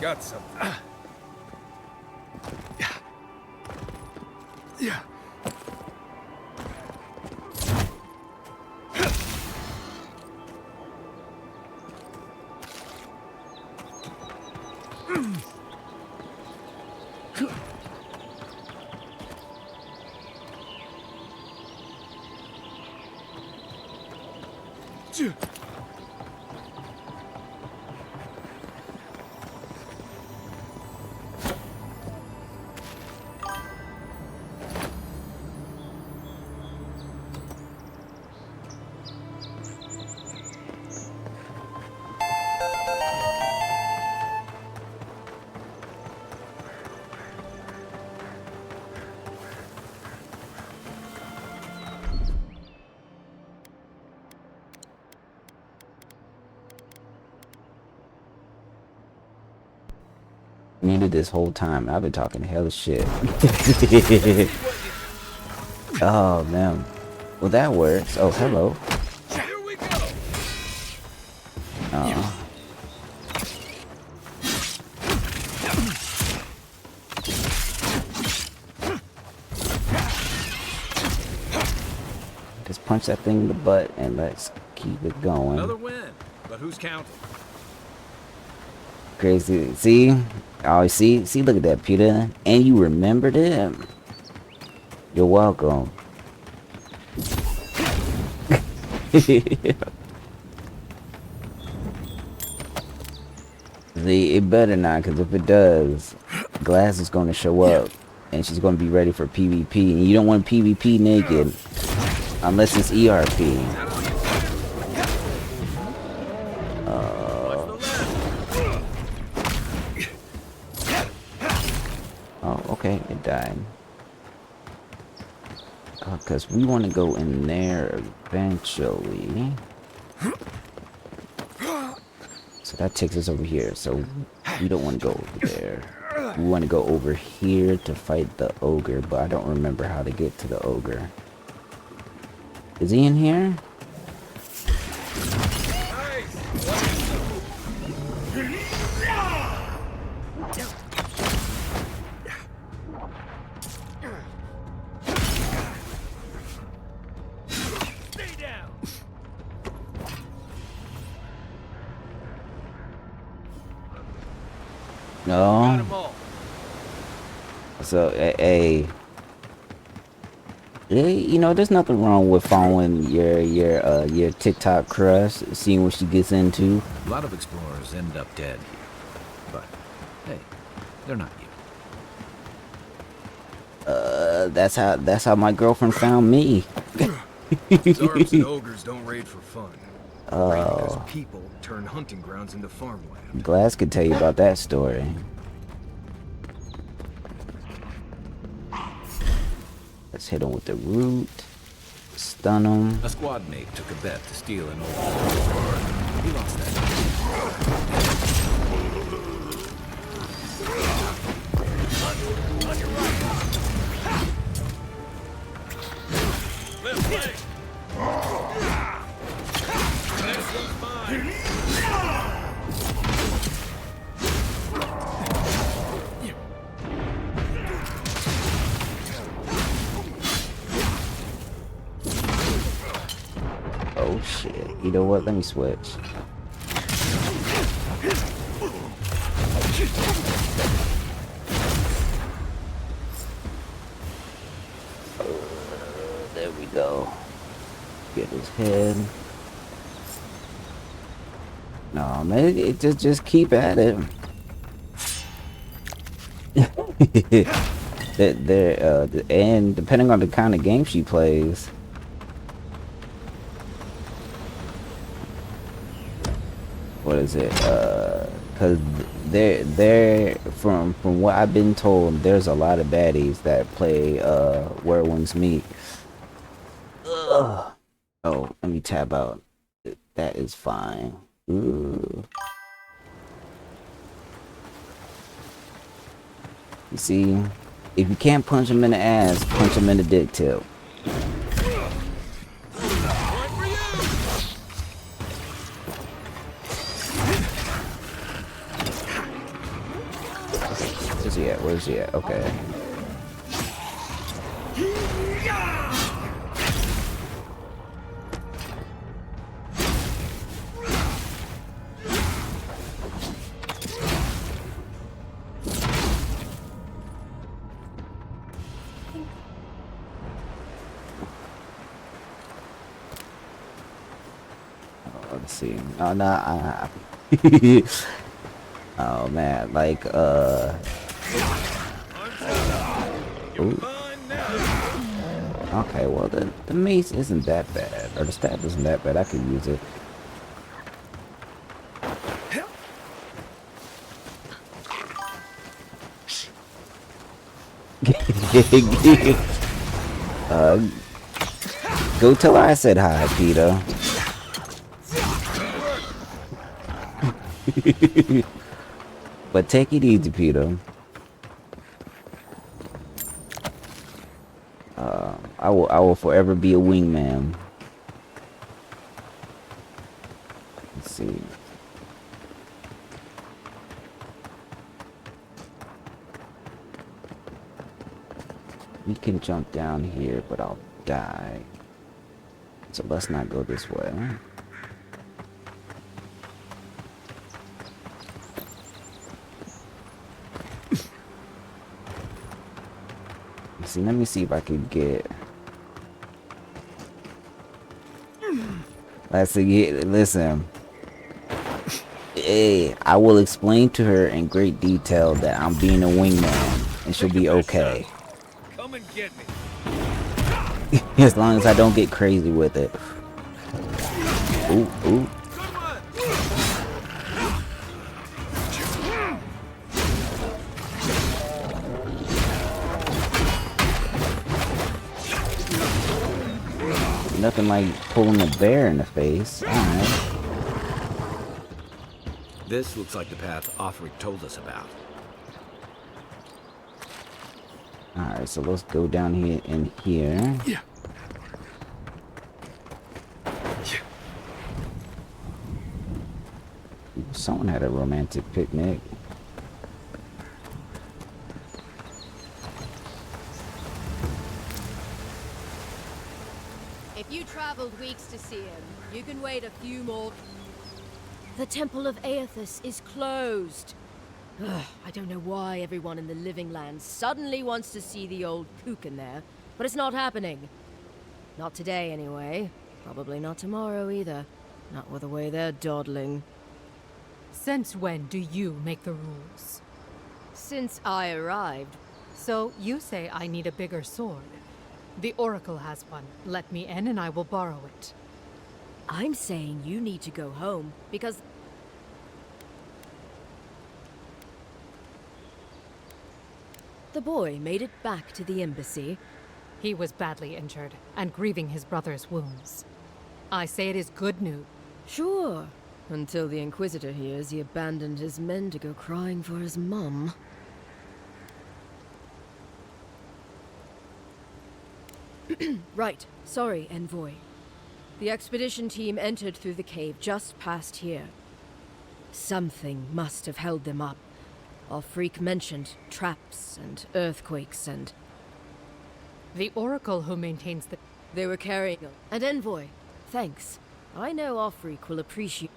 Got something. Yeah. Muted this whole time. I've been talking hella shit. Oh man. Well, that works. Oh, hello. Here we go. Oh. Just punch that thing in the butt and let's keep it going. Another win, but who's counting? Crazy. See? Oh, see, look at that, Peter. And you remembered him. You're welcome. See, it better not, because if it does, Glass is going to show up, and she's going to be ready for PvP. And you don't want PvP naked, unless it's ERP. Oh, okay, it died. Because we want to go in there eventually. So that takes us over here. So we don't want to go over there. We want to go over here to fight the ogre, but I don't remember how to get to the ogre. Is he in here? No. So, hey, you know, there's nothing wrong with following your TikTok crush, seeing what she gets into. A lot of explorers end up dead, but hey, they're not you. That's how my girlfriend found me. Zarps and ogres don't raid for fun. Raid because Oh, people turn hunting grounds into farmland. Glass could tell you about that story. Let's hit him with the root. Stun him. A squad mate took a bet to steal an old sword. He lost that. Oh shit. You know what? Let me switch. There we go. Get his head. No, man, it just keep at it. And depending on the kind of game she plays. What is it? Cause there from what I've been told, there's a lot of baddies that play Where Wings Meet. Ugh. Oh, let me tab out. That is fine. Ooh. You see, if you can't punch him in the ass, punch him in the dick tip. Where's he at? Where's he at? Okay. Let's see. Oh no, oh man, like ooh. Okay, well the mace isn't that bad, or the staff isn't that bad. I could use it. Go tell her I said hi, Peter. But take it easy, Peter. I will forever be a wingman. Let's see. We can jump down here, but I'll die. So let's not go this way. See, let me see if I can get. Let's see. Listen. Hey, I will explain to her in great detail that I'm being a wingman, and she'll be okay. Come and get me. As long as I don't get crazy with it. Ooh, ooh. Nothing like pulling a bear in the face. Alright. This looks like the path Offric told us about. Alright, so let's go down here and here. Yeah. Someone had a romantic picnic. If you traveled weeks to see him, you can wait a few more. The Temple of Aethys is closed. Ugh, I don't know why everyone in the living land suddenly wants to see the old kook in there, but it's not happening. Not today, anyway. Probably not tomorrow either. Not with the way they're dawdling. Since when do you make the rules? Since I arrived. So you say I need a bigger sword. The Oracle has one. Let me in and I will borrow it. I'm saying you need to go home, because... The boy made it back to the embassy. He was badly injured, and grieving his brother's wounds. I say it is good news. Sure. Until the Inquisitor hears he abandoned his men to go crying for his mum. Right. Sorry, Envoy. The expedition team entered through the cave just past here. Something must have held them up. Offric mentioned traps and earthquakes and... The Oracle who maintains the... They were carrying... And Envoy, thanks. I know Offric will appreciate...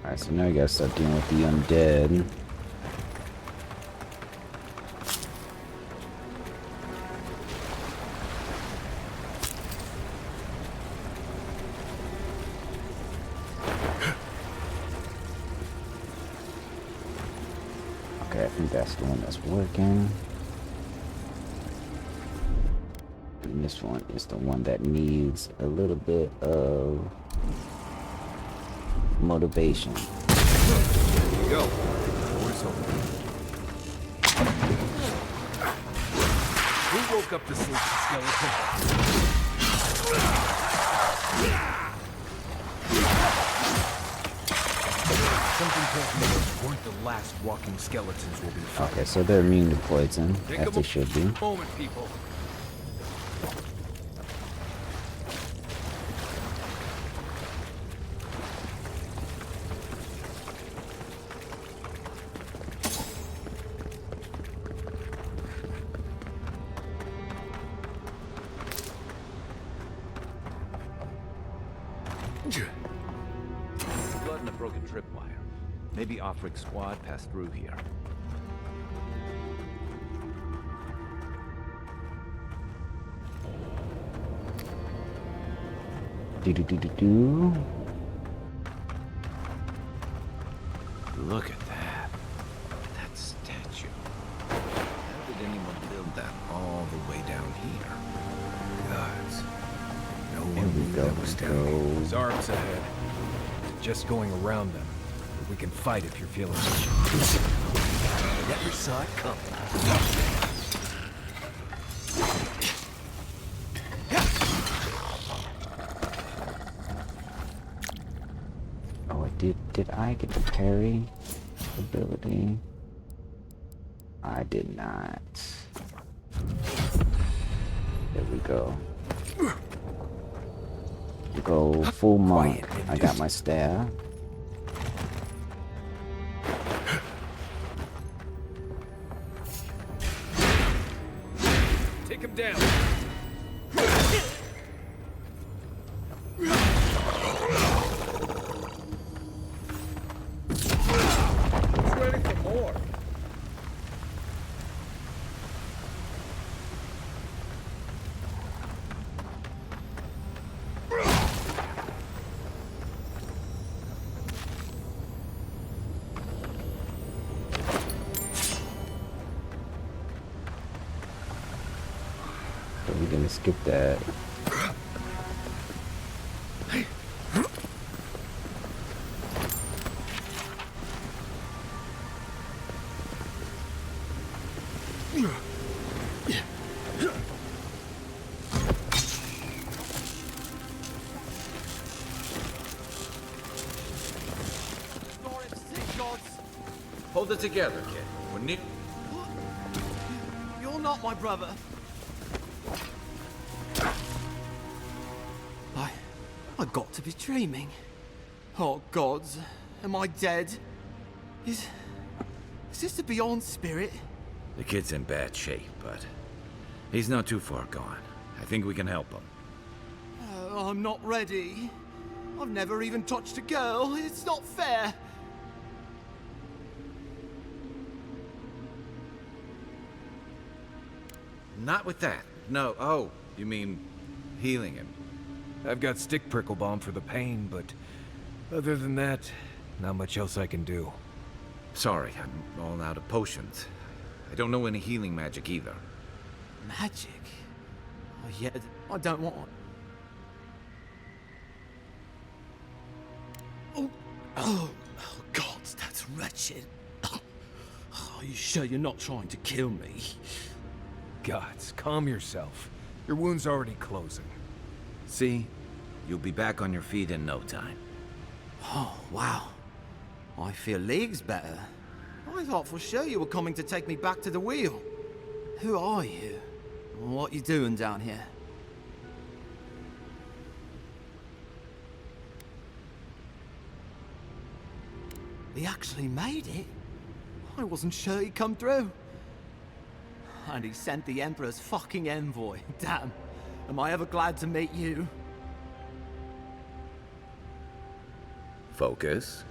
Alright, so now we gotta start dealing with the undead. Okay, I think that's the one that's working. And this one is the one that needs a little bit of motivation. There you go. Door's open. Who woke up the sleeping skeleton? Something tells me those weren't the last walking skeletons we'll be fighting. Okay, so they're immune to poison, Take as a they should be. moment, people. Blood and a broken tripwire. Maybe Offric squad passed through here. Do. Look at that. That statue. How did anyone build that all the way down here? Gods. No There one we knew go. that was down. There's arcs ahead. Just going around them. But we can fight if you're feeling it. Never saw it coming. Oh, did I get the parry ability? I did not. There we go. Go full monk. I got my staff. Take him down. Who's ready for more? So we're gonna skip that. Hold it together, kid. We're near. You're not my brother. I got to be dreaming. Oh gods, am I dead? Is this the Beyond Spirit? The kid's in bad shape, but he's not too far gone. I think we can help him. I'm not ready. I've never even touched a girl. It's not fair. Not with that. No. Oh, you mean healing him? I've got stick prickle balm for the pain, but other than that, not much else I can do. Sorry, I'm all out of potions. I don't know any healing magic either. Magic? Oh yeah, I don't want... Oh, God, that's wretched. Are you sure you're not trying to kill me? Gods, calm yourself. Your wound's already closing. See? You'll be back on your feet in no time. Oh, wow. I feel leagues better. I thought for sure you were coming to take me back to the wheel. Who are you? What you doing down here? He actually made it. I wasn't sure he'd come through. And he sent the Emperor's fucking envoy. Damn. Am I ever glad to meet you? Focus.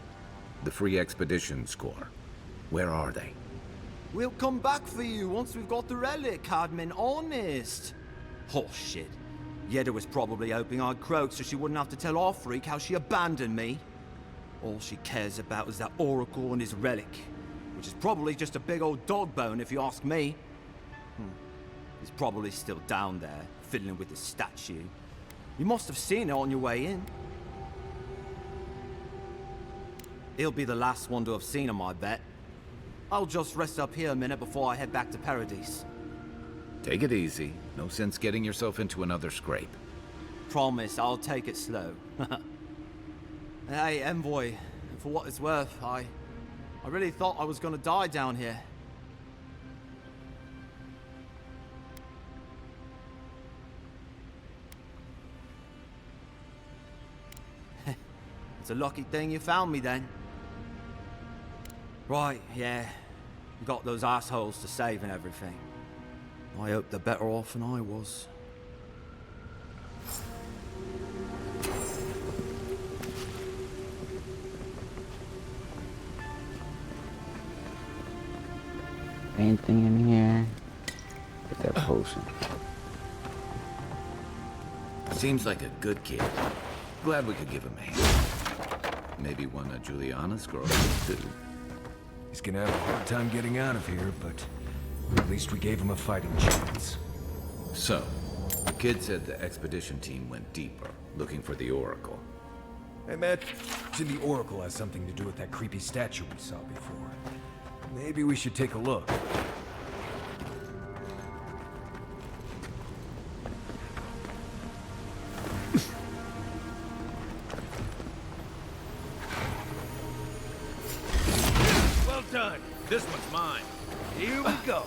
The free expedition score. Where are they? We'll come back for you once we've got the relic, Cadman, honest. Oh, shit. Yeda was probably hoping I'd croak so she wouldn't have to tell our freak how she abandoned me. All she cares about is that Oracle and his relic, which is probably just a big old dog bone if you ask me. He's probably still down there, fiddling with the statue. You must have seen it on your way in. He'll be the last one to have seen him, I bet. I'll just rest up here a minute before I head back to Paradise. Take it easy. No sense getting yourself into another scrape. Promise, I'll take it slow. Hey, Envoy, for what it's worth, I really thought I was gonna die down here. It's a lucky thing you found me then. Right, yeah. You got those assholes to save and everything. I hope they're better off than I was. Anything in here? Get that potion. Seems like a good kid. Glad we could give him a hand. Maybe one of Juliana's girls, too. He's gonna have a hard time getting out of here, but at least we gave him a fighting chance. So, the kid said the expedition team went deeper, looking for the Oracle. I bet the Oracle has something to do with that creepy statue we saw before. Maybe we should take a look. Well done. This one's mine. Here we go.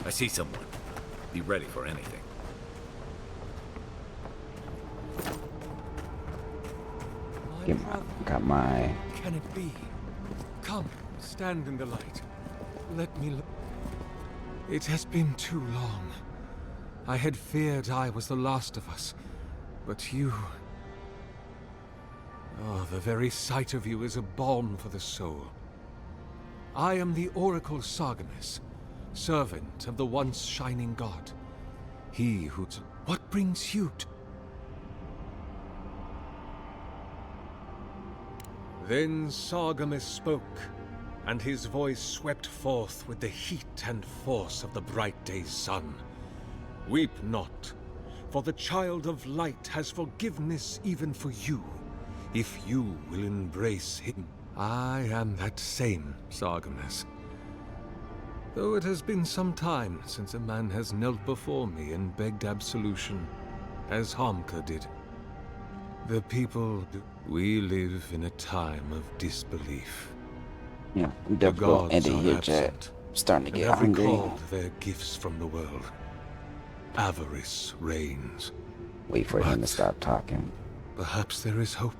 I see someone. Be ready for anything. Got my... Can it be? Come, stand in the light. Let me look. It has been too long. I had feared I was the last of us, but you... Oh, the very sight of you is a balm for the soul. I am the Oracle Sargamus, servant of the once shining god. He who... What brings you to... Then Sargamus spoke, and his voice swept forth with the heat and force of the bright day's sun. Weep not, for the child of light has forgiveness even for you, if you will embrace him. I am that same Sargamus. Though it has been some time since a man has knelt before me and begged absolution, as Harmka did. The people... We live in a time of disbelief. Yeah, we definitely end it here, Jack. Starting to get hungry. Recalled their gifts from the world. Avarice reigns. Wait for him to stop talking. Perhaps there is hope.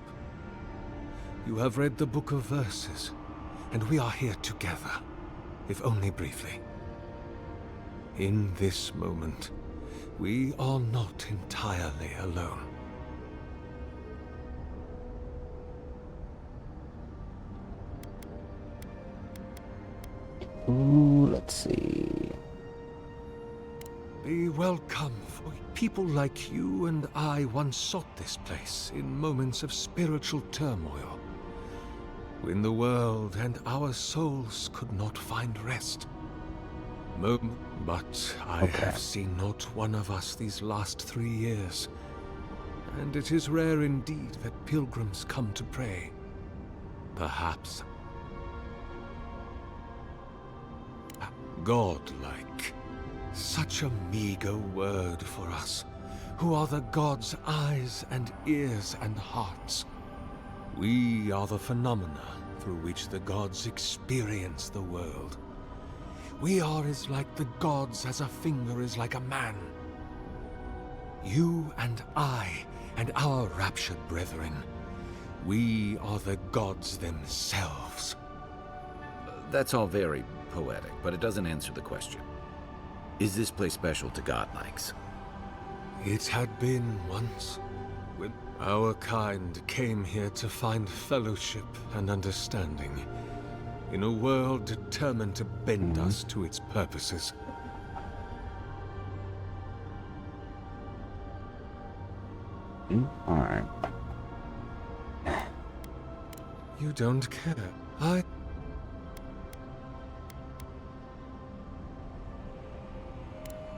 You have read the Book of Verses, and we are here together, if only briefly. In this moment, we are not entirely alone. Ooh, let's see. Be welcome, for people like you and I once sought this place in moments of spiritual turmoil, when the world and our souls could not find rest. But I have seen not one of us these last 3 years, and it is rare indeed that pilgrims come to pray. Perhaps godlike. Such a meager word for us, who are the gods' eyes and ears and hearts. We are the phenomena through which the gods experience the world. We are as like the gods as a finger is like a man. You and I and our raptured brethren, We are the gods themselves. That's all very poetic, but it doesn't answer the question. Is this place special to godlikes? It had been once, when our kind came here to find fellowship and understanding, in a world determined to bend us to its purposes. Alright. You don't care.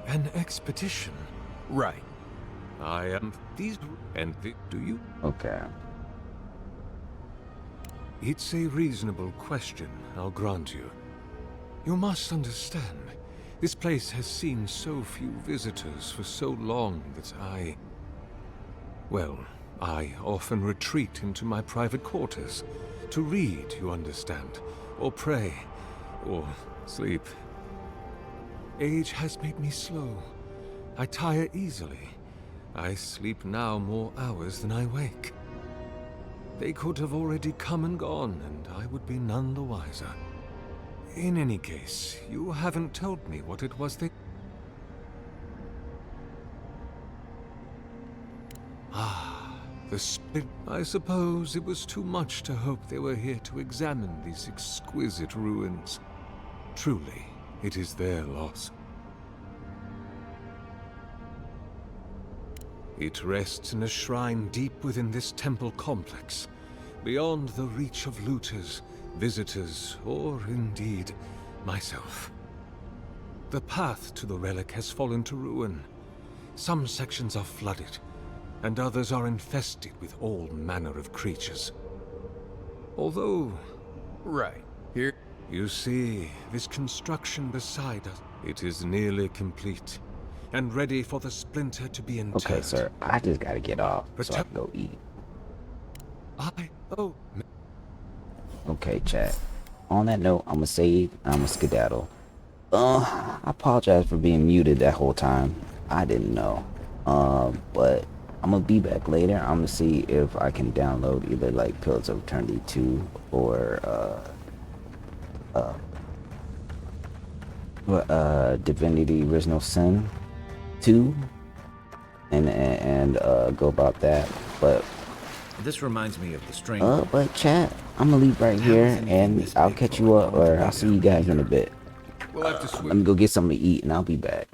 An expedition? Right. I am do you? Okay. It's a reasonable question, I'll grant you. You must understand, this place has seen so few visitors for so long that I often retreat into my private quarters. To read, you understand, or pray, or sleep. Age has made me slow. I tire easily. I sleep now more hours than I wake. They could have already come and gone, and I would be none the wiser. In any case, you haven't told me what it was they... Ah, the spit. I suppose it was too much to hope they were here to examine these exquisite ruins. Truly, it is their loss. It rests in a shrine deep within this temple complex, beyond the reach of looters, visitors, or indeed, myself. The path to the relic has fallen to ruin. Some sections are flooded, and others are infested with all manner of creatures. Although... Right. Here... You see, this construction beside us, it is nearly complete, and ready for the splinter to be interred. Okay, sir. I just gotta get off so I can go eat. Okay, chat. On that note, I'm gonna save and I'm gonna skedaddle. I apologize for being muted that whole time. I didn't know. But I'm gonna be back later. I'm gonna see if I can download either like Pillars of Eternity 2 or Divinity Original Sin 2 and go about that. But this reminds me of the string. But chat, I'm gonna leave right here and I'll catch you up, or I'll see you guys in a bit. We'll have to switch. Let me go get something to eat and I'll be back.